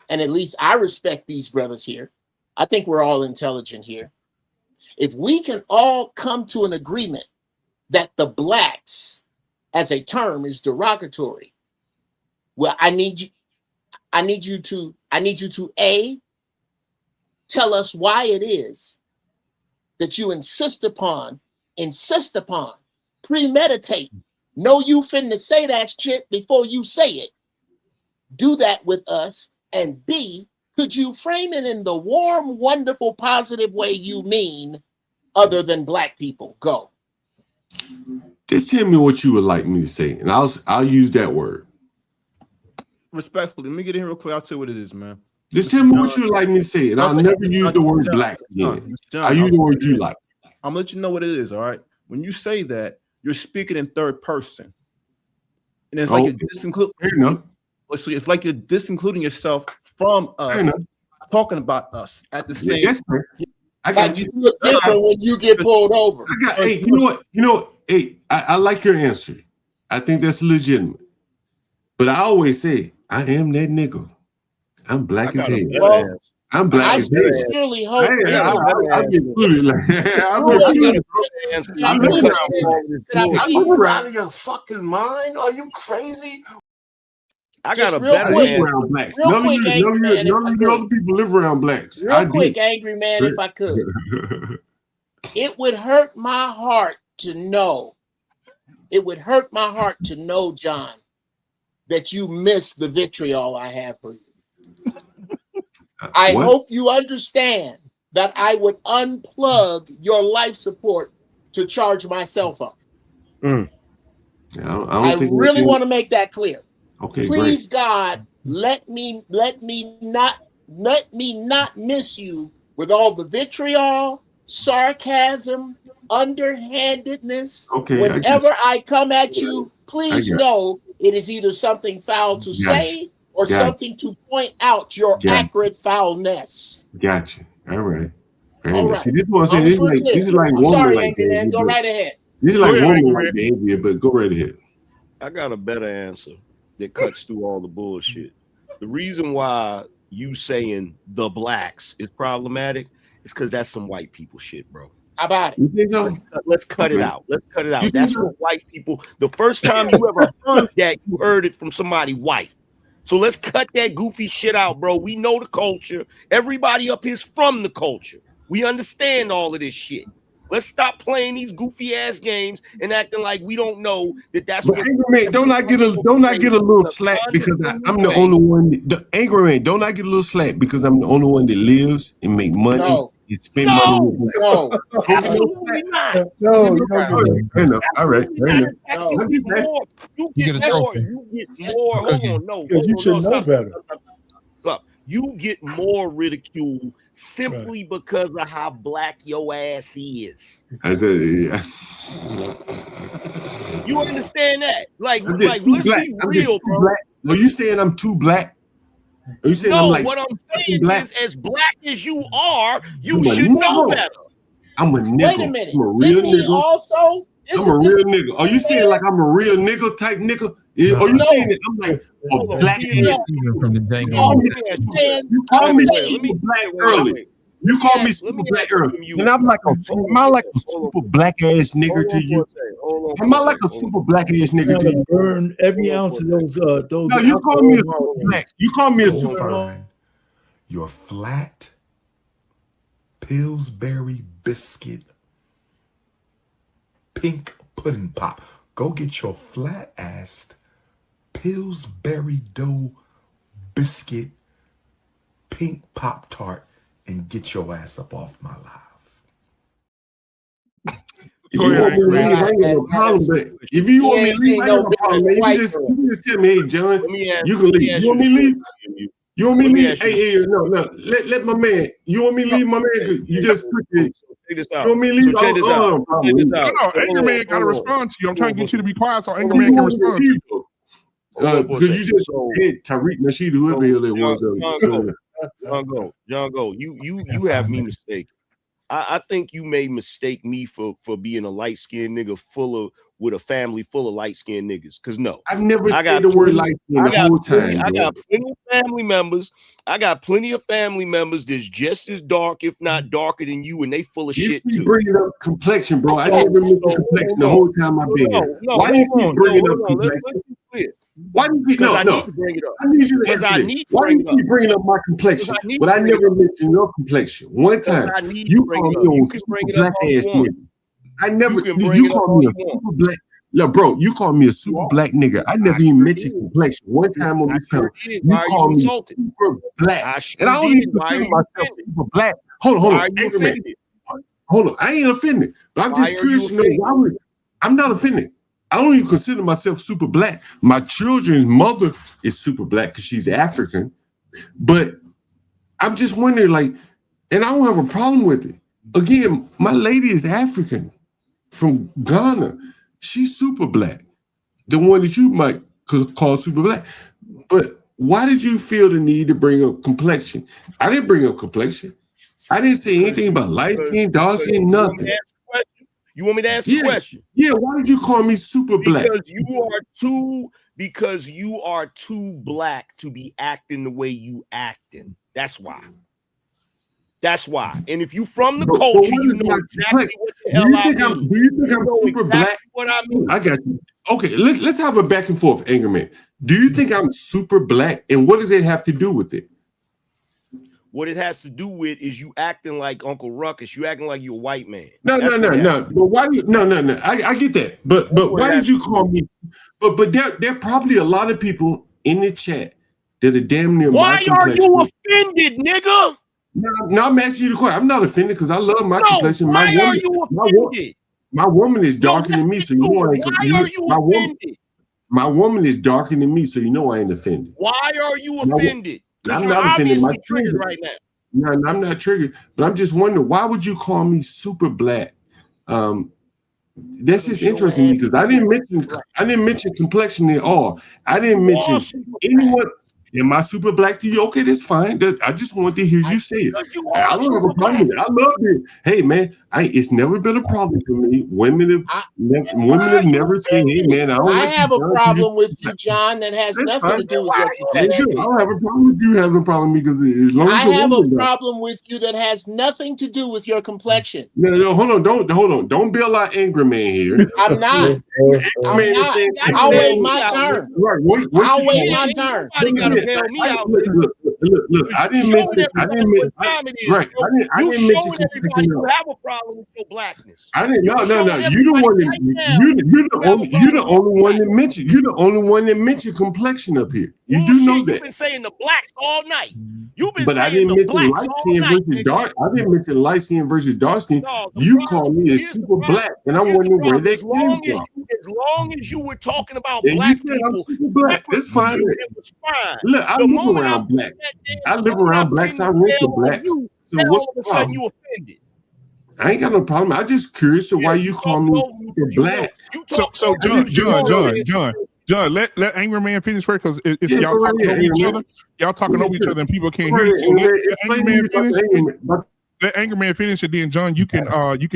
and at least I respect these brothers here. I think we're all intelligent here. If we can all come to an agreement that the blacks as a term is derogatory, well, I need you to A, tell us why it is that you insist upon insist upon, premeditate, know you finna say that shit before you say it. Do that with us. And B, could you frame it in the warm, wonderful, positive way you mean other than black people? Go. Just tell me what you would like me to say, and I'll use that word. Respectfully, let me get in here real quick. I'll tell you what it is, man. Just tell me what you would like me to say, and I'll never use the word blacks again. I'll use the word you like. I'm gonna let you know what it is, all right? When you say that, you're speaking in third person. And it's like it's like you're disincluding yourself from us, talking about us at the same time. I got you. Look different when you get pulled over. Hey, you know what? Hey, I like your answer. I think that's legitimate. But I always say, I am that nigga. I'm black as hell. Well, I'm black I as hell. sincerely hope. I'm included. You're out of your fucking mind? Are you crazy? I got a real better quick, answer. Blacks. Real None quick, of angry man, you other people live around blacks. Real quick, angry man, if I could. It would hurt my heart to know. It would hurt my heart to know, John, that you miss the vitriol I have for you. I hope you understand that I would unplug your life support to charge myself up. I really want to make that clear. Okay, please, great. God, let me not miss you with all the vitriol, sarcasm, underhandedness. Okay, whenever I come at you, please know it is either something foul to say or something to point out your accurate foulness. Gotcha. All right. All right. See, this is what I'm saying. This is like I'm woman sorry, like angry man. Go right ahead. This is like woman like behavior, but go right ahead. I got a better answer that cuts through all the bullshit. The reason why you saying the blacks is problematic is because that's some white people shit, bro. How about it? Let's cut it out. Let's cut it out. That's what white people. The first time you ever heard that, you heard it from somebody white. So let's cut that goofy shit out, bro. We know the culture. Everybody up here's from the culture. We understand all of this shit. Let's stop playing these goofy ass games and acting like we don't know that that's but what. Angry man, don't I get a little slack because I'm the only one? The angry man, don't I get a little slack because I'm the only one that lives and make money and spend money? No, absolutely not. No. All right. You get more. Hold on, no. You should know better. Stop. You get more ridicule simply because of how black your ass is. You understand that? Like let's be real, bro. Are you saying I'm too black? Are you saying no, I'm like what I'm saying is, as black as you are, you should know better. I'm a nigga. Wait a minute. I'm a real nigga. Also, I'm a real nigga. Are you saying like I'm a real nigga type nigga? Are you saying that I'm like a black ass? You call me super black early. You call me super black early, and I'm like am I like a super black ass nigga to you? Am I like a super black ass nigga to you? Burn every ounce of those. No, you call me a super black. You call me a super. Your flat Pillsbury biscuit pink pudding pop. Go get your flat-assed Pillsbury dough biscuit pink Pop-Tart and get your ass up off my live. If you want me to leave, I ain't got no problem. But if you want me to leave, I ain't got no problem. You just tell me, hey, John, you can leave. You want me to leave? You want me to leave? Hey, no. Let my man. You want me to leave, my man? You just put it. Check this out. You want me to leave? Check this out. No, angry man got to respond to you. I'm trying to get you to be quiet so angry man can respond to you. Because you just hit Tariq Nasheed, whoever it was. John Go. You have me mistaken. I think you may mistake me for being a light-skinned nigga with a family full of light-skinned niggas. Because no, I've never said the word light-skinned the whole time. I got plenty of family members. That's just as dark, if not darker than you, and they full of shit too. You bringing up complexion, bro. I never mentioned complexion the whole time I've been here. Why do you keep bringing up complexion? Why do you keep I need to bring it up. I need you to answer this. Why do you keep bringing up my complexion? But I never mentioned your complexion. One time, you called me a super black ass nigga. I never. You can bring it up call all me a you want. super black. No, bro, you call me a super black nigga. I never even mentioned complexion. One time on this panel, you call me super black, and I don't even consider myself super black. Hold on, Anchor Man. Hold on, I ain't offended, but I'm just curious to know why would I'm not offended. I don't even consider myself super black. My children's mother is super black because she's African, but I'm just wondering, like, and I don't have a problem with it. Again, my lady is African from Ghana. She's super black, the one that you might call super black. But why did you feel the need to bring up complexion? I didn't bring up complexion. I didn't say anything about light skin, dark skin, nothing. You want me to answer the question? Yeah, why did you call me super black? Because you are too black to be acting the way you acting. That's why. That's why. And if you from the culture, you know exactly what the hell I mean. Do you think I'm super exactly black? What I mean. I got you. Okay, let's have a back and forth, Anger Man. Do you think I'm super black? And what does it have to do with it? What it has to do with is you acting like Uncle Ruckus. You acting like you're a white man. No. But why do you, no. I get that. But why did you call me? But there are probably a lot of people in the chat that are damn near my complexion. Why are you offended, nigga? No, I'm asking you the question. I'm not offended because I love my complexion. Why are you offended? My woman is darker than me, so you know I ain't. Why are you offended? My woman is darker than me, so you know I ain't offended. Why are you offended? Because I'm you're not offended. obviously triggered right now. No, I'm not triggered. But I'm just wondering, why would you call me super black? That's just interesting because I didn't mention complexion at all. I didn't mention anyone. Am I super black to you? Okay, that's fine. I just want to hear you say it. I don't have a problem with it. I love it. Hey, man, it's never been a problem for me. Women have never said, "Hey, man, I have a problem with you, John, that has nothing to do with your complexion. I don't have a problem with you having a problem because as long as I have a problem with you that has nothing to do with your complexion. No, hold on. Don't be a lot angry man here. I'm not. I'll wait my turn. Right, I'll wait my turn. Look, I didn't mention. Right, I didn't mention everybody you have a problem with your blackness. I didn't. No. You the one that you're the only one that mentioned. You're the only one that mentioned complexion up here. You do know that. You've been saying the blacks all night. But I didn't mention light skin versus dark. I didn't mention light skin versus dark skin. You call me a super black, and I'm wondering where that came from. As long as you were talking about and black you said people, I'm super black. That's fine. It was fine. Look, I live around blacks. I live around blacks. I rent to blacks. So what's the problem? You offended. I ain't got no problem. I'm just curious to why you call me super black. So John, let Angry Man finish first because it's y'all talking over each other. Y'all talking over each other and people can't hear you. So let Angry Man finish. Let Angry Man finish, and then John, you can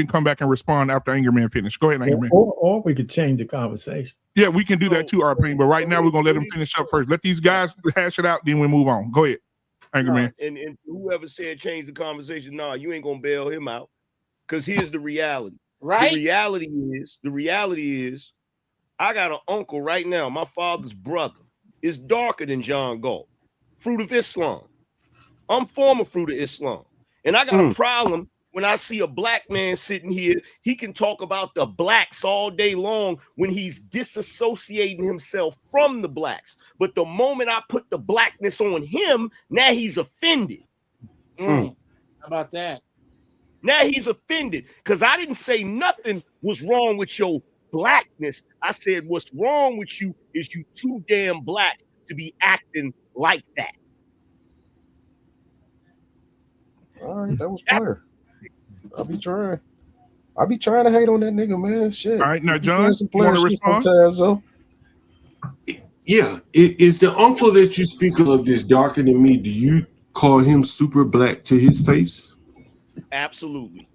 come back and respond after Angry Man finish. Go ahead, Angry Man. Or we could change the conversation. Yeah, we can do that too, RP. But right now we're gonna let them finish up first. Let these guys hash it out, then we move on. Go ahead, Angry Man. And whoever said change the conversation, you ain't gonna bail him out. Because here's the reality. Right. The reality is, I got an uncle right now. My father's brother is darker than John Galt, Fruit of Islam. I'm former Fruit of Islam. And I got a problem when I see a black man sitting here. He can talk about the blacks all day long when he's disassociating himself from the blacks. But the moment I put the blackness on him, now he's offended. How about that? Now he's offended because I didn't say nothing was wrong with your blackness. I said what's wrong with you is you too damn black to be acting like that. All right, that was clear. I'll be trying to hate on that nigga, man. Shit. All right, now John, you want to respond? Sometimes, though. Yeah, is the uncle that you speak of that's darker than me? Do you call him super black to his face? Absolutely.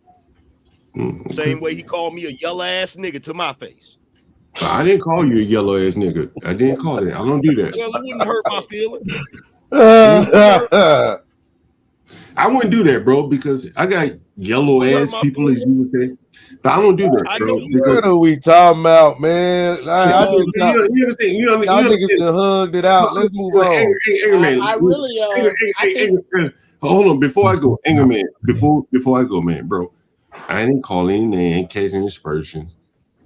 Okay. Same way he called me a yellow ass nigga to my face. I didn't call you a yellow ass nigga. I didn't call that. I don't do that. Well, it wouldn't hurt my feelings. I wouldn't do that, bro, because I got yellow ass people, as you would say. But I don't do that, bro. What are we talking about, man? Y'all niggas done hugged it out. Let's move on. Hold on, before I go, Anger Man, before I go, man, bro. I didn't call any name, I ain't catch any aspersion.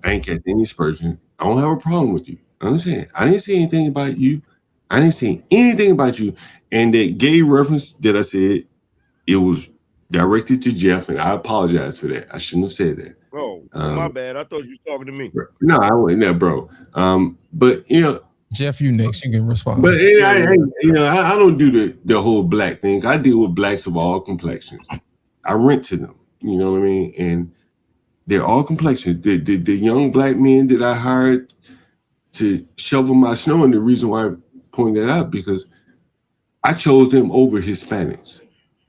I ain't catch any aspersion. I don't have a problem with you. Understand? I didn't say anything about you. I didn't say anything about you. And that gay reference that I said, it was directed to Jeff, and I apologize for that. I shouldn't have said that. Oh, my bad. I thought you were talking to me. No, I wasn't that, bro. But you know, Jeff, you next. You can respond. but I don't do the whole black thing. I deal with blacks of all complexions. I rent to them. You know what I mean? And they're all complexions. The young black men that I hired to shovel my snow, and the reason why I point that out because I chose them over Hispanics.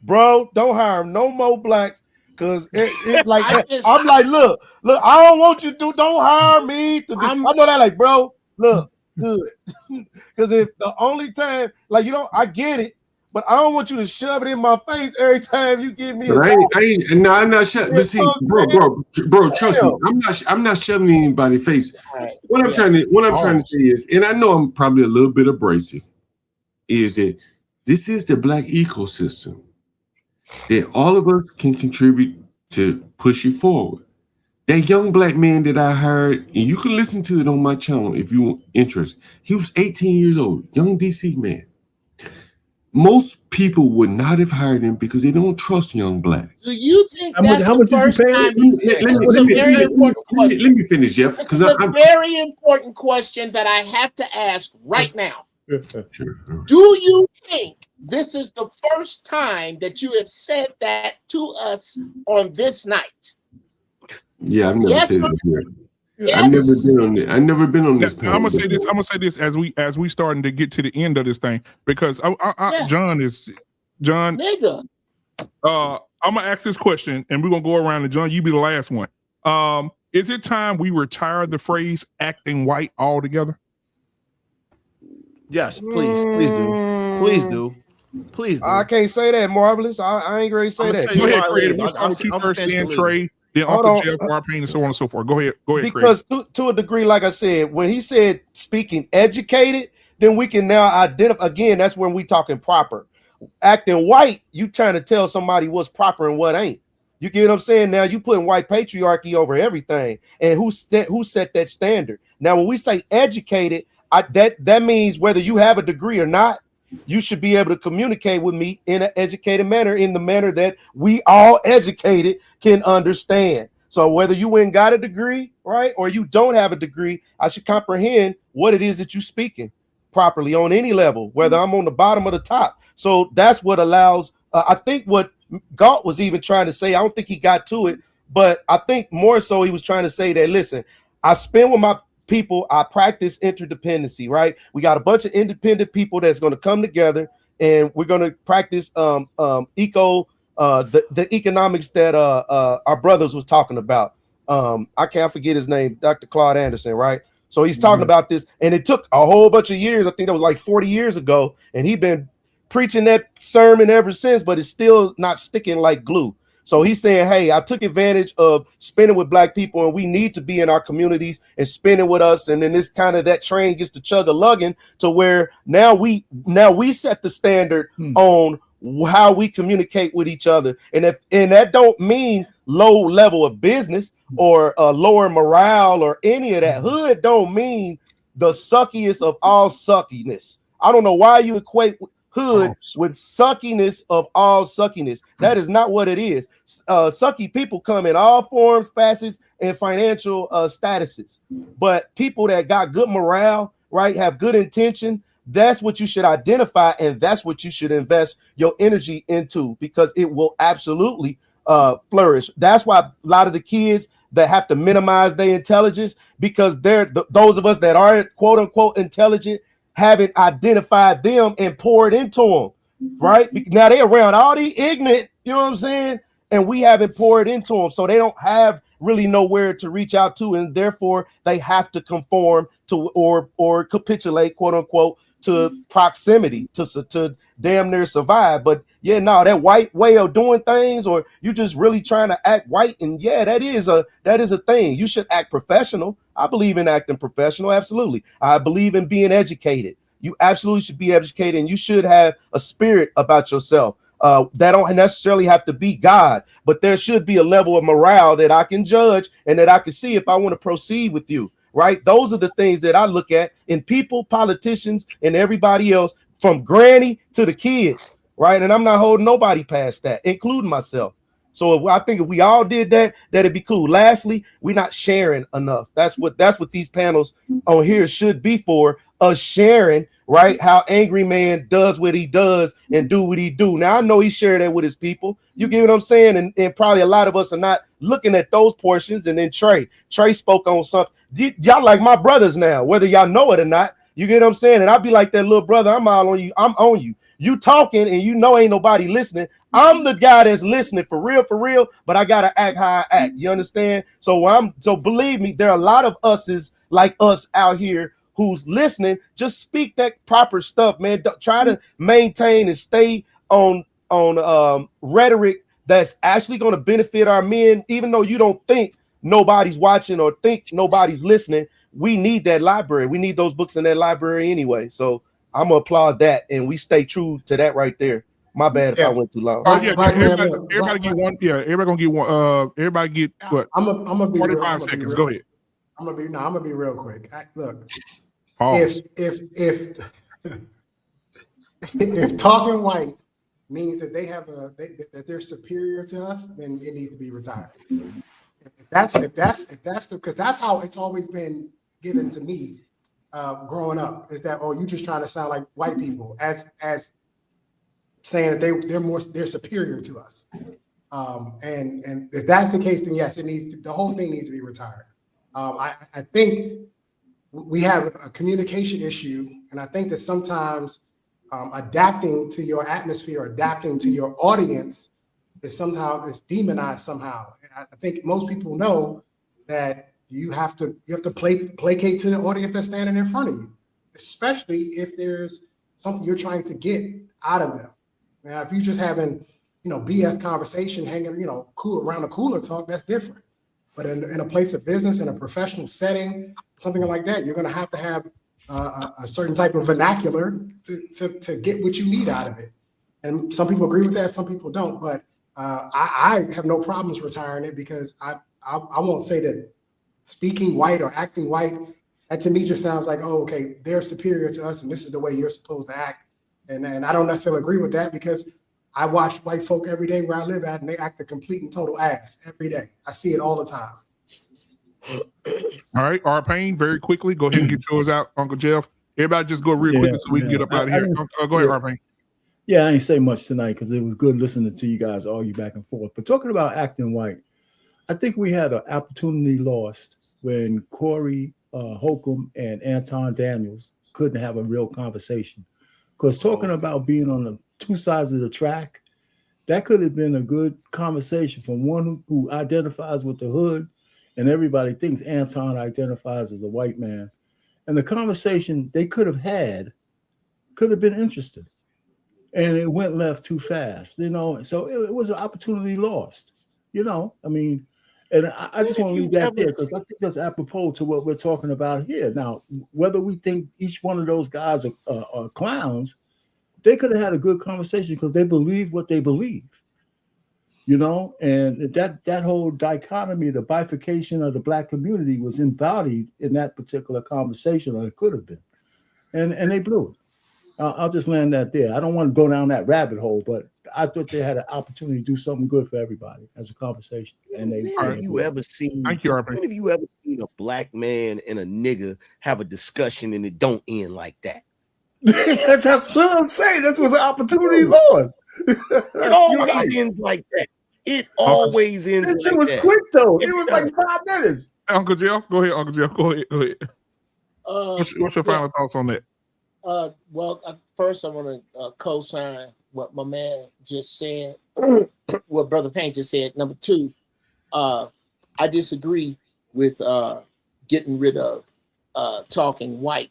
Bro, don't hire no more blacks. Cause it like I'm like, look, I don't want you to don't hire me to do. I know that, like, bro, look, good. Because if the only time, like, you know, I get it, but I don't want you to shove it in my face every time you give me. I'm not shoving. But see, bro, trust me, I'm not shoving in anybody's face. What I'm trying to say is, and I know I'm probably a little bit abrasive, is that this is the black ecosystem that all of us can contribute to push it forward. That young black man that I heard, and you can listen to it on my channel if you're interested. He was 18 years old, young DC man. Most people would not have hired him because they don't trust young blacks. Do you think that's the first time? This is a very important question. Let me finish, Jeff. This is a very important question that I have to ask right now. Sure. Do you think this is the first time that you have said that to us on this night? Yeah, I've never said it here. Yes. I've never been on this panel. I'm gonna say this as we starting to get to the end of this thing because John. Nigga. I'm gonna ask this question and we're gonna go around, and John, you be the last one. Is it time we retire the phrase "acting white" altogether? Yes, please do. I can't say that, Marvelous. I ain't ready to say that. Go ahead, Creative. We'll start with you first, then Trey, then Uncle Jeff, Arpain, and so on and so forth. Go ahead. Because to a degree, like I said, when he said speaking educated, then we can now identify. Again, that's when we talking proper. Acting white, you trying to tell somebody what's proper and what ain't. You get what I'm saying? Now you putting white patriarchy over everything, and who set that standard? Now, when we say educated, that means whether you have a degree or not, you should be able to communicate with me in an educated manner, in the manner that we all educated can understand. So whether you ain't got a degree, right, or you don't have a degree, I should comprehend what it is that you're speaking properly on any level, whether I'm on the bottom or the top. So that's what allows, I think what Galt was even trying to say, I don't think he got to it, but I think more so he was trying to say that, listen, I spend with my people, I practice interdependency, right? We got a bunch of independent people that's going to come together, and we're going to practice the economics that our brothers was talking about. I can't forget his name, Dr. Claude Anderson, right? So he's talking about this, and it took a whole bunch of years. I think that was like 40 years ago, and he's been preaching that sermon ever since, but it's still not sticking like glue. So he's saying, hey, I took advantage of spending with black people, and we need to be in our communities and spending with us. And then this kind of that train gets to chug-a-lugging to where now we set the standard on how we communicate with each other. And that don't mean low level of business or lower morale or any of that. Hood don't mean the suckiest of all suckiness. I don't know why you equate hood with suckiness of all suckiness. That is not what it is. Sucky people come in all forms, facets, and financial statuses. But people that got good morale, right, have good intention, that's what you should identify, and that's what you should invest your energy into, because it will absolutely flourish. That's why a lot of the kids that have to minimize their intelligence, because those of us that are quote unquote intelligent haven't identified them and poured into them, right? Now they're around all the ignorant, you know what I'm saying? And we haven't poured into them. So they don't have really nowhere to reach out to. And therefore they have to conform to or capitulate, quote unquote, to proximity to damn near survive. But yeah, no, that white way of doing things, or you just really trying to act white, and yeah, that is a thing. You should act professional. I believe in acting professional, absolutely. I believe in being educated. You absolutely should be educated, and you should have a spirit about yourself. That don't necessarily have to be God, but there should be a level of morale that I can judge and that I can see if I want to proceed with you, right? Those are the things that I look at in people, politicians, and everybody else, from granny to the kids, right? And I'm not holding nobody past that, including myself. So I think if we all did that, that'd be cool. Lastly, we're not sharing enough. That's what these panels on here should be for, us sharing, right? How Angry Man does what he does and do what he do. Now I know he shared that with his people. You get what I'm saying? And probably a lot of us are not looking at those portions. And then Trey spoke on something. Y'all like my brothers now, whether y'all know it or not. You get what I'm saying? And I'll be like that little brother. I'm all on you. I'm on you. You talking and you know ain't nobody listening. I'm the guy that's listening for real, but I gotta act how I act. You understand? So believe me, there are a lot of us's like us out here who's listening. Just speak that proper stuff, man. Don't try to maintain and stay on rhetoric that's actually going to benefit our men, even though you don't think nobody's watching or think nobody's listening. We need that library. We need those books in that library anyway. So I'm gonna applaud that, and we stay true to that right there. My bad if I went too long. Everybody get one. Yeah, everybody gonna get one. Everybody get what? I'm gonna be 45 seconds. Go ahead. I'm gonna be real quick. Look, Pause. if talking white means that that they're superior to us, then it needs to be retired. If that's because that's how it's always been given to me growing up, is that, oh, you just trying to sound like white people, as saying that they're superior to us. And if that's the case, then yes, the whole thing needs to be retired. I think we have a communication issue, and I think that sometimes adapting to your atmosphere, adapting to your audience is demonized somehow. And I think most people know that you have to placate to the audience that's standing in front of you, especially if there's something you're trying to get out of them. Now, if you're just having, BS conversation, hanging, cool around the cooler talk, that's different. But in a place of business, in a professional setting, something like that, you're going to have a certain type of vernacular to get what you need out of it. And some people agree with that, some people don't. But I have no problems retiring it, because I won't say that speaking white or acting white, that to me just sounds like, oh, okay, they're superior to us and this is the way you're supposed to act. And I don't necessarily agree with that, because I watch white folk every day where I live at, and they act a complete and total ass every day. I see it all the time. All right, R-Pain, very quickly, go ahead and get yours out, Uncle Jeff. Everybody just go real quickly so we can get up out of here. Go ahead, R-Pain. Yeah, I ain't say much tonight because it was good listening to you guys argue back and forth. But talking about acting white, I think we had an opportunity lost when Corey Holcomb and Anton Daniels couldn't have a real conversation. Because talking about being on the two sides of the track, that could have been a good conversation from one who identifies with the hood, and everybody thinks Anton identifies as a white man. And the conversation they could have had could have been interesting. And it went left too fast, so it was an opportunity lost, and I just want to leave that there, because I think that's apropos to what we're talking about here. Now, whether we think each one of those guys are clowns, they could have had a good conversation because they believe what they believe, and that whole dichotomy, the bifurcation of the Black community was embodied in that particular conversation, or it could have been, and they blew it. I'll just land that there. I don't want to go down that rabbit hole, but I thought they had an opportunity to do something good for everybody as a conversation. And When have you ever seen a black man and a nigga have a discussion and it don't end like that? That's what I'm saying. That's what's an opportunity lost. It always ends like that. It always ends That shit like was that. quick though. It was like 5 minutes. Uncle Jeff, go ahead. Uncle Jeff, go ahead. What's your final thoughts on that? First I want to co-sign what my man just said, what Brother Payne just said. Number two, I disagree with getting rid of talking white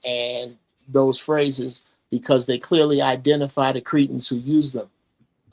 and those phrases, because they clearly identify the cretins who use them.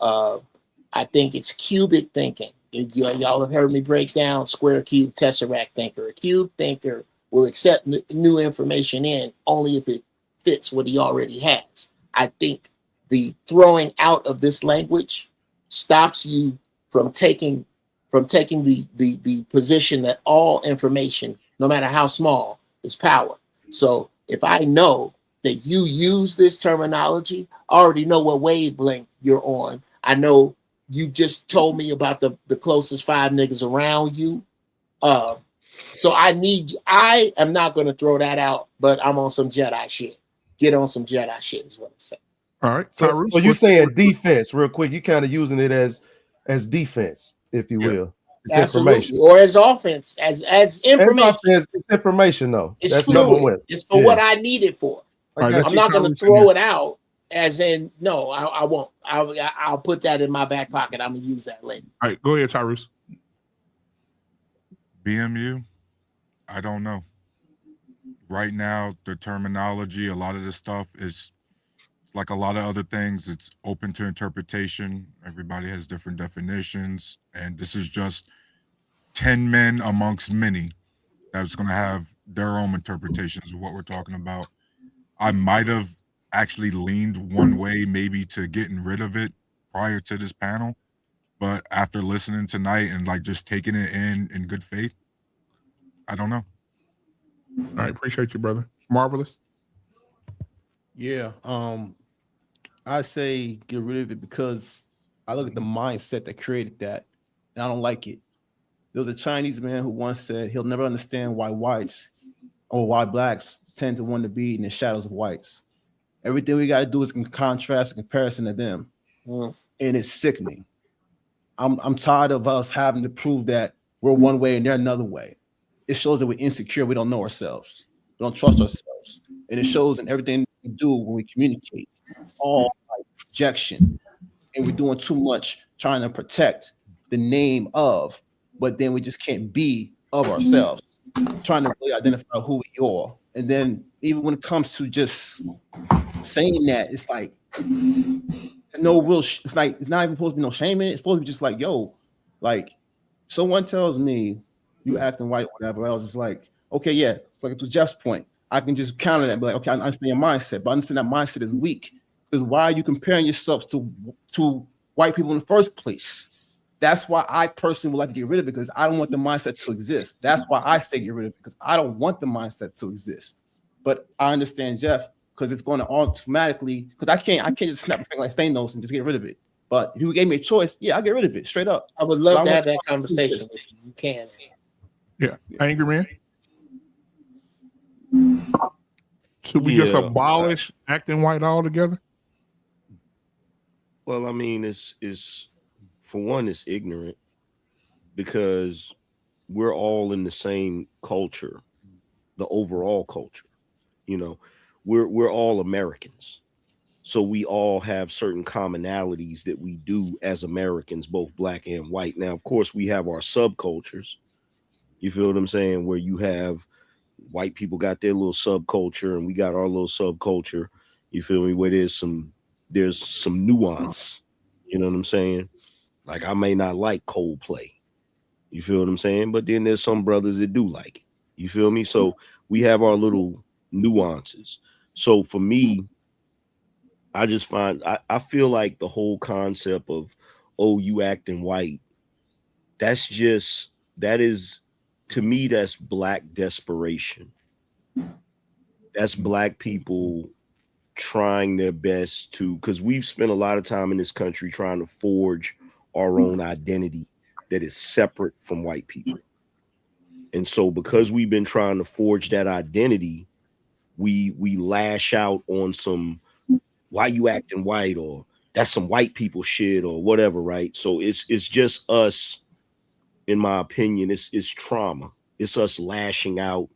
I think it's cubic thinking. Y'all have heard me break down square, cube, tesseract thinker. A cube thinker will accept new information in only if it fits what he already has. I think the throwing out of this language stops you from taking the position that all information, no matter how small, is power. So if I know that you use this terminology, I already know what wavelength you're on. I know you just told me about the closest 5 niggas around you. So I am not going to throw that out, but I'm on some Jedi shit. Get on some Jedi shit is what I'm saying. All right. So you're saying defense real quick. You kind of using it as defense, if you will. It's Absolutely. information. Or as offense, as information. It's information, though. It's That's fluid. number one. It's for what I need it for. All right, I'm not going to throw it out as in, no, I won't. I'll put that in my back pocket. I'm going to use that later. All right, go ahead, Tyrese. BMU, I don't know. Right now, the terminology, a lot of this stuff is like a lot of other things. It's open to interpretation. Everybody has different definitions. And this is just 10 men amongst many that's going to have their own interpretations of what we're talking about. I might have actually leaned one way, maybe to getting rid of it prior to this panel. But after listening tonight and like just taking it in good faith, I don't know. All right, appreciate you, brother. Marvelous. Yeah, I say get rid of it because I look at the mindset that created that, and I don't like it. There was a Chinese man who once said he'll never understand why whites or why blacks tend to want to be in the shadows of whites. Everything we got to do is in contrast and comparison to them, and it's sickening. I'm tired of us having to prove that we're one way and they're another way. It shows that we're insecure. We don't know ourselves. We don't trust ourselves, and it shows in everything we do when we communicate. It's all like projection, and we're doing too much trying to protect the name of, but then we just can't be of ourselves, trying to really identify who we are. And then even when it comes to just saying that, it's like no real. It's like it's not even supposed to be no shame in it. It's supposed to be just like, yo, like someone tells me you acting white, whatever else. It's like, okay, yeah, it's like to Jeff's point. I can just counter that and be like, okay, I understand your mindset, but I understand that mindset is weak. Because why are you comparing yourself to white people in the first place? That's why I personally would like to get rid of it, because I don't want the mindset to exist. That's why I say get rid of it, because I don't want the mindset to exist. But I understand Jeff, because it's going to automatically, because I can't just snap a finger like Thanos and just get rid of it. But if you gave me a choice, yeah, I'll get rid of it straight up. I would love to have that conversation with you. You can. Yeah. Angry Man. Should we just abolish acting white altogether? Well, I mean, it's for one, it's ignorant because we're all in the same culture, the overall culture. You know, we're all Americans. So we all have certain commonalities that we do as Americans, both black and white. Now, of course, we have our subcultures. You feel what I'm saying? Where you have white people got their little subculture and we got our little subculture. You feel me? Where there's some nuance. You know what I'm saying? Like I may not like Coldplay. You feel what I'm saying? But then there's some brothers that do like it. You feel me? So we have our little nuances. So for me, I just find I feel like the whole concept of, oh, you acting white, that is to me, that's black desperation. That's black people trying their best to, because we've spent a lot of time in this country trying to forge our own identity that is separate from white people. And so because we've been trying to forge that identity, we lash out on some, why you acting white, or that's some white people shit or whatever, right? So it's just us, in my opinion, it's trauma. It's us lashing out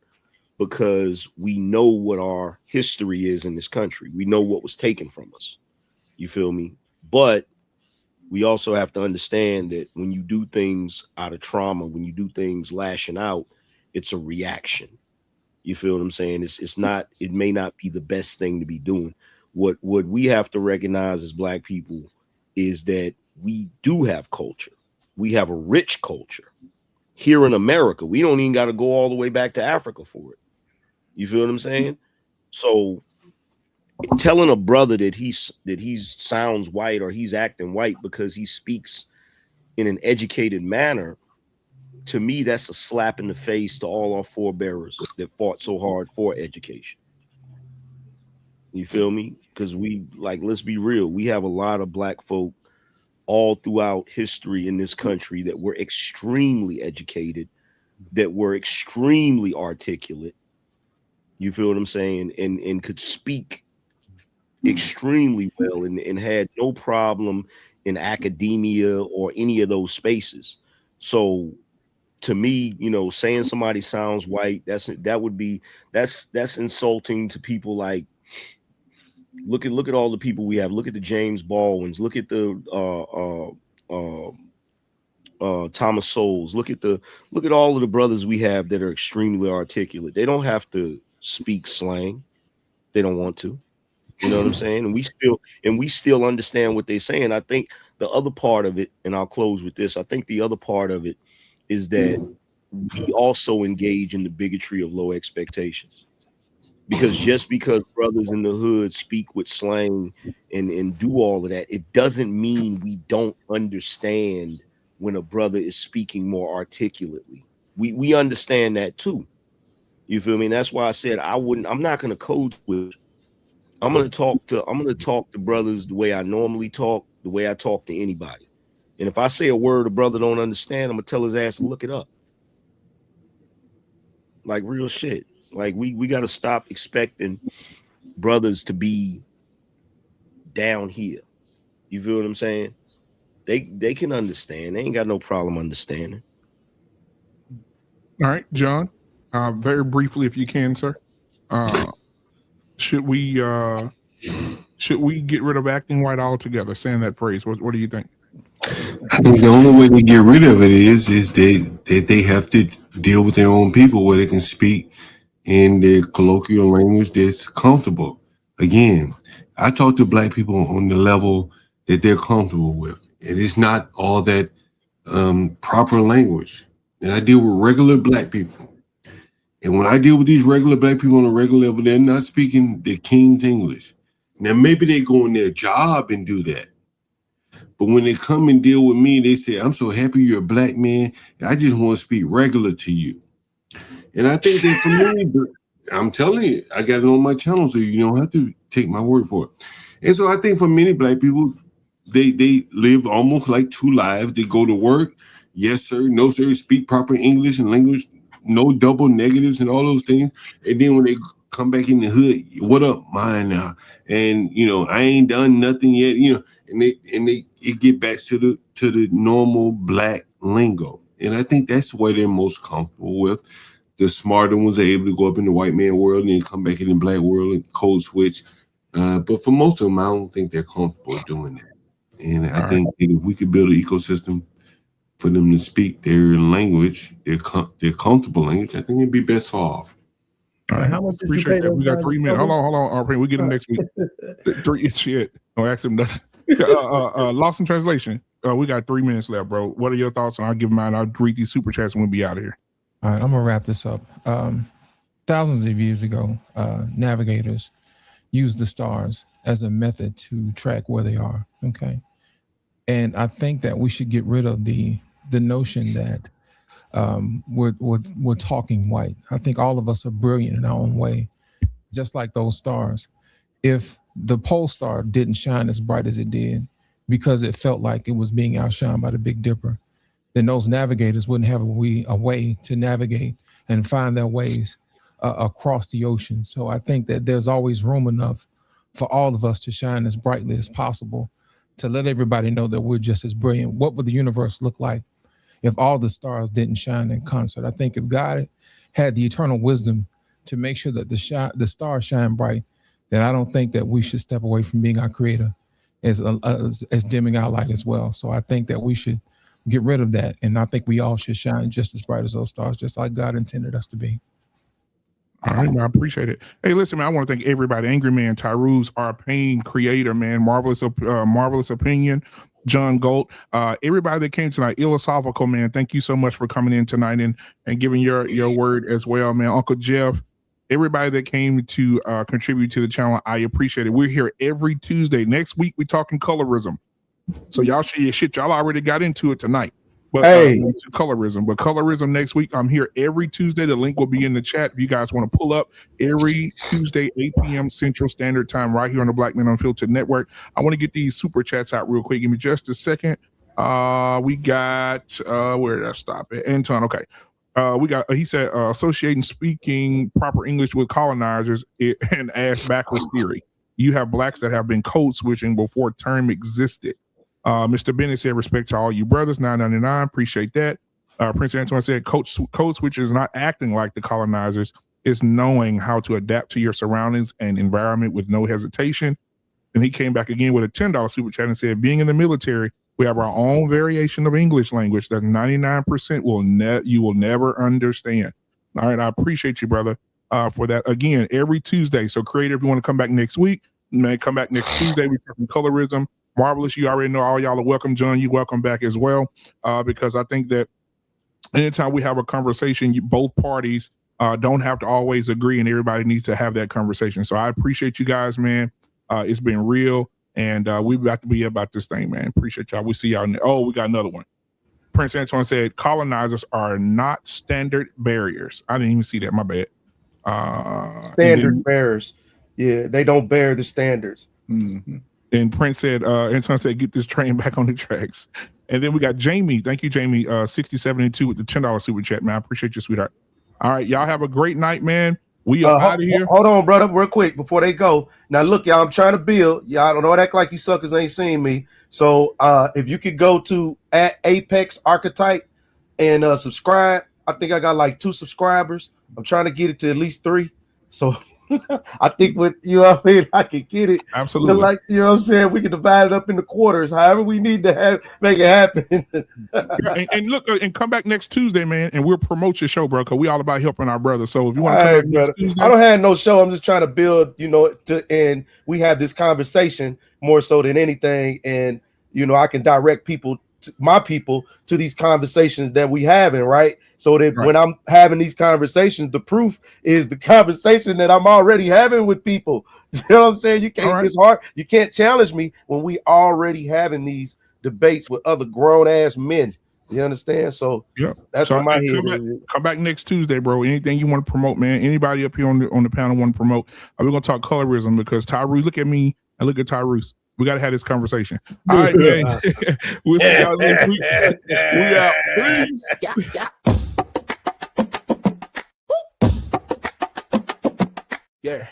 because we know what our history is in this country. We know what was taken from us. You feel me? But we also have to understand that when you do things out of trauma, when you do things lashing out, it's a reaction. You feel what I'm saying? It's not, it may not be the best thing to be doing. What we have to recognize as black people is that we do have culture. We have a rich culture here in America. We don't even got to go all the way back to Africa for it. You feel what I'm saying? So telling a brother that he sounds white or he's acting white because he speaks in an educated manner, to me, that's a slap in the face to all our forebearers that fought so hard for education. You feel me? Because let's be real, we have a lot of black folk all throughout history in this country that were extremely educated, that were extremely articulate. You feel what I'm saying? And could speak extremely well and had no problem in academia or any of those spaces. So to me, saying somebody sounds white, that's insulting to people. Like, look at all the people we have. Look at the James Baldwins. Look at the Thomas Souls. Look at all of the brothers we have that are extremely articulate. They don't have to speak slang. They don't want to. You know what I'm saying? And we still understand what they're saying. I think the other part of it, and I'll close with this, I think the other part of it is that we also engage in the bigotry of low expectations. Because just because brothers in the hood speak with slang and do all of that, it doesn't mean we don't understand when a brother is speaking more articulately. We understand that too. You feel me? And that's why I said I'm not gonna code switch. I'm gonna talk to brothers the way I normally talk, the way I talk to anybody. And if I say a word a brother don't understand, I'm gonna tell his ass to look it up. Like, real shit. Like, we gotta stop expecting brothers to be down here. You feel what I'm saying? They can understand. They ain't got no problem understanding. All right, John. Very briefly, if you can, sir. Should we get rid of acting white altogether? Saying that phrase. What do you think? I think the only way to get rid of it is that they have to deal with their own people where they can speak in their colloquial language that's comfortable. Again, I talk to black people on the level that they're comfortable with, and it's not all that proper language. And I deal with regular black people. And when I deal with these regular black people on a regular level, they're not speaking the King's English. Now, maybe they go in their job and do that. But when they come and deal with me, they say, I'm so happy you're a black man. I just want to speak regular to you. And I think that for me, I'm telling you, I got it on my channel, so you don't have to take my word for it. And so I think for many black people, they live almost like two lives. They go to work, yes, sir, no, sir, speak proper English and language, no double negatives and all those things. And then when they come back in the hood, what up, mine now? And I ain't done nothing yet, and it get back to the normal black lingo. And I think that's what they're most comfortable with. The smarter ones are able to go up in the white man world and then come back in the black world and code switch. But for most of them, I don't think they're comfortable doing that. And I think if we could build an ecosystem for them to speak their language, their comfortable language, I think it'd be best for all. All right. How much did Appreciate you pay that. We got those 3 minutes. Hold on. We get them next week. 3 shit. Don't ask him nothing. Lost in translation. We got 3 minutes left, bro. What are your thoughts? And I'll give mine. I'll read these super chats and we'll be out of here. All right, I'm gonna wrap this up. Thousands of years ago, navigators used the stars as a method to track where they are. Okay, and I think that we should get rid of the notion that we're talking white. I think all of us are brilliant in our own way, just like those stars. If the pole star didn't shine as bright as it did because it felt like it was being outshined by the Big Dipper, then those navigators wouldn't have a way to navigate and find their ways across the ocean. So I think that there's always room enough for all of us to shine as brightly as possible to let everybody know that we're just as brilliant. What would the universe look like if all the stars didn't shine in concert? I think if God had the eternal wisdom to make sure that the stars shine bright, then I don't think that we should step away from being our creator as dimming our light as well. So I think that we should get rid of that. And I think we all should shine just as bright as those stars, just like God intended us to be. All right, man, I appreciate it. Hey, listen, man, I want to thank everybody. Angry Man, Tyrus, our pain creator, man, marvelous opinion. John Gold, everybody that came tonight, Philosophical, man, thank you so much for coming in tonight and giving your word as well, man. Uncle Jeff, everybody that came to contribute to the channel. I appreciate it. We're here every Tuesday. Next week, we're talking colorism. So y'all share your shit. Y'all already got into it tonight. But colorism. But colorism next week. I'm here every Tuesday. The link will be in the chat if you guys want to pull up every Tuesday, 8 p.m. Central Standard Time, right here on the Black Men Unfiltered Network. I want to get these super chats out real quick. Give me just a second. We got where did I stop at? Anton, okay. We got he said associating speaking proper English with colonizers and ass backwards theory. You have blacks that have been code switching before term existed. Mr. Bennett said, respect to all you brothers, 999. Appreciate that. Prince Antoine said, code switchers is not acting like the colonizers, it's knowing how to adapt to your surroundings and environment with no hesitation. And he came back again with a $10 super chat and said, being in the military, we have our own variation of English language that 99% you will never understand. All right, I appreciate you, brother, for that. Again, every Tuesday. So creative, if you want to come back next week, man, come back next Tuesday. We're talking colorism. Marvelous, you already know all y'all are welcome. John, you welcome back as well, because I think that anytime we have a conversation, both parties don't have to always agree, and everybody needs to have that conversation. So I appreciate you guys, man. It's been real, and we about to be about this thing, man. Appreciate y'all. We see y'all. Oh, we got another one. Prince Antoine said, colonizers are not standard barriers. I didn't even see that. My bad. Standard bearers. Yeah, they don't bear the standards. Mm-hmm. And Prince said, Antoine said, get this train back on the tracks. And then we got Jamie. Thank you, Jamie. 6072 with the $10 super chat, man. I appreciate you, sweetheart. All right, y'all have a great night, man. We are out of here. Hold on, brother, real quick before they go. Now, look, y'all, I'm trying to build. Y'all don't act like you suckers ain't seen me. So if you could go to @Apex Archetype and subscribe. I think I got like 2 subscribers. I'm trying to get it to at least 3. So I think with I can get it. Absolutely. Like, you know what I'm saying? We can divide it up into quarters, however we need to make it happen. and look, and come back next Tuesday, man, and we'll promote your show, bro, because we all about helping our brothers. So if you want to come back next Tuesday, I don't have no show. I'm just trying to build, and we have this conversation more so than anything. And, I can direct my people to these conversations that we having, right? So that when I'm having these conversations, the proof is the conversation that I'm already having with people. You know what I'm saying? You can't, it's hard. You can't challenge me when we already having these debates with other grown ass men. You understand? So that's what my head is. Come back next Tuesday, bro. Anything you want to promote, man? Anybody up here on the panel want to promote? We're gonna talk colorism because Tyrese, look at me and look at Tyrese. We got to have this conversation. All right, man. We'll see y'all next week. We out. Peace. Yeah.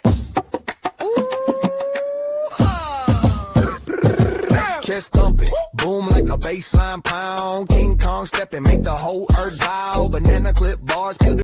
Chest thumping, boom like a baseline pound. King Kong stepping, make the whole earth bow. Banana clip bars.